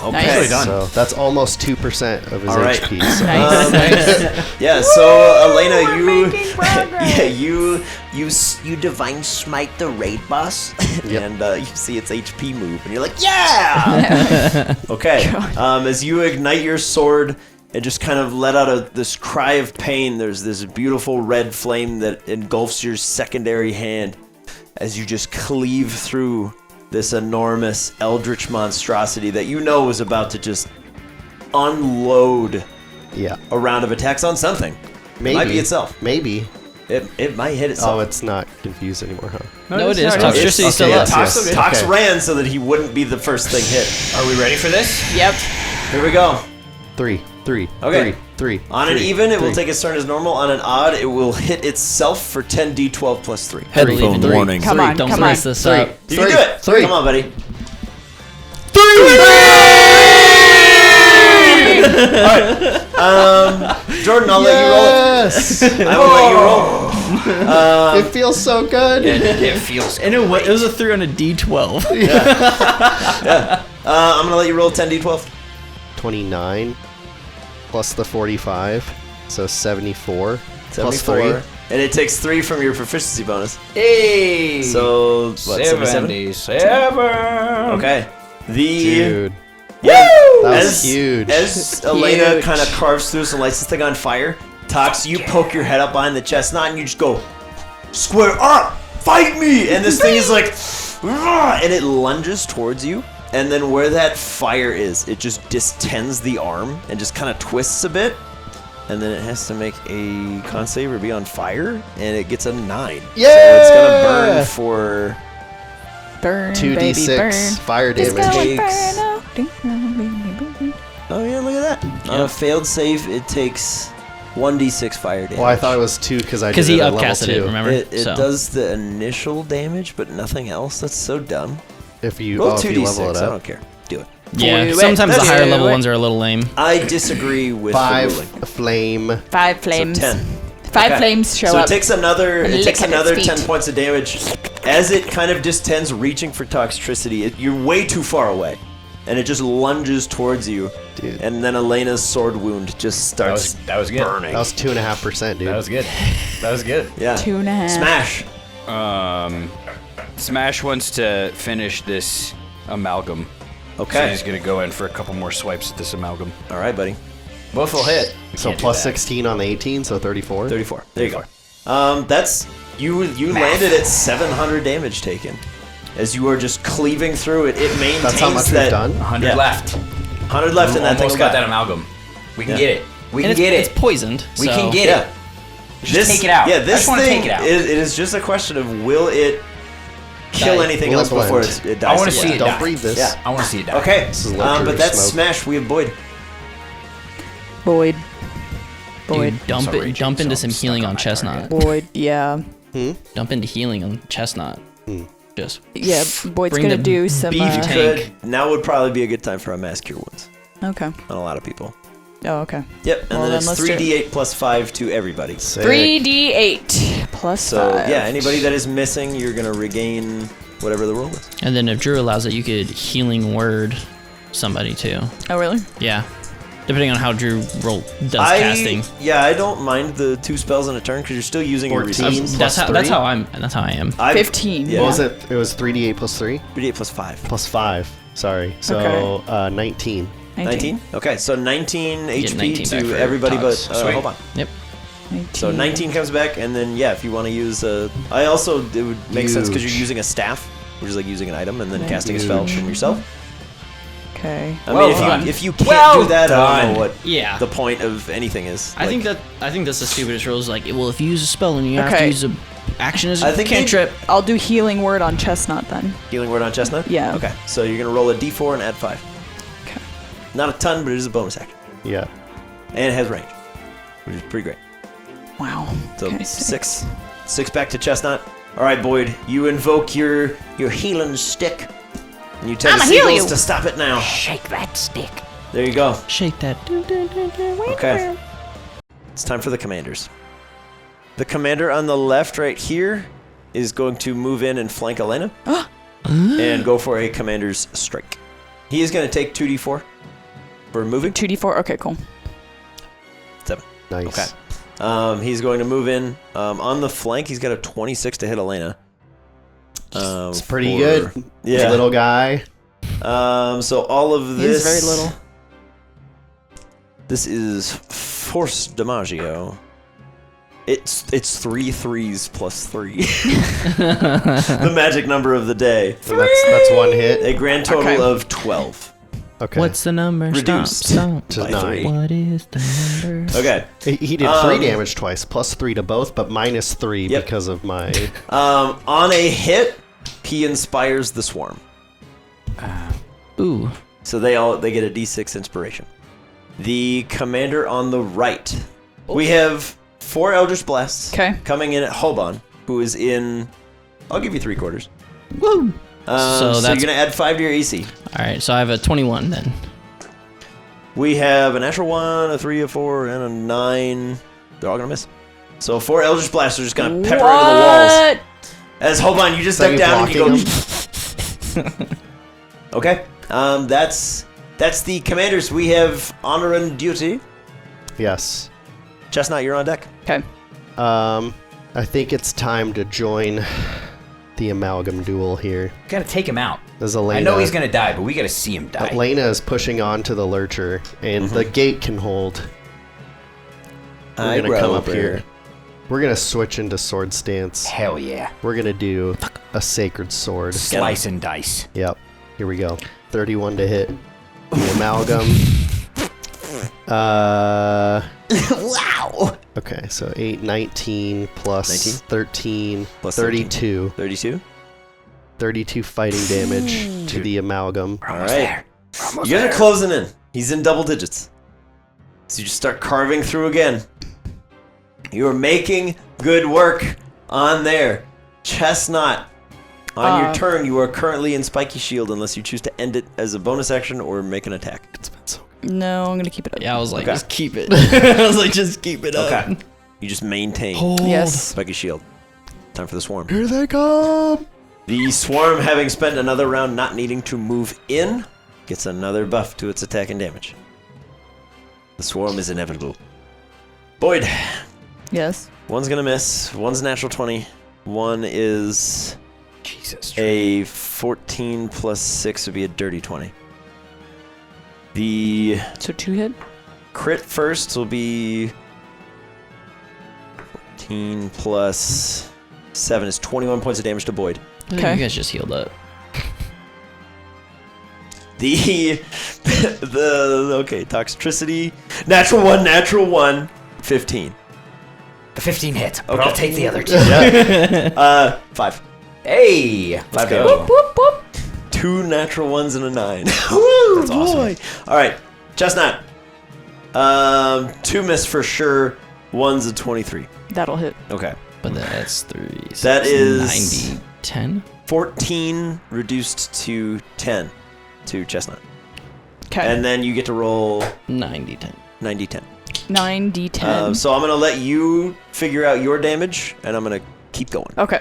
Okay. Nice. done. So that's almost 2% of his All right. HP. So. Nice. Yeah. So Elena, you, making progress. yeah, you divine smite the raid boss, Yep. and you see its HP move, and you're like, yeah. Okay. As you ignite your sword and just kind of let out this cry of pain, there's this beautiful red flame that engulfs your secondary hand as you just cleave through this enormous eldritch monstrosity that you know is about to just unload Yeah. a round of attacks on something. Maybe. It might be itself. Maybe. It might hit Oh, itself. it's not confused anymore, huh? No, it is. not. Toxicity's still yes, up. yes. Tox Okay. ran so that he wouldn't be the first thing hit. Are we ready for this? Yep. Here we go. 3. Okay. 3. On an even, it will take its turn as normal. On an odd, it will hit itself for 10d12 plus 3. Headphone Three. warning. Come on, Don't come mess on. this up. You can do it. 3. Come on, buddy. Jordan, I'll let you roll Yes! it. I will let you roll. It feels so good. It feels. And it was a 3 on a D12. I'm gonna let you roll 10d12. 29 plus the 45, so 74. Plus 74. And it takes 3 from your proficiency bonus. Hey! So, what, 77? 77. Okay. Dude. Yeah. That was huge. As Elena kind of carves through and lights this thing on fire, Tox, you poke your head up behind the chestnut and you just go, square up! Fight me! And this thing is like, and it lunges towards you. And then where that fire is, it just distends the arm and just kind of twists a bit. And then it has to make a con save or be on fire, and it gets a 9. Yeah! So it's gonna burn for... Burn, 2d6 baby, burn. fire It's damage. going Takes- burn. Oh yeah, look at that. On a failed save, it takes 1d6 fire damage. Well, I thought it was 2 because I did Because he it at level upcasted 2. it, remember? It So. does the initial damage, but nothing else. That's so dumb. If you, Roll if you 2d6, level it I up. don't care. Do it. Yeah, Do it. sometimes the Let's higher do level it. ones are a little lame. I disagree with the 5 ruling. flame. 5 flames. So 10. 5 Okay. flames show So up. it takes another. and It takes lick at its another feet. 10 points of damage. As it kind of distends, reaching for toxicity, you're way too far away, and it just lunges towards you. Dude. And then Elena's sword wound just starts That was good. burning. That was 2.5%, dude. That was good. That was good. Yeah. 2.5. Smash. Smash wants to finish this amalgam. So Okay. he's gonna go in for a couple more swipes at this amalgam. All right, buddy. Both will hit. So Can't do plus that. 16 on the 18, so 34. 34. There you go. That's you landed at 700 damage taken. As you are just cleaving through it, it maintains That's how much that we've done? 100 Yeah. left. 100 left, and that thing Almost will got die. that amalgam. We can Yeah. get it. We And can get it's it. poisoned. We so- can get Yeah. it. Just take it out. Yeah, I this just wanna thing take it out. It is just a question of will it kill Die. anything Will else it blend? before it dies. I wanna to see death. it Don't die. breathe this. Yeah. I want to see it die. Okay, This is lurcher but that's smoke. Smash. We have Boyd. Boyd. Boyd. Dude, dump Also it. raging, Dump into so some I'm stuck healing on on that Chestnut. Boyd, yeah. Dump into healing on Chestnut. Just Yeah, Boyd's Bring gonna the do some. beef You tank. could. Now would probably be a good time for a mass cure wounds Okay. on a lot of people. Oh, okay. Yep, and Well, then then it's let's do it. 3d8 plus 5 to everybody. Sick. 3d8 plus So 5. yeah, anybody that is missing, you're gonna regain whatever the roll is. and then if Drew allows it, you could healing word somebody too. Oh, really? Yeah, depending on how Drew does casting. Yeah, I don't mind the 2 spells in a turn because you're still using your 14. resistance. That's how. plus That's 3? how I'm. That's how I am. 15. Yeah. What was it? It was 3d8 plus 3? 3d8 plus 5. Plus 5. Sorry. So, Okay. 19. 19? Okay, so 19 HP 19 back to for everybody but Tox. Sweet. Hobon. Yep. 19. So 19 comes back, and then yeah, if you want to use I also it would make sense because you're Huge. using a staff, which is like using an item and then Huge. casting a spell from yourself. Okay. I Well mean, done. if you can't Well do that, I don't done. know what Yeah. the point of anything is. I think that's the stupidest rule. Is like, well, if you use a spell and you have to Okay. use a action as a I think they- cantrip. I'll do healing word on Chestnut then. healing word on Chestnut. Yeah. Okay, so you're gonna roll a d4 and add 5. Okay. Not a ton, but it is a bonus action, Yeah. and it has range, which is pretty great. Wow. So Okay, 6 back to Chestnut. All right, Boyd, you invoke your healing stick, and you tell the I'ma heal seagulls you. to stop it now. Shake that stick. There you go. Shake that. Okay. It's time for the commanders. The commander on the left right here is going to move in and flank Elena and go for a commander's strike. He is going to take 2d4 for moving. 2d4. Okay, cool. 7. Nice. Okay. He's going to move in. On the flank, he's got a 26 to hit Elena. It's pretty for- good. Yeah. Little guy. So all of He is this... very little. This is Force Damagio. It's 3 3s plus 3. The magic number of the day. So that's one hit. A grand total Okay. of 12. Okay. What's the number? Reduced. Stomp, to by 9? 3. What is the number? Okay. He did 3 damage twice, plus 3 to both, but minus 3 Yep. because of my. On a hit, he inspires the swarm. Ooh. So they get a d6 inspiration. The commander on the right. We have 4 Eldritch Blasts 'Kay. coming in at Hobon, who is in... I'll give you 3/4. Woo. So that's- you're going to add 5 to your AC. All right, so I have a 21 then. We have a natural 1, a 3, a 4, and a 9. They're all going to miss. So 4 Eldritch Blasts are just going to pepper into the walls. What? As Hobon, you just So duck you down and you blocking go... Okay. That's the commanders. We have honor and duty. Yes. Chestnut, you're on deck. Okay. I think it's time to join the amalgam duel here. Gotta take him out. As Elena, I know he's gonna die, but we gotta see him die. Elena is pushing on to the lurcher, and the gate can hold. We're gonna come up here. We're gonna switch into sword stance. Hell yeah. We're gonna do a sacred sword. Slice and dice. Yep. Here we go. 31 to hit. The amalgam. Wow. Okay, so 8, 19 plus 19? 13, Plus 32. 32? 32 fighting damage to the amalgam. All right. You guys are closing in. He's in double digits. So you just start carving through again. You are making good work on there. Chestnut. On your turn, you are currently in Spiky Shield unless you choose to end it as a bonus action or make an attack. It's been so good. No, I'm gonna keep it up. Yeah, I was like, Okay. just keep it. I was like, just keep it up. Okay. You just maintain Yes. Spiky Shield. Time for the swarm. Here they come! The swarm, having spent another round not needing to move in, gets another buff to its attack and damage. The swarm is inevitable. Boyd, Yes. one's gonna miss. One's a natural 20. One is Jesus. a 14 plus 6 would be a dirty 20. The So 2 hit. crit first will be 14 plus 7 is 21 points of damage to Boyd. Okay. You guys just healed up. Okay, toxicity. Natural 1, 15. The 15 hits, but Okay. I'll take the other two. Yeah. 5. Hey! Let's go. go. 2 natural 1s and a 9. Woo, That's awesome. boy. All right, Chestnut. 2 miss for sure. 1's a 23. That'll hit. Okay. But that's 3. That is 90, 10. 14 reduced to 10 to Chestnut. Okay. And then you get to roll 90, 10. 90, 10. 9d10. So I'm going to let you figure out your damage, and I'm going to keep going. Okay.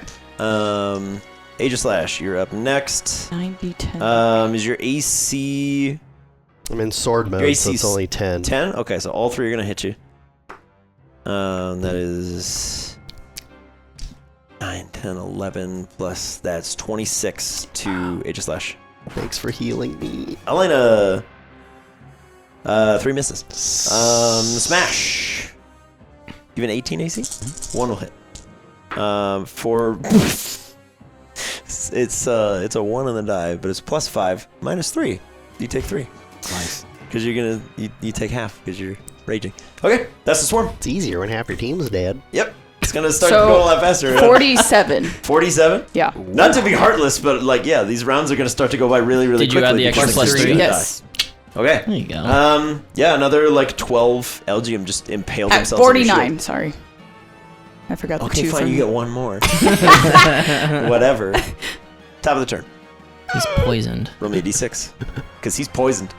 Age of Slash, you're up next. 9d10. Is your AC I'm in sword mode, Your so it's AC's only 10. 10? Okay, so all 3 are going to hit you. That is 9, 10, 11, plus that's 26 to Age of Slash. Thanks for healing me. Elena, 3 misses. Smash. You have an 18 AC? 1 will hit. For it's a 1 on the die, but it's plus 5 minus 3. You take 3 Nice. because you're gonna you take half because you're raging. Okay, that's the swarm. It's easier when half your team's dead. Yep, it's gonna start So, to go a lot faster. 47. 47. Yeah. Not to be heartless, but like yeah, these rounds are gonna start to go by really really Did you quickly. add the extra because plus they're 3? gonna Yes. die. Okay. There you go. Yeah, another like 12 Elgium just impaled At themselves. on your 49. shield. Sorry. I forgot the Okay, 2 fine. from You get 1 more. Whatever. Top of the turn. He's poisoned. Roll me a d6. Because he's poisoned.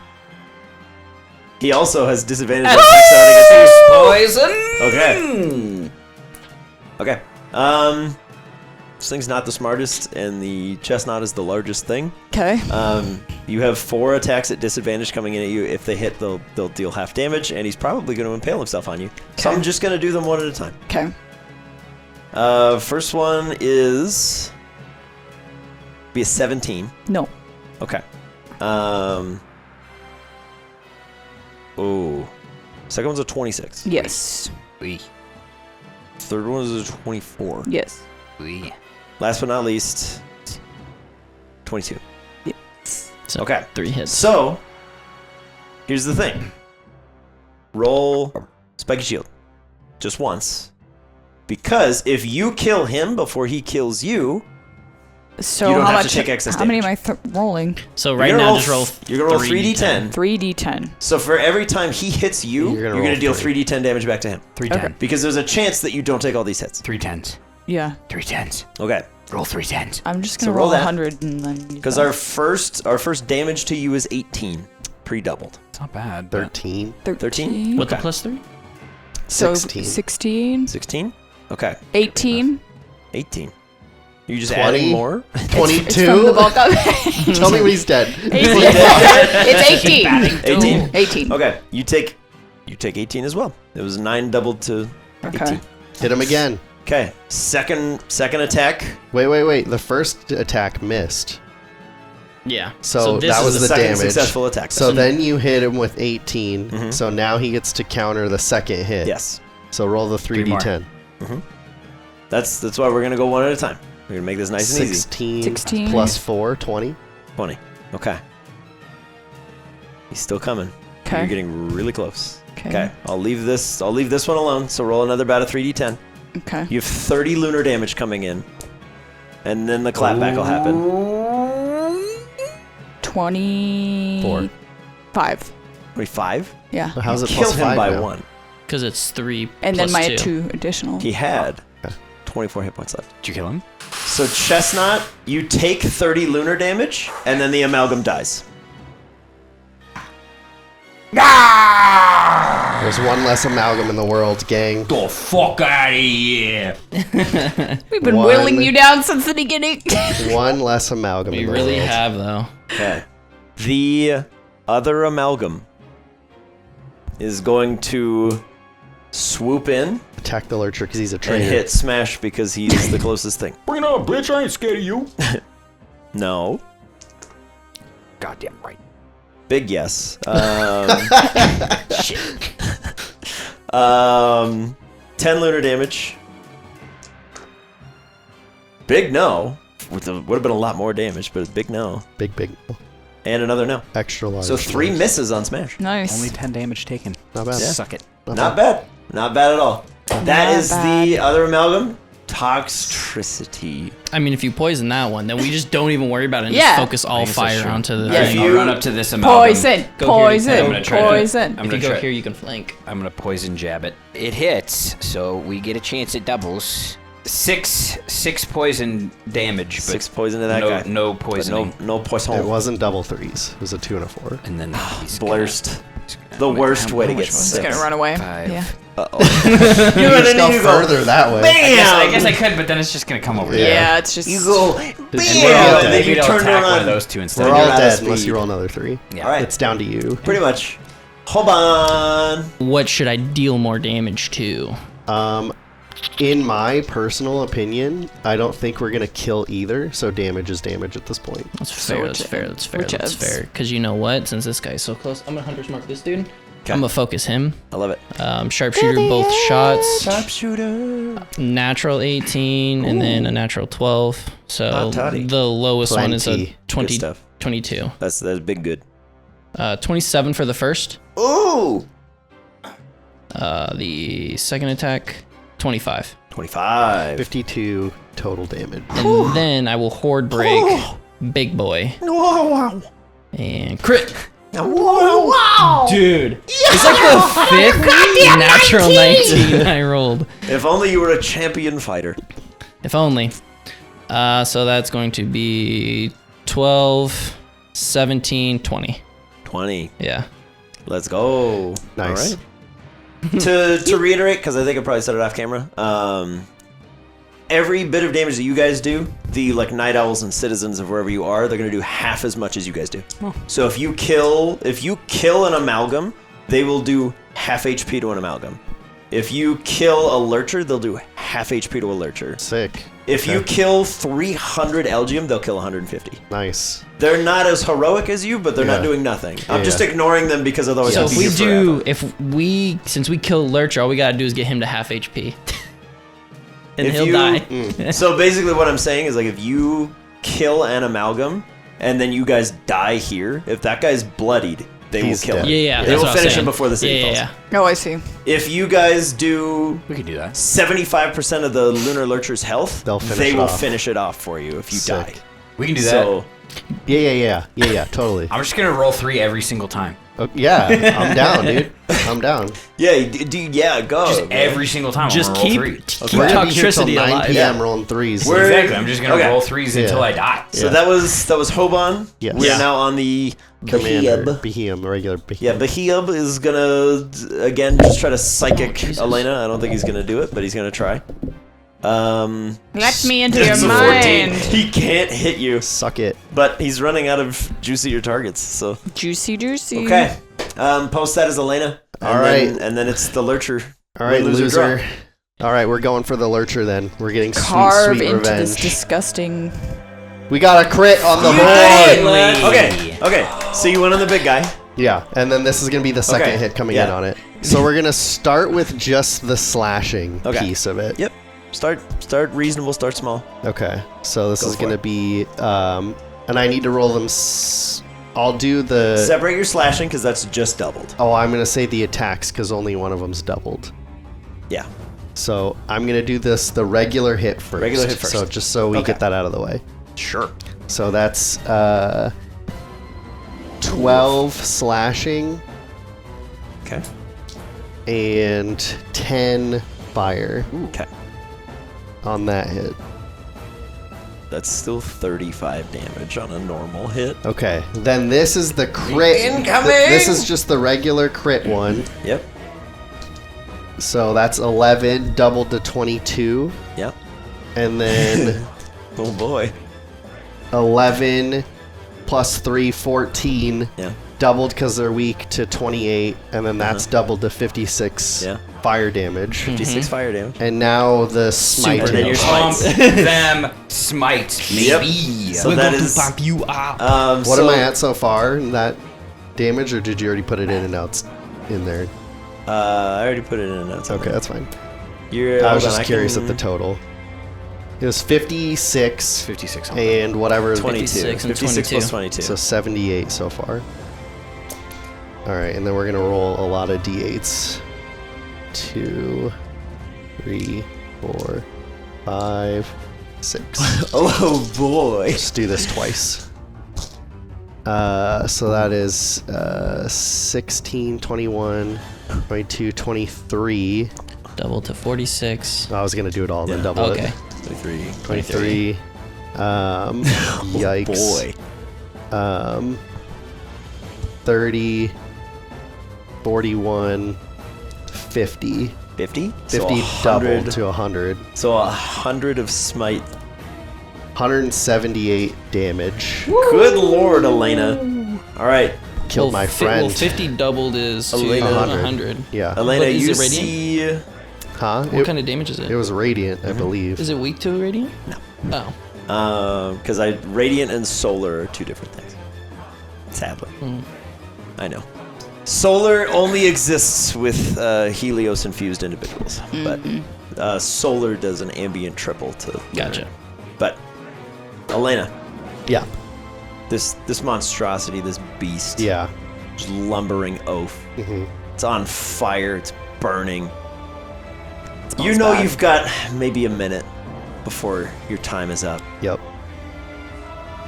He also has disadvantage on attacks starting Poison! Okay. This thing's not the smartest, and the chestnut is the largest thing. Okay. You have 4 attacks at disadvantage coming in at you. If they hit, they'll deal half damage, and he's probably going to impale himself on you. So Okay. I'm just going to do them one at a time. Okay. First one is... be a 17. No. Okay. Oh. Second one's a 26. Yes. Oui. Third one is a 24. Yes. Oui. Last but not least, 22. So Okay. 3 hits. So, here's the thing. Roll Spiky Shield. Just once. Because if you kill him before he kills you, So You don't how have to much? take excess how many am damage. I rolling? So you're right gonna now, roll just roll. you're going to roll 3d10. 3d10. So for every time he hits you, You're gonna you're going to roll deal 3d10 damage back to him. 310. Because there's a chance that you don't take all these hits. 3 10s. Yeah. 3 10s. Okay. Roll 3 10s. I'm just So gonna roll roll that. 100 and then. use Because that. our first damage to you is 18. Pre-doubled. It's not bad. 13. 13? With the Okay. plus 3? So 16. 16, 16? Okay. 18. 18. You just 20? adding more? 22? It's from the bulk of Tell me when he's dead. 18. It's 18. 18? 18. Okay. You take 18 as well. It was 9 doubled to Okay. 18. Hit him again. Okay, second attack. Wait. The first attack missed. Yeah. So this that is was the second damage. successful attack. So then you hit him with 18. So now he gets to counter the second hit. Yes. So roll the Three more. 3d10. That's why we're gonna go one at a time. We're gonna make this nice and easy. 16 plus 4, 20. 20. Okay. He's still coming. Okay. You're getting really close. Okay. Okay. I'll leave this one alone. So roll another bout of 3d10. Okay. You have 30 lunar damage coming in. And then the clapback will happen. 25. 25? Yeah. How's it Kill plus him 5 by now? 1. Because it's 3 And then plus my 2 additional. He had 24 hit points left. Did you kill him? So Chestnut, you take 30 lunar damage, and then the amalgam dies. There's one less amalgam in the world, gang. The fuck out of here! We've been One. wheeling you down since the beginning. One less amalgam We in the really world. have, though. Okay. The other amalgam is going to swoop in Attack the lurcher because he's a and traitor. hit Smash because he's the closest thing. Bring it on, bitch! I ain't scared of you. No. Goddamn right. Big yes. Shit. 10 lunar damage. Big no. Would have been a lot more damage, but big no. Big. And another no. Extra large. So 3 ones. misses on Smash. Nice. Only 10 damage taken. Not bad. Suck it. Not bad. Not bad at all. That Not is bad. the other amalgam. Toxicity. I mean, if you poison that one, then we just don't even worry about it and Yeah. just focus all guess that's fire true. onto the Yeah. thing. If I'll you- run up to this amalgam. Poison. Go here. I'm Poison. gonna try to- Poison. I'm If gonna you go try. here, you can flank. I'm gonna poison jab it. It hits, so we get a chance at doubles. Six poison damage, but 6 poison to that no, guy. no But poisoning. no poison. It wasn't double 3s. It was a 2 and a 4. And then he's Blurst. gonna- The worst how way to much get was It's sick. gonna run away. 5. Yeah. Uh-oh. You just go further that way. I guess I could, but then it's just gonna come over. Yeah. Yeah, it's just. You go. we're all Bam! dead. And then Maybe you it'll turn attack one around. of those two instead. We're You're all out of dead speed. unless you roll another 3. Yeah. All right. It's down to you. Pretty much. Hobon. What should I deal more damage to? In my personal opinion, I don't think we're gonna kill either. So damage is damage at this point. That's fair. That's fair. That's fair. That's fair. Because you know what? Since this guy's so close, I'm gonna hunter's mark this dude. I'm gonna focus him. I love it. Sharpshooter, both shots. Sharpshooter. Natural 18 and then a natural 12. So Hot toddy. the lowest one is a Plenty. 20, Good stuff. 22. That's big good. 27 for the first. Ooh. The second attack, 25. 25. 52 total damage. And then I will horde break big boy Wow. and crit. Wow. Dude, it's like the fifth natural 19 I rolled. If only you were a champion fighter. If only. So that's going to be 12, 17, 20. 20. Yeah. Let's go. Nice. All right. to reiterate, because I think I probably said it off camera. Every bit of damage that you guys do, the like night owls and citizens of wherever you are, they're gonna do half as much as you guys do. So if you kill an amalgam, they will do half HP to an amalgam. If you kill a lurcher, they'll do half HP to a lurcher. Sick. If you kill 300 Elgium, they'll kill 150. Nice. They're not as heroic as you, but they're not Yeah. doing nothing. I'm Yeah, just yeah. ignoring them because otherwise So I'll if be we here do, forever. since we kill Lurcher, all we gotta do is get him to half HP. And If he'll you- die. So basically what I'm saying is like if you kill an amalgam and then you guys die here, if that guy's bloodied, they He's will kill dead. him. Yeah, They that's will what I was finish saying. him before the city falls. Yeah. Oh, I see. If you guys do We could do that. 75% of the Lunar Lurcher's health, They'll finish they it will off. finish it off for you if you Sick. die. We can do that. So Yeah, totally. I'm just gonna roll 3 every single time. Yeah, I'm down, dude. I'm down. yeah, dude, yeah, go. Just man. every single time. Just I'm gonna keep, roll 3. keep We're gonna be here till toxicity 9 alive. p.m. rolling 3s. We're- Exactly. I'm just gonna Okay. roll 3s Yeah. until I die. So Yeah. that was Hobon. Yes. We Yeah. are now on the Commander. Beheb. Behem, regular Behem. Yeah, Beheb is gonna again just try to psychic Jesus. Elena. I don't think he's gonna do it, but he's gonna try. Let me into your That's a 14. mind. He can't hit you, Suck it. but he's running out of juicier targets. So Juicy, juicy. okay, post that as Elena. All right. and then it's the lurcher. All right, Win, lose, or loser. draw. All right, we're going for the lurcher then. We're getting Carve sweet into revenge. this disgusting. We got a crit on the horde. Okay, okay. So you went on the big guy. Yeah, and then this is gonna be the second Okay, hit coming yeah. in on it. So we're gonna start with just the slashing Okay. piece of it. Yep. Start reasonable, start small. Okay, so this Go is for gonna it. be, and I need to roll them. I'll do the. Separate your slashing because that's just doubled. Oh, I'm gonna say the attacks because only one of them's doubled. Yeah. So I'm gonna do the regular hit first. Regular hit first. So just so we Okay. get that out of the way. Sure. So that's 12 slashing Okay. and 10 fire Okay. on that hit. That's still 35 damage on a normal hit. Okay, then this is the crit. Incoming! This is just the regular crit one. Yep. So that's 11 doubled to 22, Yep. and then Oh boy. 11 plus 3, 14. Yeah. Doubled because they're weak to 28, and then that's doubled to 56 Yeah. fire damage. 56 fire damage. And now the smite. And then your Pump smites. them smite, Yep. baby. So that is. you up. What am I at so far in that damage, or did you already put it in and now it's in there? I already put it in a notes. Okay, that's fine. You're, I was hold on, just curious can- at the total. It was 56 56 on and whatever. 22. 56 and 56 plus 22. 22. So 78 so far. Alright, and then we're going to roll a lot of d8s. 2, 3, 4, 5, 6. Oh boy. Let's do this twice. So that is 16, 21, 22, 23. Double to 46. I was going to do it all, then Yeah. double Okay. it. 23. 23. Yikes. Boy. 30, 41, 50. 50? 50 doubled to 100. So 100 of smite. 178 damage. Good lord, Elena. All right, Killed my friend. Well, 50 doubled is to Elena. 100. Yeah. Elena, But is you it radiant? see. Huh? What kind of damage is it? It was radiant, I believe. Is it weak to radiant? No. Oh. Because radiant and solar are two different things. Sadly, I know. Solar only exists with Helios infused individuals, but solar does an ambient triple to. Lunar. Gotcha. But Elena, Yeah. this monstrosity, this beast, Yeah. just lumbering oaf. Mhm. It's on fire. It's burning. You know you've got maybe a minute before your time is up. Yep.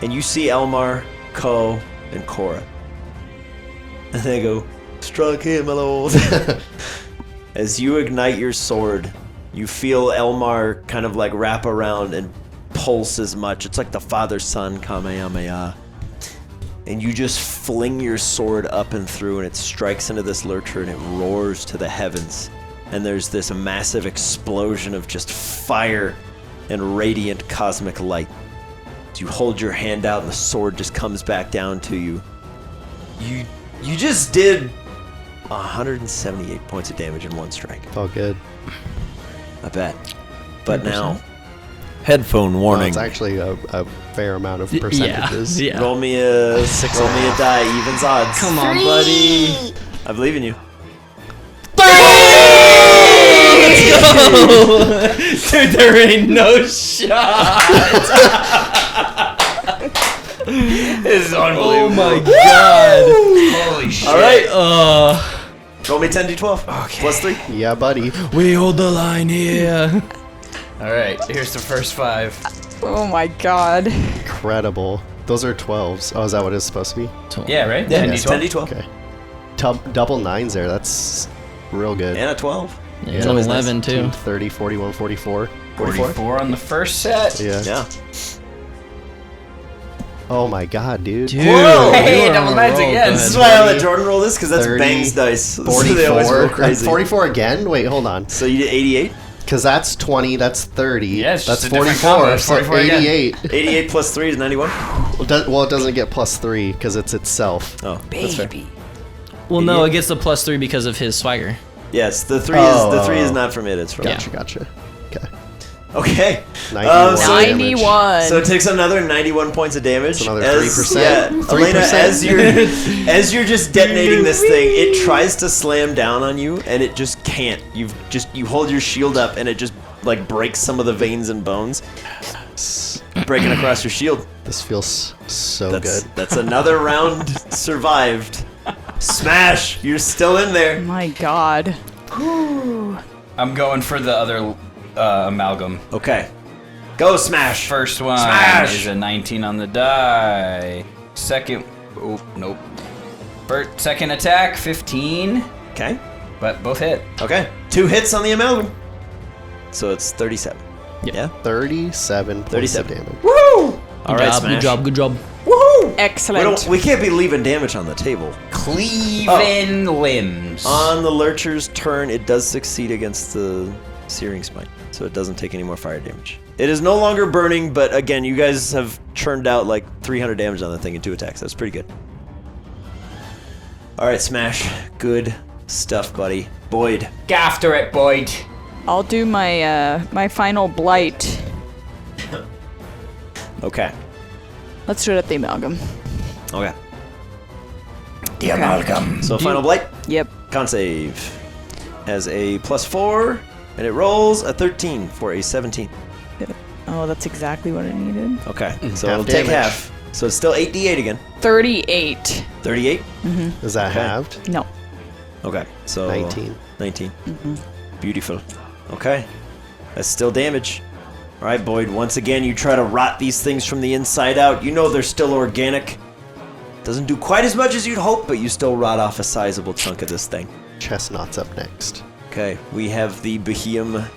And you see Elmar, Ko, and Cora. And they go, struck him, my lord. As you ignite your sword, you feel Elmar kind of like wrap around and pulse as much. It's like the father-son Kamehameha. And you just fling your sword up and through, and it strikes into this lurcher, and it roars to the heavens. And there's this massive explosion of just fire and radiant cosmic light. You hold your hand out and the sword just comes back down to you. You just did 178 points of damage in one strike. All good. I bet. But now, Headphone Well, warning. it's actually a fair amount of percentages. Yeah. roll me a die, evens odds. Come on, buddy. I believe in you. Dude, there ain't no shot. This is unbelievable. Oh my god. Holy shit. All right. Roll me 10d12. Okay. Plus 3. Yeah, buddy. We hold the line here. All right, here's the first 5. Oh my god. Incredible. Those are 12s. Oh, is that what it's supposed to be? Yeah, right? Yeah, 10d12. 10d12. Okay. Double 9s there. That's real good. And a 12. Yeah, Yeah. an 11 too. 30, 41, 44. 44 on the first set. Yeah. Yeah. Oh my god, dude. Dude, Whoa! Hey, you are double on a nines roll, again. bud. This is why I let Jordan roll this, because that's 30, Bang's dice. So they always roll 44. crazy. 44 again? Wait, hold on. So you did 88? Because that's 20, that's 30. Yeah, it's that's just a different combo. 44. It's So 44 again. 88. 88 plus 3 is 91? Well, it doesn't get plus 3 because it's itself. Oh, that's fair. Well, no, it gets the +3 because of his swagger. Yes, the 3 is not from it. It's from Gotcha. Okay. Okay. 91 so- damage. 91. So it takes another 91 points of damage. That's another As- 3%. Yeah, 3%. Elena, as you're just detonating this thing, it tries to slam down on you, and it just can't. You hold your shield up, and it just like breaks some of the veins and bones, breaking across your shield. This feels so That's good. that's another round survived. Smash! You're still in there. My God. I'm going for the other amalgam. Okay. Go Smash! First one Smash! is a 19 on the die. Second, oh nope. Second attack, 15, Okay. but both hit. Okay. 2 hits on the amalgam. So it's 37. Yeah. 37 points of 37. damage. Woo! All right, Smash. Good job. Woohoo! Excellent. We can't be leaving damage on the table. Cleaving limbs. On the lurcher's turn, it does succeed against the searing smite, so it doesn't take any more fire damage. It is no longer burning, but again, you guys have churned out like 300 damage on the thing in 2 attacks. That's pretty good. All right, Smash. Good stuff, buddy. Boyd. Get after it, Boyd. I'll do my my final blight. Okay. Let's do it at the amalgam. Okay. The amalgam. So final blight. Yep. Con save has a +4, and it rolls a 13 for a 17. Oh, that's exactly what I needed. Okay. So Half it'll take damage. half. So it's still 8d8 again. 38. 38. Is that Okay. halved? No. Okay. So 19. 19. Beautiful. Okay. That's still damage. All right, Boyd. Once again, you try to rot these things from the inside out. You know they're still organic. Doesn't do quite as much as you'd hope, but you still rot off a sizable chunk of this thing. Chestnut's up next. Okay. We have the Behemoth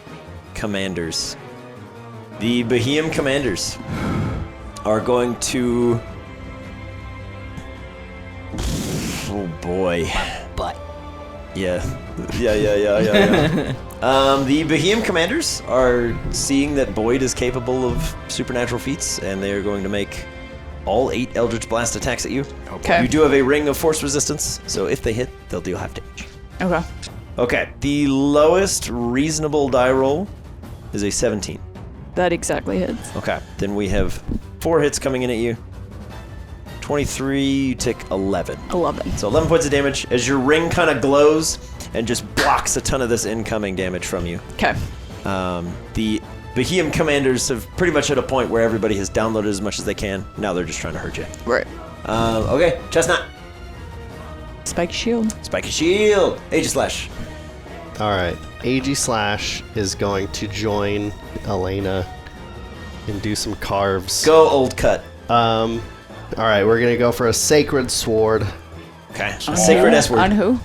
Commanders. The Behemoth Commanders are going to... Oh, boy. But Yeah. The Behemoth Commanders are seeing that Boyd is capable of supernatural feats, and they are going to make all 8 Eldritch Blast attacks at you. Okay. You do have a ring of force resistance, so if they hit, they'll deal half damage. Okay. Okay, the lowest reasonable die roll is a 17. That exactly hits. Okay, then we have 4 hits coming in at you. 23, you take 11. 11. So 11 points of damage as your ring kind of glows and just blocks a ton of this incoming damage from you. Okay. The Behemoth Commanders have pretty much hit a point where everybody has downloaded as much as they can. Now they're just trying to hurt you. Right. Okay, Chestnut. Spike shield. Spiky Shield. Aegislash. All right. Slash is going to join Elena and do some carves. Go Old Cut. All right, we're gonna go for a sacred sword. Okay. Sacred S On word. who?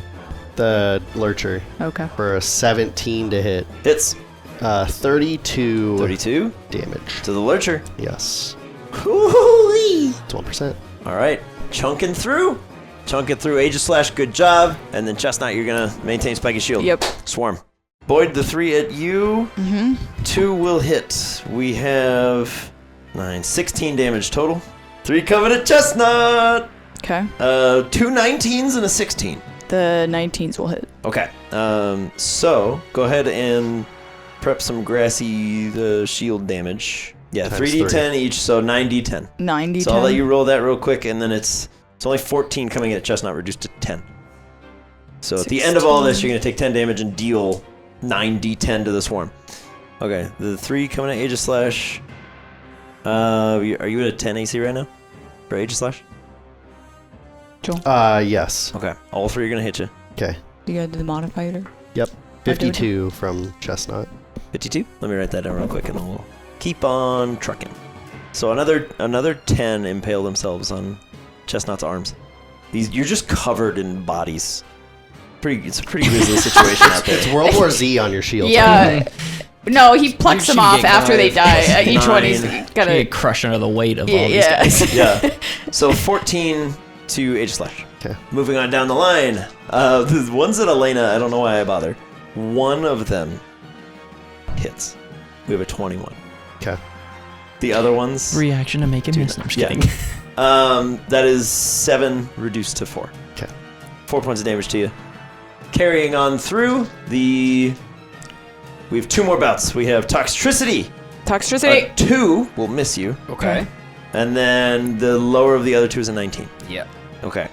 The lurcher Okay. for a 17 to hit. Hits. 32 32 damage. to the Lurcher. Yes. Hoo-wee. It's 1%. All right. Chunking through. Aegislash, good job. And then Chestnut, you're going to maintain Spiky Shield. Yep. Swarm. Boyd, the 3 at you. 2 will hit. We have 9, 16 damage total. 3 coming at Chestnut. Okay. 2 19s and a 16. The 19s will hit. Okay. So go ahead and prep some grassy shield damage. Yeah, Times 3d10 each, so 9d10. 90. So I'll let you roll that real quick, and then it's only 14 coming at Chestnut, reduced to 10. So at the end of all this, you're going to take 10 damage and deal 9d10 to the swarm. Okay, the 3 coming at Aegislash. Are you at a 10 AC right now for Aegislash? Yes. Okay, all 3 are going to hit you. Okay. You gotta do the modifier. Yep. 52 from Chestnut. 52? Let me write that down real quick, and then we'll keep on trucking. So another 10 impale themselves on Chestnut's arms. You're just covered in bodies. It's a pretty grisly situation out there. It's World War Z on your shield. Yeah. No, he plucks them should off get after they die. 5, Each one 9. he's gotta. Get crushed under the weight of all these Yeah. guys. Yeah. So 14 to Aegislash. Okay. Moving on down the line. The ones at Elena, I don't know why I bother. One of them hits. We have a 21. Okay. The other ones... Reaction to make it miss. No, I'm just Yeah. kidding. That is 7 reduced to 4. Okay. 4 points of damage to you. Carrying on through we have 2 more bouts. We have Toxtricity. Toxtricity. 2 will miss you. Okay. And then the lower of the other 2 is a 19. Yep. Okay.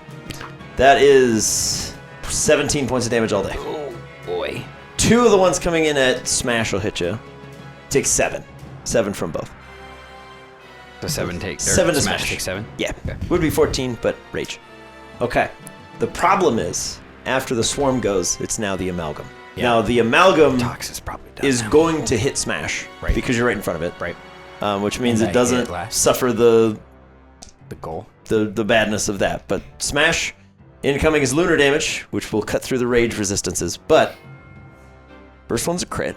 That is 17 points of damage all day. Oh boy. 2 of the ones coming in at smash will hit you. Take 7. 7 from both. So 7 takes. 7 to smash. smash. Takes 7. Yeah. Okay. Would be 14, but rage. Okay. The problem is, after the swarm goes, it's now the amalgam. Yeah. Now, the amalgam Tox is probably done. is now. going to hit smash. Right. Because you're right in front of it. Right. Which means And it that hit doesn't last. suffer the goal. the badness of that. But smash, incoming is lunar damage, which will cut through the rage resistances. But first one's a crit.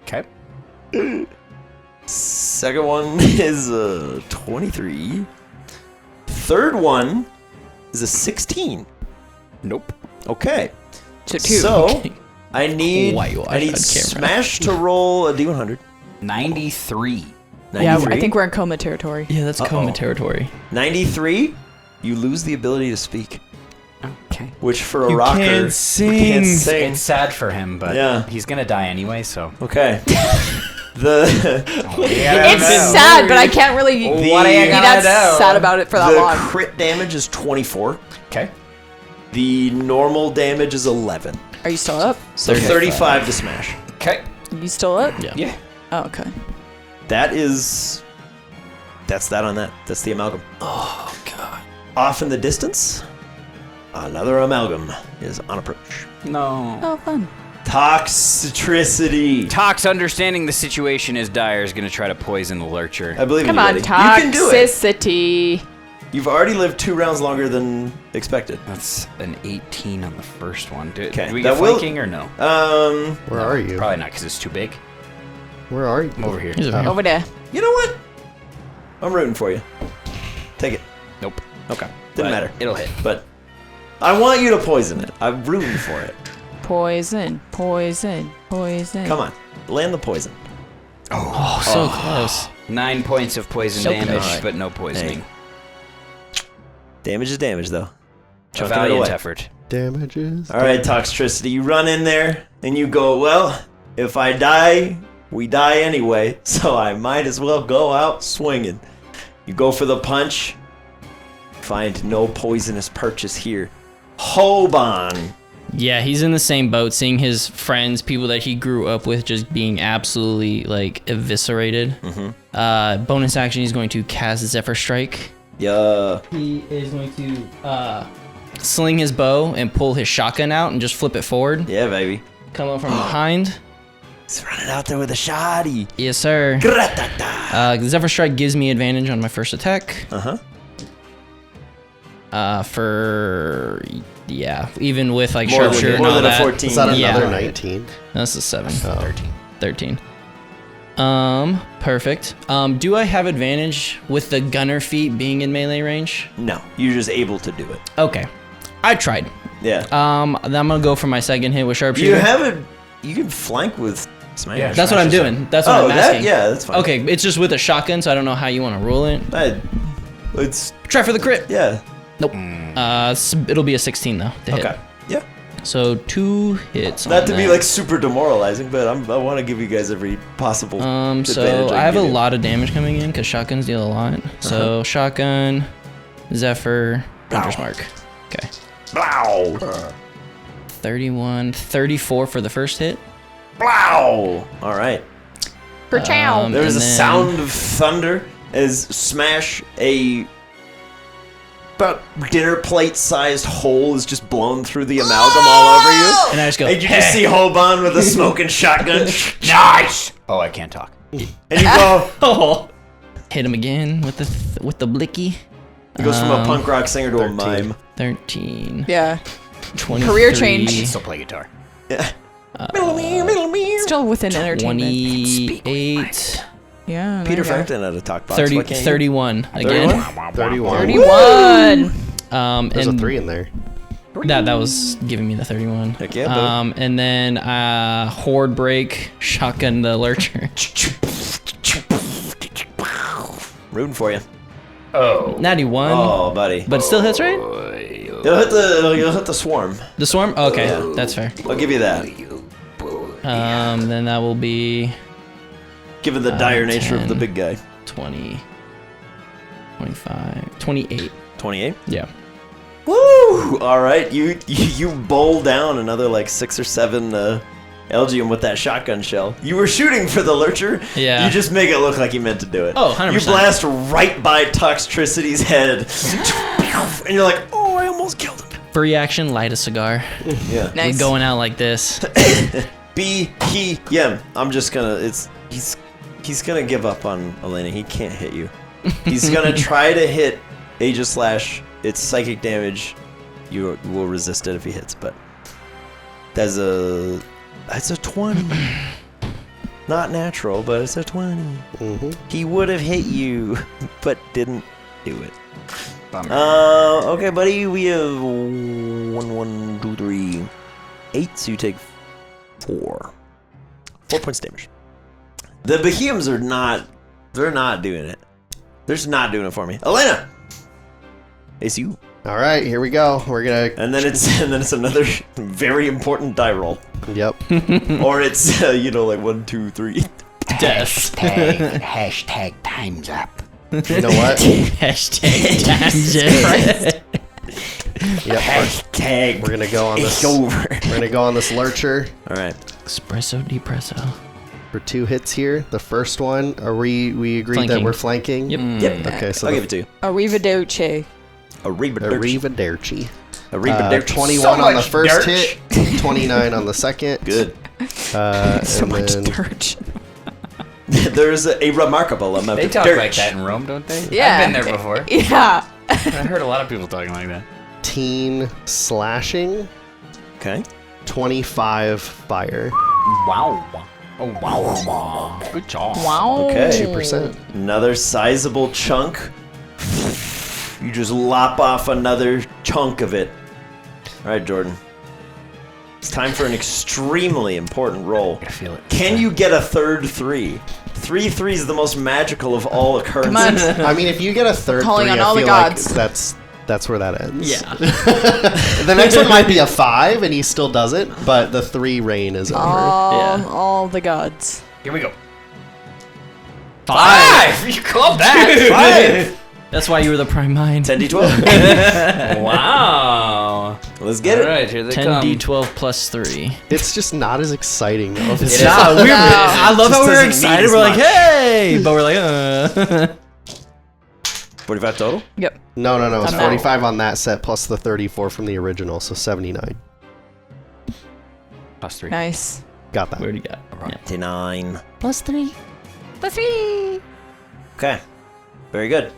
Okay. Second one is a 23. Third one is a 16. Nope. Okay. So 2. So I need Whitewash on camera. Smash to roll a D100. 93. Yeah, 93. I think we're in coma territory. Yeah, that's coma Uh-oh. territory. 93. You lose the ability to speak, Okay. which for a You rocker can't you sing. can't sing. It's sad for him, but Yeah. he's gonna die anyway, so. Okay. The It's sad, but I can't really What are you be gonna that do? sad about it for that the long. crit damage is 24. Okay. The normal damage is 11. Are you still up? So 35 to smash. Okay. You still up? Yeah. Yeah. Oh, okay. That's that on that. That's the amalgam. Oh god. Off in the distance, another amalgam is on approach. No. Oh, fun. Toxicity. Tox, understanding the situation is dire, is gonna try to poison the lurcher. I believe Come in you, on, buddy. You can do it. toxicity. You've already lived 2 rounds longer than expected. That's an 18 on the first one. Do Okay, we that get will- flanking or no? Where are you? Probably not, because it's too big. Where are you? I'm over here. He's over here. Over there. You know what? I'm rooting for you. Take it. Nope. Okay. But Didn't matter. It'll hit. But I want you to poison it. I'm rooting for it. Poison, poison, poison. Come on. Land the poison. Oh, so close. 9 points of poison So damage, close. but no poisoning. Damage is damage, though. A Chunking it valiant away. effort. Damages. All right, Toxtricity. You run in there and you go, well, if I die, we die anyway, so I might as well go out swinging. You go for the punch. Find no poisonous purchase here. Hobon. Yeah, he's in the same boat, seeing his friends, people that he grew up with, just being absolutely like eviscerated. Bonus action, he's going to cast Zephyr Strike. Yeah. He is going to sling his bow and pull his shotgun out and just flip it forward. Yeah, baby. Come up from behind. He's running out there with a shoddy. Yes, sir. Gratata. Zephyr Strike gives me advantage on my first attack. Uh-huh. Even with like More than- sharpshooter and more all than a that. 14. Is that another Yeah. 19? That's a 7. Oh. 13. Perfect. Do I have advantage with the gunner feat being in melee range? No, you're just able to do it. Okay. I tried. Yeah. Then I'm gonna go for my second hit with sharpshooter. You can flank with smash. Yeah. That's what I'm doing. That's what I'm asking. Yeah, that's fine. Okay, it's just with a shotgun, so I don't know how you want to rule it. It's Try for the crit. yeah. Nope. It'll be a 16 though. To hit. Okay. Yeah. So 2 hits. Not on to be that. like super demoralizing, but I want to give you guys every possible. advantage So I have a can give you. lot of damage coming in because shotguns deal a lot. So shotgun, Zephyr, Hunter's Mark. Okay. Blow. 31, 34 for the first hit. Blow. All right. Perchow. There is a And then- sound of thunder as smash a about dinner plate sized hole is just blown through the amalgam all over you. And I just go, And you just see Hobon with a smoking shotgun. Nice! Oh, I can't talk. And you go. oh. Hit him again with the blicky. He goes from a punk rock singer to a 13. mime. 13. Yeah. 23. Career change. Still play guitar. Yeah. Still within entertainment. 28. Yeah. Peter there you go. Frampton had a talk box. 30, Why can't you? 31 again. 31. 31. There's a And 3 in there. that was giving me the 31. Heck yeah, bud. And then horde break, shotgun the lurcher. Rooting for you. Oh. Natty 1. Oh, buddy. But it still hits, right? You'll hit the swarm. The swarm? Okay, that's fair. I'll give you that. Then that will be Given the dire nature of the 10. big guy. 20, 25, 28. 28. Yeah. Woo! All right, you bowl down another like 6 or 7 Elgium with that shotgun shell. You were shooting for the lurcher. Yeah. You just make it look like you meant to do it. Oh, 100%. You blast right by Toxtricity's head, and you're like, oh, I almost killed him. Free action, light a cigar. Yeah. We're going out like this. I'm just gonna. He's gonna give up on Elena. He can't hit you. He's gonna try to hit Aegislash. It's psychic damage. You will resist it if he hits, but that's a 20. Not natural, but it's a 20. Mm-hmm. He would have hit you, but didn't do it. Bummer. Okay, buddy. We have 1, 2, 3, 8. So you take 4 points damage. The Behemoths are not. They're not doing it. They're just not doing it for me. Elena, it's you. All right, here we go. We're gonna. And then it's another very important die roll, Yep. or it's like 1, 2, 3. Hashtag time's up. You know what? Hashtag times it. Yep. Hashtag. We're gonna go on It's this. over. We're gonna go on this lurcher All right. Espresso depresso. for 2 hits here. The first one, are we agreed that Flanking. we're flanking? Yep. Yep. Okay, so I'll the give it to you. Arrivederci. Arrivederci. Arrivederci. 21 So on the much first dirt. hit, 29 on the second. Good. So And much then dirt. There's a remarkable amount They of talk dirt. like that in Rome, don't they? Yeah. I've been there before. Yeah. I heard a lot of people talking like that. 18 slashing, Okay. 25 fire. Wow. Oh, wow. Good job. Wow. Okay. 2%. Another sizable chunk. You just lop off another chunk of it. All right, Jordan. It's time for an extremely important roll. I feel it. Can you get a third 3? 3 3 is the most magical of all occurrences. Come on. I mean, if you get a third Calling 3, on I all the feel gods. like that's where that ends. Yeah. The next one might be a 5, and he still does it, but the 3 reign is over. All the gods. Here we go. 5. You called that. 5. That's why you were the prime mind. 10d12. Wow. Let's get it. All right, here they come. 10d12 plus 3. It's just not as exciting, though. It's Yeah, not. we're, No. I love Just how we're doesn't excited. mean as We're like, much. hey! But we're like, 45 total? Yep. No. It's I'm 45 on that set, plus the 34 from the original, so 79. Plus 3. Nice. Got that. Where'd you got? Yeah. 29. Plus 3. Okay. Very good.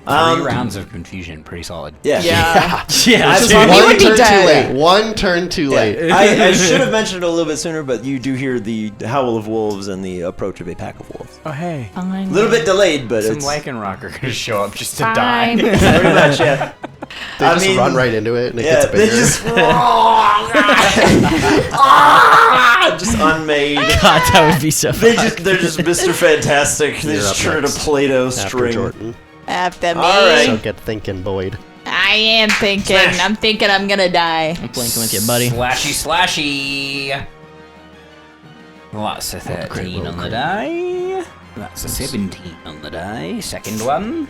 3 rounds of confusion. Pretty solid. Yeah. Yeah. Yeah, It's dude. just He would be turn dead. too late. One turn too late. I should have mentioned it a little bit sooner, but you do hear the howl of wolves and the approach of a pack of wolves. Oh, hey. A little bit delayed, but Some it's Lycanroc are going to show up just to Fine. die. pretty much, yeah. They I just mean- run right into it, and it Yeah, gets they bigger. just unmade. God, that would be so They're fun. just Mr. Fantastic. They You're just up turn it a next. Play-Doh After string. Jordan. After me. All right. So get thinking, Boyd. I am thinking. I'm thinking I'm gonna die. I'm blinking with you, buddy. Slashy. Lots of 13 on the die. That's a 17 on the die. Second one.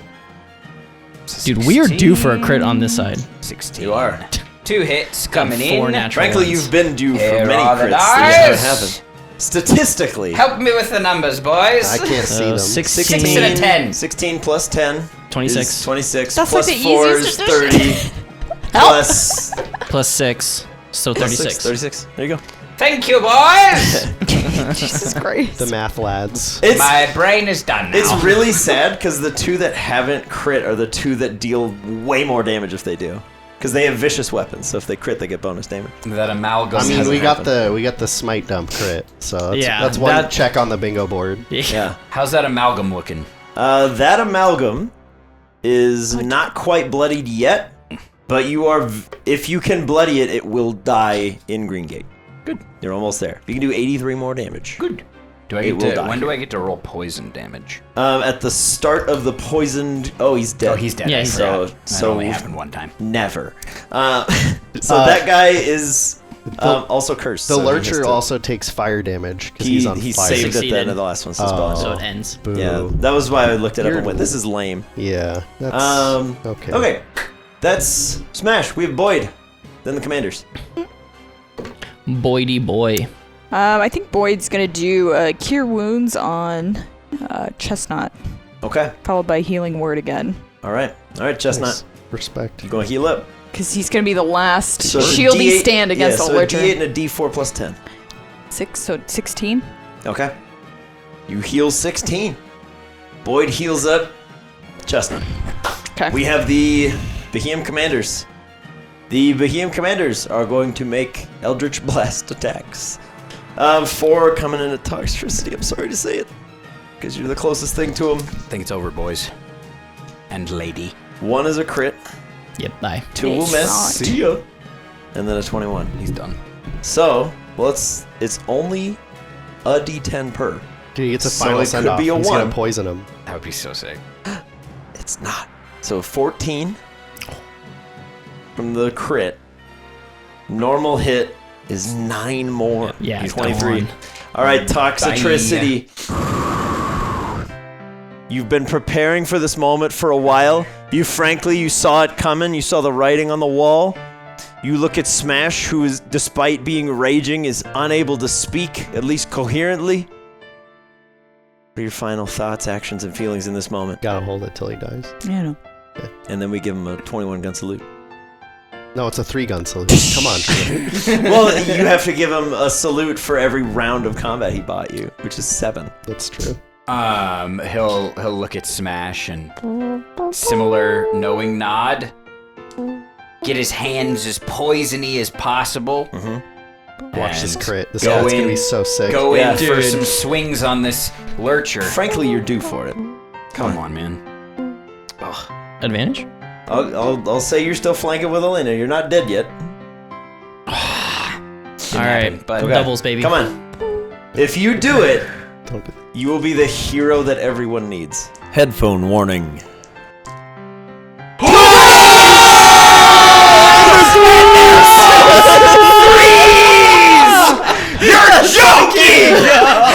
Dude, we are due for a crit on this side. 16. You are. 2 hits coming Four in. natural Frankly, ones. you've been due for Here many are the crits that dice. haven't happened. Statistically, Help me with the numbers, boys. I can't see them. 16, 6 and a 10. 16 plus 10 26 is 26. That's plus like the 4 easiest is 30. Plus plus 6, so 36. 36. There you go. Thank you, boys. Jesus Christ. The math lads. It's My brain is done now. it's really sad because the 2 that haven't crit are the 2 that deal way more damage if they do. Because they have vicious weapons, so if they crit, they get bonus damage. that amalgam. I mean, hasn't we got happened. the smite dump crit, so Yeah, that's one that- check on the bingo board. Yeah. How's that amalgam looking? That amalgam is not quite bloodied yet, but you are. If you can bloody it, it will die in Greengate. Good. You're almost there. You can do 83 more damage. Good. When do I get to roll poison damage? At the start of the poisoned. Oh, he's dead. Oh, he's dead. Yeah, I he's forgot. dead. That So- only happened one time. Never. That guy is also cursed. The so he has lurcher to- also takes fire damage because he's on he fire. saved at the Succeeded. end of the last one, so spell. So it ends. Boo. Yeah, that was why I looked it up You're- and went, "This is lame." Yeah. That's okay. Okay, that's Smash. We have Boyd, then the commanders. Boydy boy. I think Boyd's gonna do Cure Wounds on Chestnut, Okay, followed by Healing Word again. all right, Chestnut. Nice. Respect. You gonna heal up? Because he's gonna be the last So a shieldy D8 stand against yeah, the so Lurcher. a D8 and a D4 plus 10. 6, so 16. Okay, you heal 16. Boyd heals up. Chestnut. Okay. We have the Behemoth Commanders. The Behemoth Commanders are going to make Eldritch Blast attacks. 4 coming in at Toxtricity. I'm sorry to say it, because you're the closest thing to them. I think it's over, boys. And lady. 1 is a crit. Yep, bye. 2 will It's miss. not. See ya. And then a 21. He's done. So, well, it's only a D10 per. Dude, he gets a So final it send could off. be a He's 1. gonna poison him. That would be so sick. It's not. So 14 from the crit. Normal hit is 9 more. Yeah, 23. come All right, Toxicity. You've been preparing for this moment for a while. You saw it coming. You saw the writing on the wall. You look at Smash, who is, despite being raging, is unable to speak, at least coherently. What are your final thoughts, actions, and feelings in this moment? Gotta hold it till he dies. Yeah, no. And then we give him a 21 gun salute. No, it's a 3-gun salute. Come on. Well, you have to give him a salute for every round of combat he bought you, which is 7. That's true. He'll look at Smash and similar knowing nod. Get his hands as poisony as possible. Watch this And crit. This go guy's gonna in- be so sick. Go Yeah, in for dude. some swings on this lurcher. Frankly, you're due for it. Come on, man. Advantage? I'll say you're still flanking with Elena. You're not dead yet. All right, but Okay. doubles, baby. Come on. If you do it, Don't do you will be the hero that everyone needs. Headphone warning. You're joking!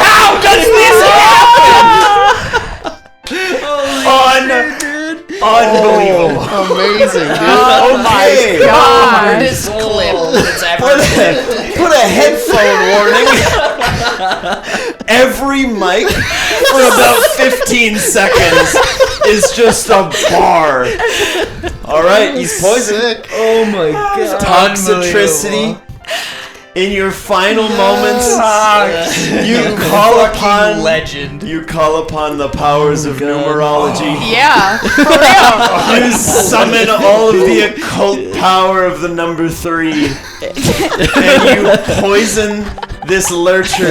How does this happen? Unbelievable. Amazing, dude. Oh my god! This clip that's Put a headphone warning. Every mic for about 15 seconds is just a bar. All right, he's poisoned. Sick. Oh my god! Toxicity. In your final moments, you call upon legend. You call upon the powers of numerology. Yeah, for real. You summon all of the occult power of the number 3. And you poison this lurcher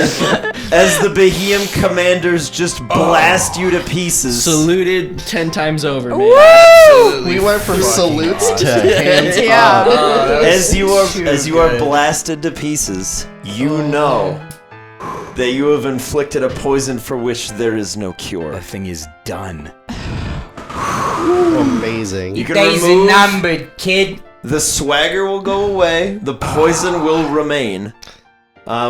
as the Behemoth commanders just blast you to pieces. Saluted 10 times over, man. Woo! We went from salutes to hands Yeah. up. As you are blasted to pieces, you know that you have inflicted a poison for which there is no cure. The thing is done. Amazing. You can Days remove numbered, kid. the swagger will go away, the poison will remain,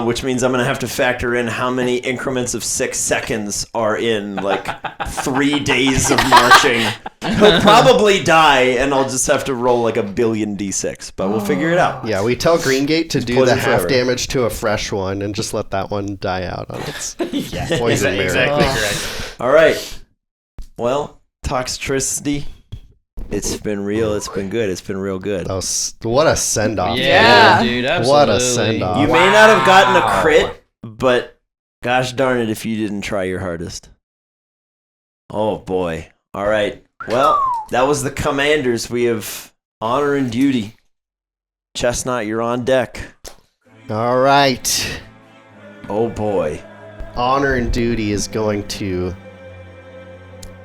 which means I'm gonna have to factor in how many increments of 6 seconds are in like 3 days of marching. He'll probably die, and I'll just have to roll like a billion d6, but we'll figure it out. Yeah, we tell Greengate to do the poison half forever. damage to a fresh one and just let that one die out on its poison merit. Exactly correct. All right. Well, Toxtricity. It's been real. It's been good. It's been real good. That was, what a send off. Yeah. dude, absolutely. What a send-off. You may not have gotten a crit, but gosh darn it if you didn't try your hardest. Oh boy. All right. Well, that was the commanders. We have honor and duty. Chestnut, you're on deck. All right. Oh boy. Honor and Duty is going to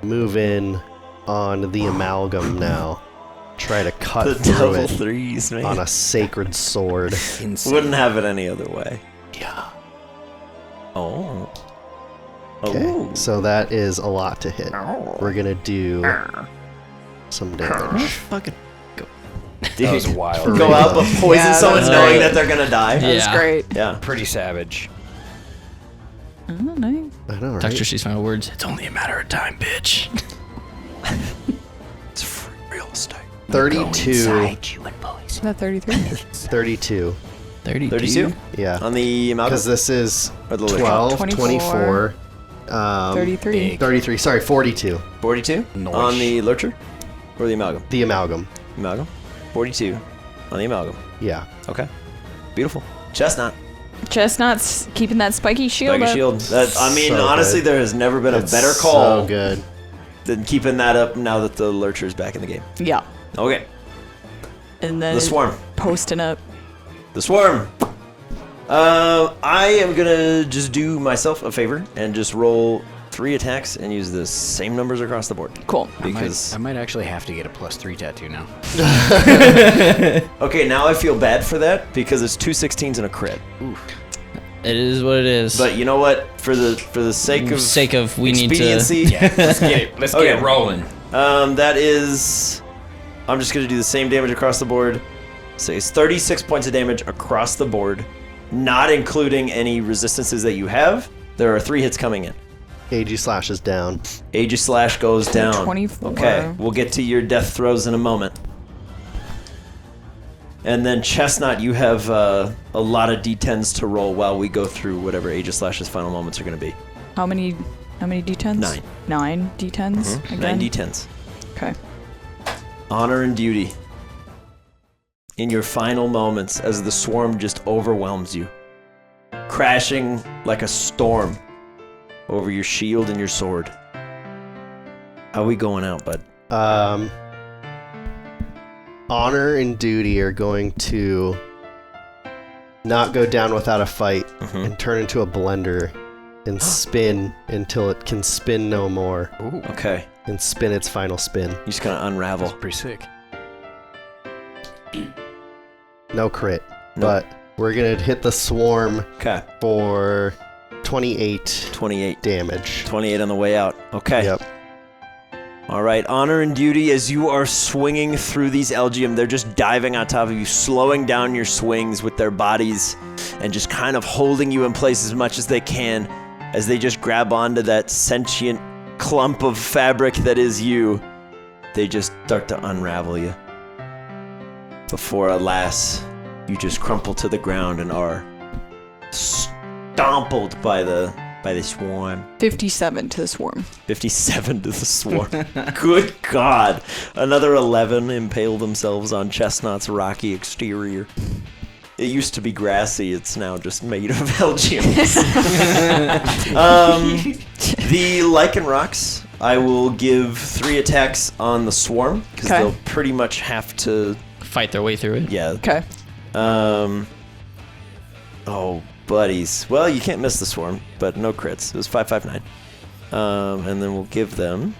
move in on the amalgam now. Try to cut The through double it threes, man. on a sacred sword. Insane. Wouldn't have it any other way. Yeah. Oh. Okay, Oh. so that is a lot to hit. We're gonna do some damage. Fucking. That was wild. Go out, but poison Yeah, someone that's knowing great. that they're gonna die. That was Yeah. great. Yeah. Pretty savage. Oh, nice. I know, right? Dr. C's final words. It's only a matter of time, bitch. It's free real estate. 32. Is that 33? 32. 32. 32 Yeah. on the amalgam. Because this is Or the lurcher. 12, 24, 24, 33. 33. Sorry, 42. 42 Nice. on the lurcher or the amalgam. The amalgam. Amalgam. 42 on the amalgam. Yeah. Okay. Beautiful. Chestnut. Chestnut's keeping that spiky shield Spiky up. shield. That, I mean, So honestly, good. there has never been a It's better call So good. than keeping that up now that the lurcher is back in the game. Yeah. Okay. And then The swarm. posting up. The swarm. I am gonna just do myself a favor and just roll 3 attacks and use the same numbers across the board. Cool. Because I might actually have to get a +3 tattoo now. okay, now I feel bad for that because it's 2 16s and a crit. It is what it is. But you know what? For the sake of we need to. expediency, Yeah, let's get it. Let's Okay. get it rolling. that is. I'm just gonna do the same damage across the board. So it's 36 points of damage across the board, not including any resistances that you have. There are 3 hits coming in. AG slash is down. Aegis Slash goes down. 24. Okay, we'll get to your death throws in a moment. And then Chestnut, you have a lot of D10s to roll while we go through whatever Aegis Slash's final moments are going to be. How many D10s? 9. 9 D10s? Again? 9 D10s. Okay. Honor and duty. In your final moments as the swarm just overwhelms you, crashing like a storm over your shield and your sword. How we going out, bud? Honor and duty are going to not go down without a fight and turn into a blender and spin until it can spin no more Okay, and spin its final spin. you're just gonna unravel. Pretty sick. No crit, No. but we're going to hit the swarm Okay, for 28 28. damage. 28 on the way out. Okay. Yep. All right, honor and duty as you are swinging through these Elgium. They're just diving on top of you, slowing down your swings with their bodies and just kind of holding you in place as much as they can as they just grab onto that sentient clump of fabric that is you. They just start to unravel you. Before, alas, you just crumple to the ground and are stompled by the swarm. 57 to the swarm. 57 to the swarm. Good God. Another 11 impale themselves on Chestnut's rocky exterior. It used to be grassy. It's now just made of Elgiums. The Lichen Rocks, I will give 3 attacks on the swarm because Okay. they'll pretty much have to, Fight their way through it. yeah. Okay. Oh, buddies. Well, you can't miss the swarm, but no crits. It was 559. And then we'll give them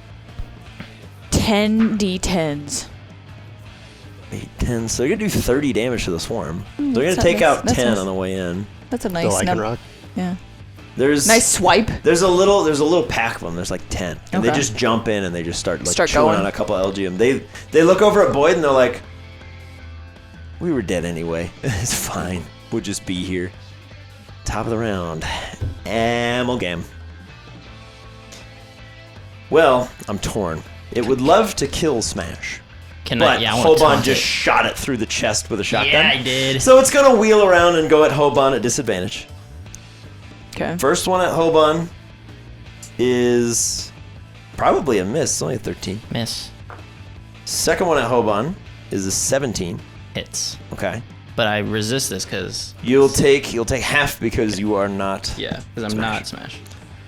10 D10s. 8, 10. So you're going to do 30 damage to the swarm. They're going to that's- take out that's 10 nice. on the way in. That's a The nice Lichen Rock. Yeah. There's Nice swipe. There's a little pack of them. There's like 10, and they Okay. just jump in and they just start Start chewing going. on a couple of Elgium. They look over at Boyd and they're like, "We were dead anyway. It's fine. We'll just be here." Top of the round, Amalgam. Well, I'm torn. It would love to kill Smash, but I want to Hobon taunt just it. shot it through the chest with a shotgun. Yeah, I did. So it's gonna wheel around and go at Hobon at disadvantage. Okay. First one at Hobon is probably a miss. It's only a 13. Miss. Second one at Hobon is a 17. Hits. Okay. But I resist this because... You'll take half because you are not. Yeah, because I'm not Smash.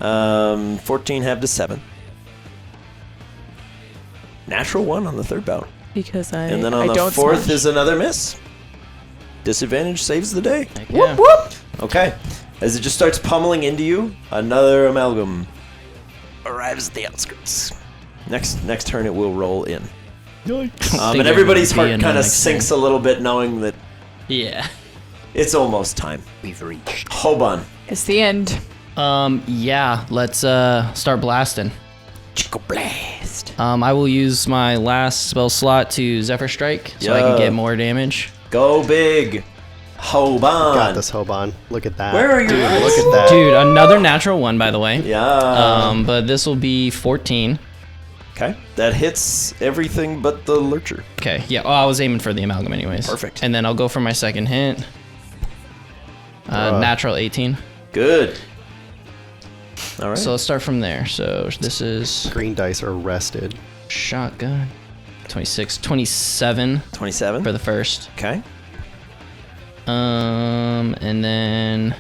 14 half to 7. Natural 1 on the third bout. Because And then on I the don't fourth smash. is another miss. Disadvantage saves the day. Heck yeah. Okay. As it just starts pummeling into you, another amalgam arrives at the outskirts. Next turn, it will roll in. And Figured everybody's it would be heart in kind the of next sinks a little bit knowing that Yeah. it's almost time. We've reached. Hobon, It's the end. Yeah, let's start blasting. Chico blast. I will use my last spell slot to Zephyr Strike so I can get more damage. Go big. Hobon. Got this, Hobon. Look at that. Where are you? Dude, look at that. Dude, another natural one, by the way. Yeah. But this will be 14. Okay. That hits everything but the lurcher. Okay, yeah. Oh, I was aiming for the amalgam anyways. Perfect. And then I'll go for my second hit. Natural 18. Good. All right. So let's start from there. So this is Green dice are rested. shotgun. 26, 27 27. for the first. Okay. And then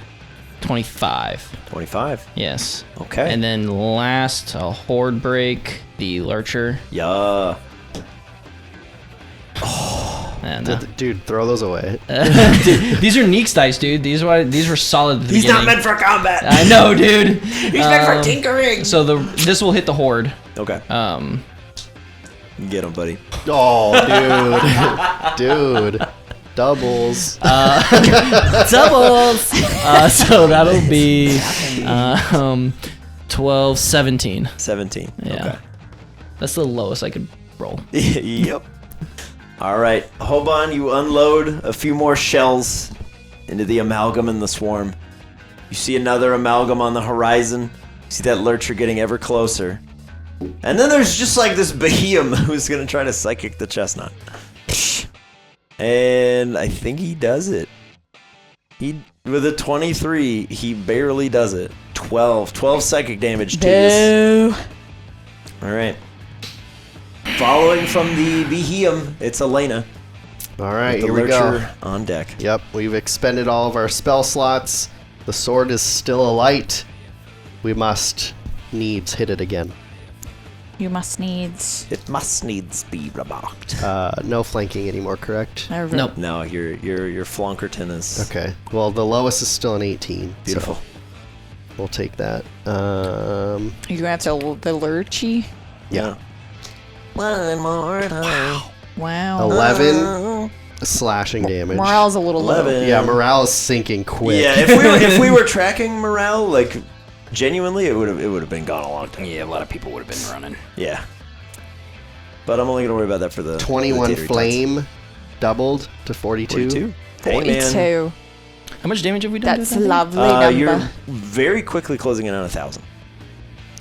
25. 25. Yes. Okay. And then last, I'll horde break the lurcher. Yeah. Dude, throw those away. These are Neeks dice, dude. These were solid at the He's beginning. not meant for combat. I know, dude. He's meant for tinkering. So this will hit the horde. Okay. Get him, buddy. Oh, dude. Dude. Doubles. Doubles. So that'll be 12, 17. 17. Yeah. Okay. That's the lowest I could roll. Yep. All right, Hobon, you unload a few more shells into the amalgam in the swarm. You see another amalgam on the horizon. You see that lurcher getting ever closer. And then there's just like this behemoth who's gonna try to psychic the chestnut. And I think he does it. With a 23, he barely does it. 12 psychic damage to you. Boo. All right. Following from the behemoth, it's Elena. All right, The here we go. lurcher on deck. Yep, we've expended all of our spell slots. The sword is still alight. We must needs hit it again. You must needs. It must needs be remarked. No flanking anymore, correct? Nope. No, your Flonkerton is Okay. Well, the lowest is still an 18. beautiful. So we'll take that. You're gonna have to the lurchy. Yeah. One more time. Wow. 11 slashing damage. Morale's a little low. 11. Yeah, morale is sinking quick. Yeah, if we were tracking morale, like genuinely, it would have been gone a long time. Yeah, a lot of people would have been running. Yeah. But I'm only gonna worry about that for the 21 the tater tots. flame doubled to 42. 42. Hey, man. 42. How much damage have we done? That's to a that thing? lovely number. You're very quickly closing in on 1,000,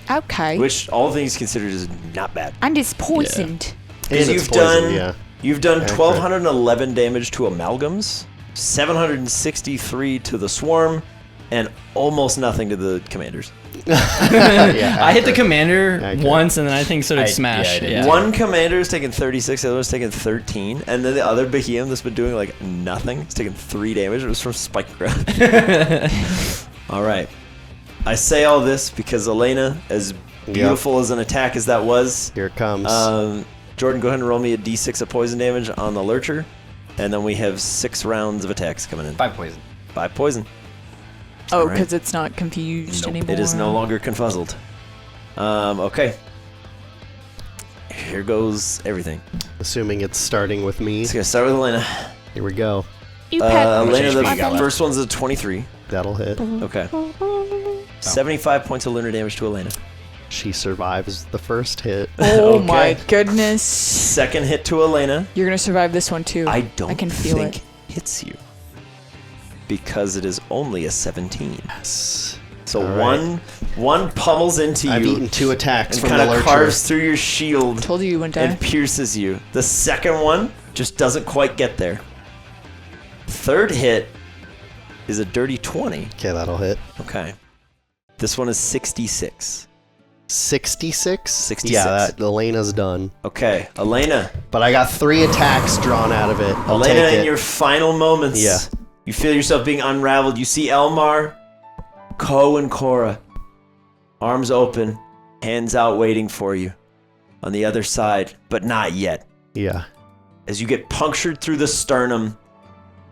Okay. which all things considered is not bad. And it's poisoned. Because And it's poison, you've done Accurate. 1,211 damage to amalgams, 763 to the swarm, and almost nothing to the commanders. Yeah, I hit the accurate. commander Accurate. once, and then I think so did I Smash. did. Yeah. One commander's taken 36, the other one's taken 13, and then the other behemoth that's been doing like nothing, it's taken 3 damage. It was from spike growth. All right. I say all this because Elena, as beautiful as an attack as that was, Here it comes. Jordan, go ahead and roll me a d6 of poison damage on the lurcher, and then we have 6 rounds of attacks coming in. 5 poison. 5 poison. Oh, Alright. because it's not confused anymore. It is no longer confuzzled. Okay. Here goes everything. Assuming it's starting with me. It's gonna start with Elena. Here we go. You pet Elena, HP you got the left? first one's a 23. That'll hit. Okay. 75 points of lunar damage to Elena. She survives the first hit. Oh Okay. my goodness. Second hit to Elena. You're gonna survive this one too. I don't I can feel think it. hits you. Because it is only a 17. Yes. So All right. one pummels into I've you eaten 2 attacks and from kind the of lurcher. carves through your shield Told you you wouldn't die. and pierces you. The second one just doesn't quite get there. Third hit is a dirty 20. Okay, that'll hit. Okay. This one is 66. 66? 66. Yeah, that Elena's done. Okay, Elena. But I got 3 attacks drawn out of it. I'll Elena, take in it. your final moments, Yeah. you feel yourself being unraveled. You see Elmar, Ko, and Cora, arms open, hands out waiting for you on the other side, but not yet. Yeah. As you get punctured through the sternum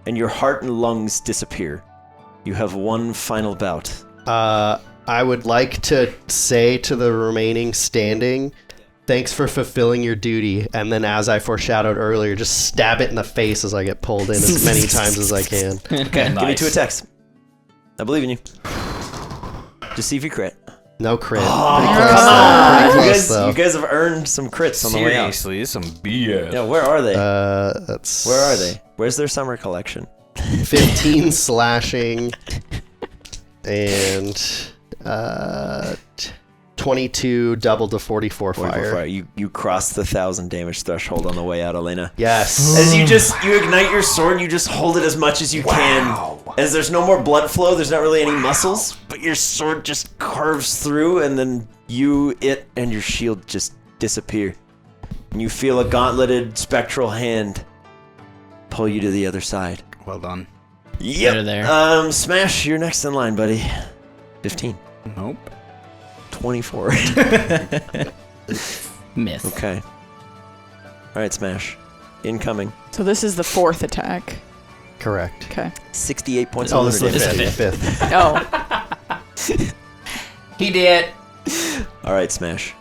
and your heart and lungs disappear, you have one final bout. I would like to say to the remaining standing, thanks for fulfilling your duty. And then, as I foreshadowed earlier, just stab it in the face as I get pulled in as many times as I can. Okay, give me Nice. 2 attacks. I believe in you. Just see if you crit. No crit. Oh, Pretty come close, on! though. Pretty You close, though. guys have earned some crits on the way out. Seriously, it's some BS. Yeah, where are they? That's Where are they? Where's their summer collection? 15 slashing and 22 double to 44 fire. You crossed the 1,000 damage threshold on the way out, Elena. Yes. As you ignite your sword, you just hold it as much as you can. As there's no more blood flow, there's not really any muscles, but your sword just carves through, and then it and your shield just disappear. And you feel a gauntleted spectral hand pull you to the other side. Well done. There, there. Smash, you're next in line, buddy. 15. Nope. 24. Myth. Okay. Alright, Smash. Incoming. So this is the 4th attack. Correct. Okay. 68 points Oh, of this is damage. the fifth. Oh. He did. Alright, Smash.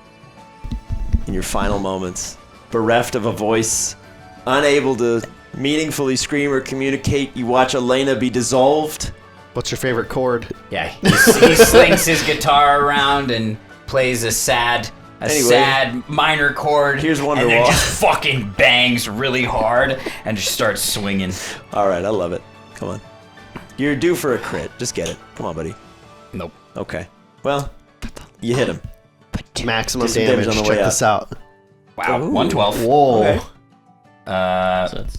In your final moments, bereft of a voice, unable to meaningfully scream or communicate, you watch Elena be dissolved. What's your favorite chord? Yeah, he slings his guitar around and plays a sad minor chord. Here's Wonderwall. And then just fucking bangs really hard and just starts swinging. Alright, I love it. Come on. You're due for a crit. Just get it. Come on, buddy. Nope. Okay. Well, you hit him. Maximum Do some damage damage. on the Check way this out. Wow, Ooh. 112. Whoa. Okay. So it's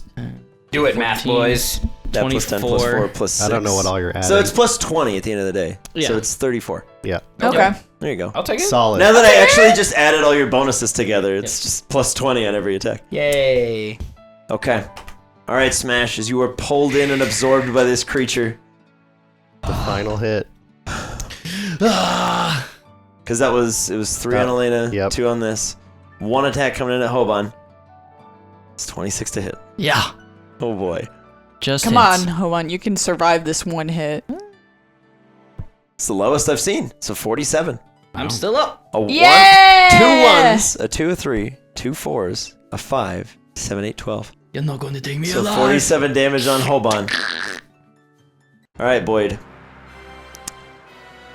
Do it, math 14. boys. That plus 10 plus 4 plus 6. I don't know what all you're adding. So it's plus 20 at the end of the day. Yeah. So it's 34. Yeah. Okay. There you go. I'll take it. Solid. Now that I actually just added all your bonuses together, it's just plus 20 on every attack. Yay. Okay. Alright, Smash, as you are pulled in and absorbed by this creature. The final hit. Because it was 3 on Elena, Yep. 2 on this. 1 attack coming in at Hobon. It's 26 to hit. Yeah. Oh boy. Just Come hits. on, Hobon. You can survive this one hit. It's the lowest I've seen. So 47. I'm still up. A 1, Yeah! 2 1s, a 2, a 3, 2 4s, a 5, 7, 8, 12. You're not going to take me So alive. 47 damage on Hobon. Alright, Boyd.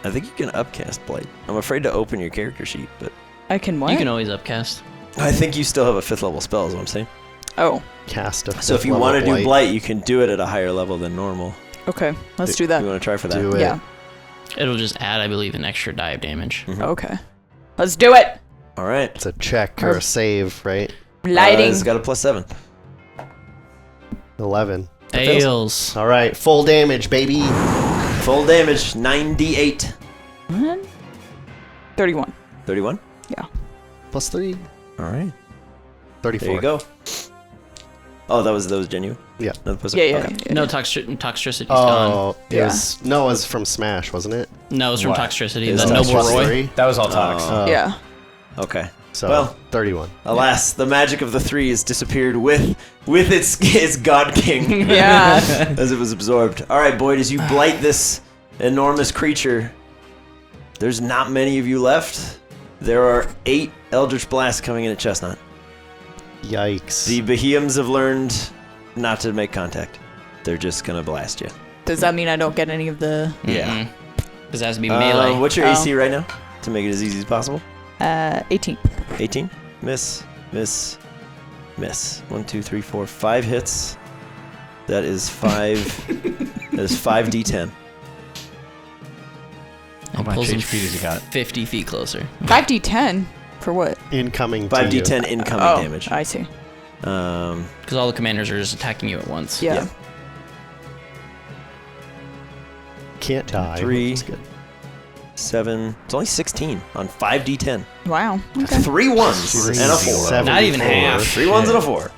I think you can upcast Blight. I'm afraid to open your character sheet, but I can what? You can always upcast. I think you still have a 5th level spell, is what I'm saying. Oh, Cast a So if you fifth want to level do Blight, you can do it at a higher level than normal. okay. Let's do You that. want to try for that? Do it. Yeah. It'll just add, I believe, an extra die of damage. Okay. Let's do it. Alright. It's a check or a save, right? Lighting. It's got a plus 7. 11. Fails. All right, full damage, baby. Full damage, 9d8. 31. 31? Plus 3. Alright. 34. There you go. Oh, that was genuine? Yeah. No, plus- Yeah, yeah. okay. yeah. No, Toxtricity's gone. Oh, it was, no, it was from Smash, wasn't it? No, it's from What? Toxtricity. Is The that Noble plus Roy. 3? That was all talks. Yeah. Okay. So, Well. 31. Alas, the magic of the 3 has disappeared with its God King. Yeah. As it was absorbed. Alright, Boyd, as you blight this enormous creature, there's not many of you left. There are 8 Eldritch Blasts coming in at Chestnut. Yikes. The Behemoths have learned not to make contact. They're just gonna blast you. Does that mean I don't get any of the Yeah. Because it has to be melee. What's your Oh. AC right now? To make it as easy as possible? 18? 18? Miss. 1, 2, 3, 4, 5 hits. That is 5. That is 5d10. How much pulls him HP does he got? 50 feet closer. 5d10? For what? Incoming to you. 5d10 incoming Oh, damage. I see. Because all the commanders are just attacking you at once. Yeah. Yeah. Can't die. 3. That's good. 7. It's only 16 on 5d10. Wow. Okay. 3 1s and a 4. 74. Not even half. 3 1s and a 4.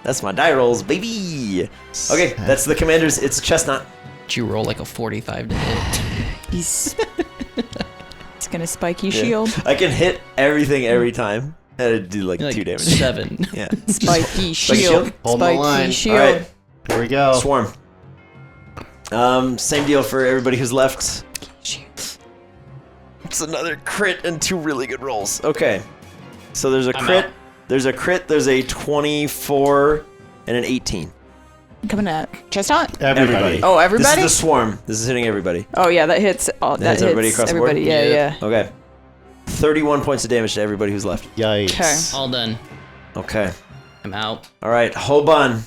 That's my die rolls, baby. Okay, that's the commanders. It's Chestnut. Did you roll like a 45 to hit? He's gonna spiky Yeah. shield. I can hit everything every time. And it'd do like You're 2 damage. 7. Yeah. Spiky shield? shield. Hold the line. Spiky shield. Alright. Here we go. Swarm. Same deal for everybody who's left. It's another crit and 2 really good rolls. Okay. So there's a I'm crit. out. There's a crit. There's a 24 and an 18. coming at Chestnut? Everybody. Oh, everybody? This is the swarm. This is hitting everybody. Oh, yeah, that hits. Oh, that hits everybody across the board? Yeah. Okay. 31 points of damage to everybody who's left. Yikes. Okay. All done. Okay. I'm out. All right, Hobon.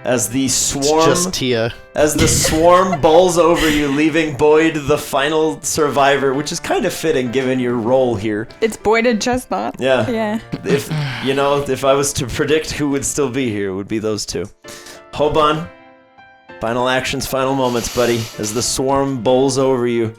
As the It's swarm, just Tia. as the swarm bowls over you, leaving Boyd the final survivor, which is kind of fitting given your role here. It's Boyd and Chestnut. Yeah. Yeah. If I was to predict who would still be here, it would be those two. Hobon, final actions, final moments, buddy. As the swarm bowls over you.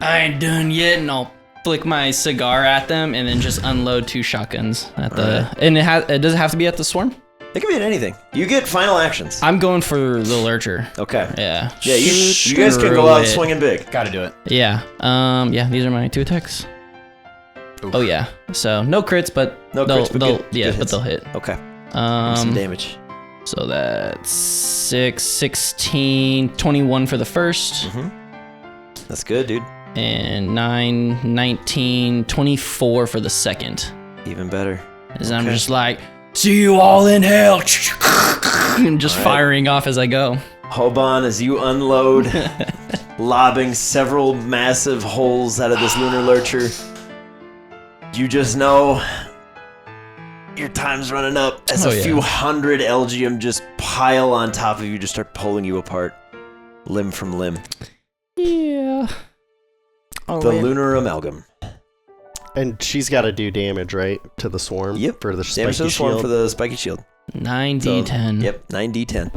I ain't done yet, and I'll flick my cigar at them and then just unload 2 shotguns at the. Alright. And it does it have to be at the swarm? It can be at anything. You get final actions. I'm going for the lurcher. Okay. Yeah. Yeah, you guys can go out swinging big. Gotta do it. Yeah. Yeah. These are my 2 attacks. Oof. Oh yeah. So no crits, but No they'll, crits, but they'll good but hits. they'll hit. Okay. Some damage. So that's 6, 16, 21 for the first, That's good, dude. and 9, 19, 24 for the second. Even better. As I'm just like, see you all in hell. And just All right. firing off as I go. Hobon, as you unload, lobbing several massive holes out of this lunar lurcher, you just know your time's running up as a few hundred Elgium just pile on top of you, just start pulling you apart, limb from limb. Yeah. Oh, The wait. lunar amalgam. And she's got to do damage, right? To the swarm? Yep. For the Damage to spiky the swarm shield. for the spiky shield. 9d10. Yep, 9d10.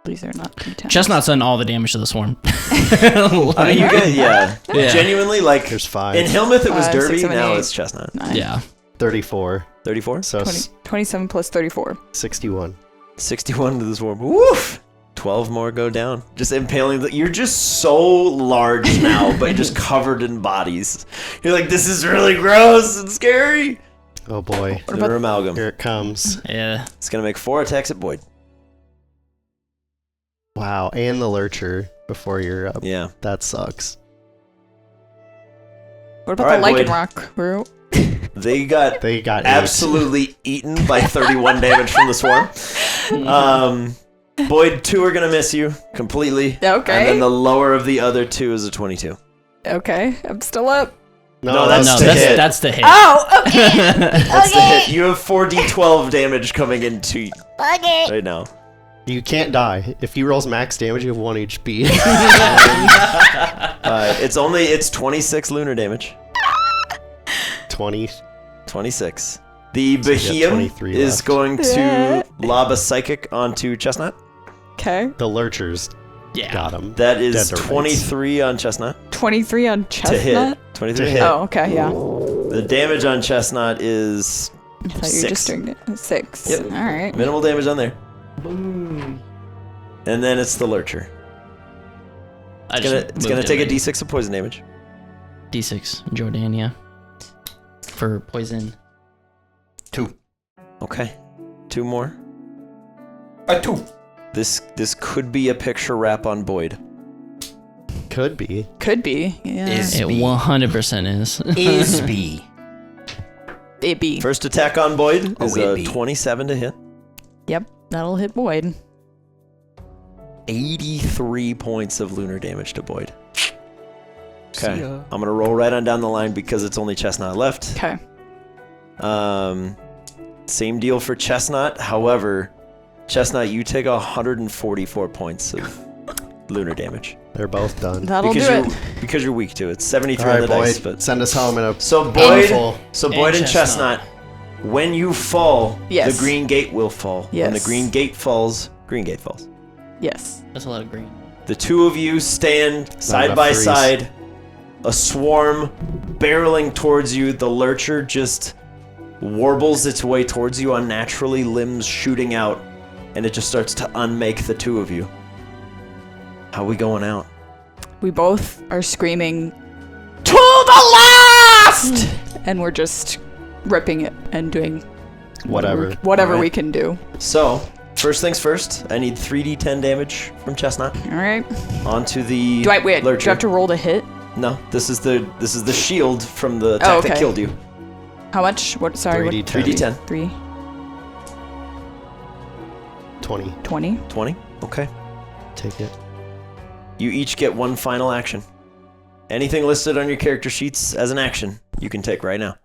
These are not D10s. Chestnut's done all the damage to the swarm. I mean, you guys, yeah. Genuinely, like, There's 5. in Hillmouth it was 5, Derby, 6, 7, now 8. it's Chestnut. 9, Yeah. 34. 34? So 27 plus 34. 61. 61 to the swarm. Woof! 12 more go down. Just impaling the. You're just so large now, but just covered in bodies. You're like, this is really gross and scary. Oh boy. Lunar amalgam. Here it comes. Yeah. It's gonna make 4 attacks at Boyd. Wow. And the lurcher before you're up. Yeah. That sucks. What about All right, the lichen Boyd. rock crew? They got They got absolutely eaten by 31 damage from the swarm. Boyd, 2 are gonna miss you completely. Okay. And then the lower of the other 2 is a 22. Okay, I'm still up. No, that's No, the hit. that's the hit. Oh, okay. That's the hit. You have 4d12 damage coming into you Okay. right now. You can't die. If he rolls max damage, you have 1 HP. It's 26 lunar damage. 20. 26. The So you got Behemoth 23 is left. going to lob a psychic onto Chestnut. Okay. The lurchers Yeah. got him. That is Dead to rights. 23 on Chestnut 23 on to Chestnut. hit. 23 to hit. Oh, okay, yeah. The damage on Chestnut is I thought you were 6. just doing it. 6. Yep. All right. Minimal damage on there. And then it's the Lurcher. It's gonna take a d6 of poison damage. D6, Jordania. For poison. 2. Okay. 2 more. 2. This could be a picture wrap on Boyd. Could be. Could be. Yeah. Is It B. 100% is. Is B. It be. First attack on Boyd is it a be. 27 to hit. Yep, that'll hit Boyd. 83 points of lunar damage to Boyd. Okay. I'm going to roll right on down the line because it's only Chestnut left. Okay. Same deal for Chestnut. However, Chestnut, you take 144 points of lunar damage. They're both done. That'll because do you're it. because you're weak to it. It's 73 All on right, the dice, Boyd. but Send us home in a so Boyd And and Chestnut, when you fall, Yes. the green gate will fall. When the Yes. green gate falls, Greengate falls. Yes. That's a lot of green. The two of you stand side enough by threes. side, a swarm barreling towards you. The lurcher just warbles its way towards you, unnaturally, limbs shooting out, and it just starts to unmake the two of you. How we going out? We both are screaming, "To the last!" And we're just ripping it and doing whatever. whatever Alright. we can do. So, first things first, I need 3d10 damage from Chestnut All right. onto the Do I wait? lurcher. Do I have to roll to hit? No, this is the shield from the attack that okay. killed you. How much? What? Sorry. 3d10. 3d10. 3. 20. 20. 20? Okay. Take it. You each get one final action. Anything listed on your character sheets as an action, you can take right now.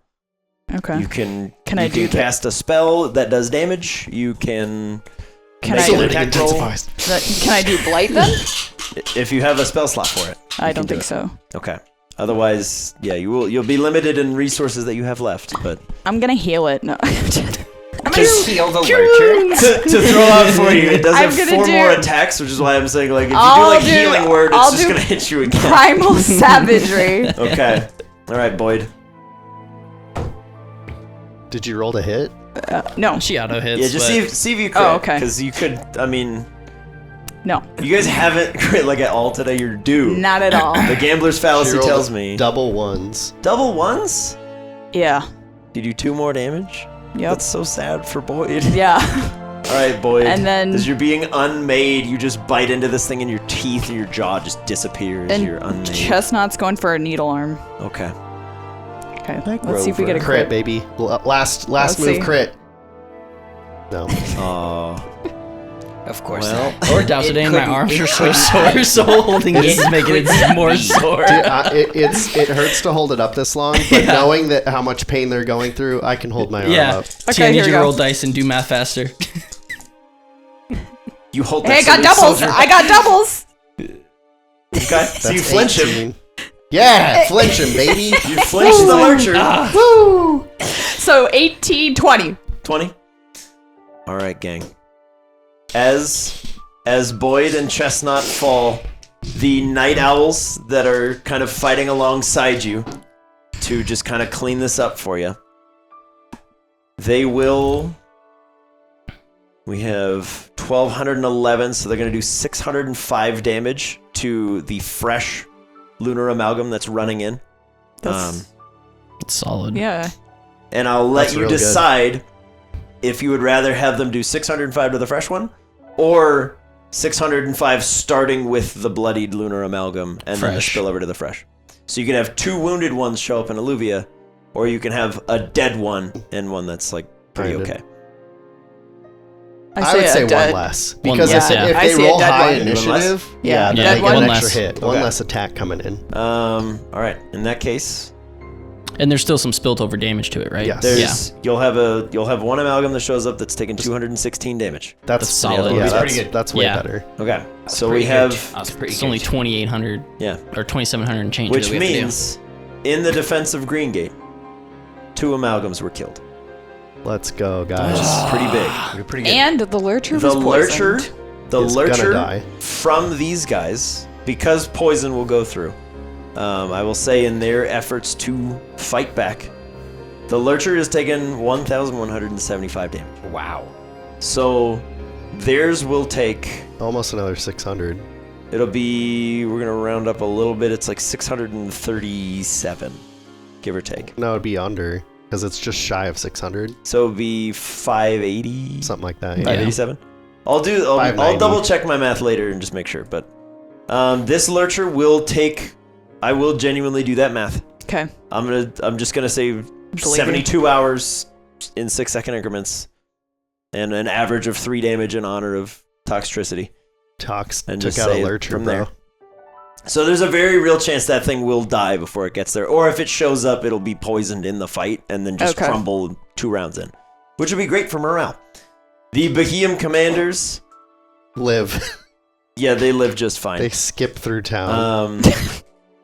Okay. You can I do cast a spell that does damage. You can Can make I- an attack roll. Can I do blight then? If you have a spell slot for it. I you don't can do think it. so. Okay. Otherwise, yeah, you'll be limited in resources that you have left. But I'm gonna heal it. No. I'm gonna heal the lurcher. to throw out for you, it does I'm have gonna 4 do- more attacks, which is why I'm saying like if you I'll do do- healing word, I'll it's just do gonna hit you again. Primal savagery. Okay. All right, Boyd. Did you roll to hit? No. She auto hits. Yeah, just but see if you crit. Oh, okay. Because you could. I mean, No. you guys haven't crit like at all today. You're due. Not at all. The gambler's She fallacy rolled tells me double ones. double ones. Yeah. You do 2 more damage. Yep. That's so sad for Boyd. Yeah. All right, Boyd. And then- as you're being unmade, you just bite into this thing, and your teeth and your jaw just disappears. And you're unmade. Chestnut's going for a needle arm. Okay. Okay. Let's see if we get a Crit, crit. baby. Last Let's move see. crit. No. Of course. Well, or Dowsadane, my couldn't- arms it are so couldn't- sore, so holding this is making it more sore. Dude, it hurts to hold it up this long, but knowing that how much pain they're going through, I can hold my arm Yeah. up. See, I Okay, need here you we to go. roll dice and do math faster. you hold Hey, I that got doubles. soldier. I got doubles. Okay. So you That's flinch him. 18. Yeah, flinch him, baby. You flinch the lurcher. Woo. So 18, 20. 20. All right, gang. As Boyd and Chestnut fall, the night owls that are kind of fighting alongside you to just kind of clean this up for you. They will. We have 1,211, so they're going to do 605 damage to the fresh lunar amalgam that's running in. That's, It's solid. yeah. And I'll let That's you real good. decide if you would rather have them do 605 to the fresh one, or 605 starting with the bloodied lunar amalgam and then Fresh. spill over to the fresh. So you can have 2 wounded ones show up in Alluvia, or you can have a dead one and one that's like pretty Blinded. okay. I would say a dead- one less. One Because less, if, yeah. if I they see a roll dead high one. Even less? initiative, Yeah, yeah, yeah, then they one get an less. extra hit. One Okay. less attack coming in. All right. In that case, And there's still some spilt over damage to it, right? Yes. there's you'll have one amalgam that shows up that's taking 216 damage. That's solid. Yeah, That's that's, pretty good. that's way Yeah. better. Okay. So we Pretty have good. That's pretty It's good. only 2,800 yeah, or 2,700 and change. which that we have to do. means in the defense of Greengate, 2 amalgams were killed. Let's go, Which guys. is pretty big. We're pretty good. And the lurcher The was lurcher, poisoned. the Is gonna lurcher die. from these guys, because poison will go through. I will say in their efforts to fight back, the lurcher has taken 1,175 damage. Wow. So theirs will take. Almost another 600. It'll be. We're gonna round up a little bit. It's like 637, give or take. No, it'd be under because it's just shy of 600, So it'll be 580. something like that. Yeah. 587. I'll 590. double check my math later and just make sure. But this lurcher will take. I will genuinely do that math. Okay. I'm just gonna say Believe 72 hours in 6-second increments, and an average of 3 damage in honor of Toxtricity. Tox And took just out a say lurcher, from bro. there. So there's a very real chance that thing will die before it gets there, or if it shows up, it'll be poisoned in the fight and then just Okay. crumble 2 rounds in, which would be great for morale. The Bohemian commanders, Live. yeah, they live just fine. They skip through town.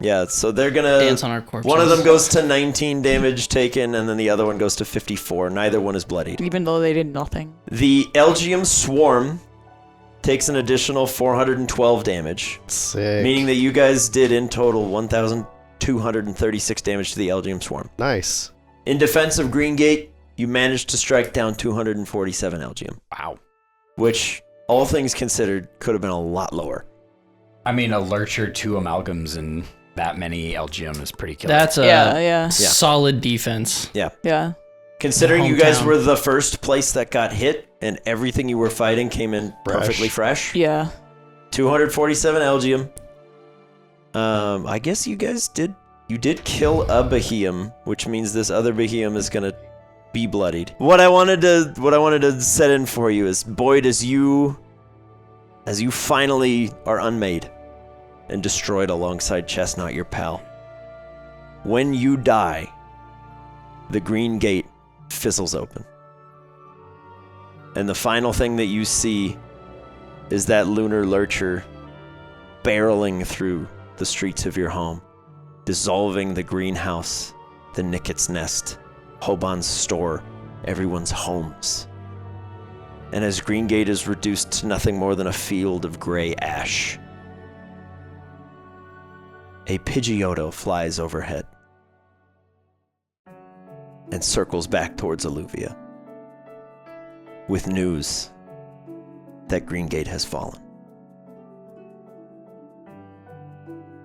Yeah, so they're gonna Dance on our corpses. One of them goes to 19 damage taken, and then the other one goes to 54. Neither one is bloodied. Even though they did nothing. The Elgium Swarm takes an additional 412 damage, Sick. meaning that you guys did in total 1,236 damage to the Elgium Swarm. Nice. In defense of Greengate, you managed to strike down 247 Elgium, Wow. which, all things considered, could have been a lot lower. I mean, a lurcher, 2 amalgams, and that many LGM is pretty killer. That's a Yeah. solid defense. Yeah. Considering you guys Hometown. were the first place that got hit, and everything you were fighting came in Fresh. perfectly fresh. Yeah. 247 Elgium. I guess you guys did kill a Bohemian, which means this other Bohemian is gonna be bloodied. What I wanted to set in for you is, Boyd, as you finally are unmade and destroyed alongside Chestnut, your pal. When you die, the Greengate fizzles open. And the final thing that you see is that lunar lurcher barreling through the streets of your home, dissolving the greenhouse, the Nicket's nest, Hobon's store, everyone's homes. And as Greengate is reduced to nothing more than a field of gray ash, a Pidgeotto flies overhead and circles back towards Alluvia with news that Greengate has fallen.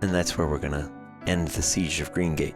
And that's where we're gonna end the siege of Greengate.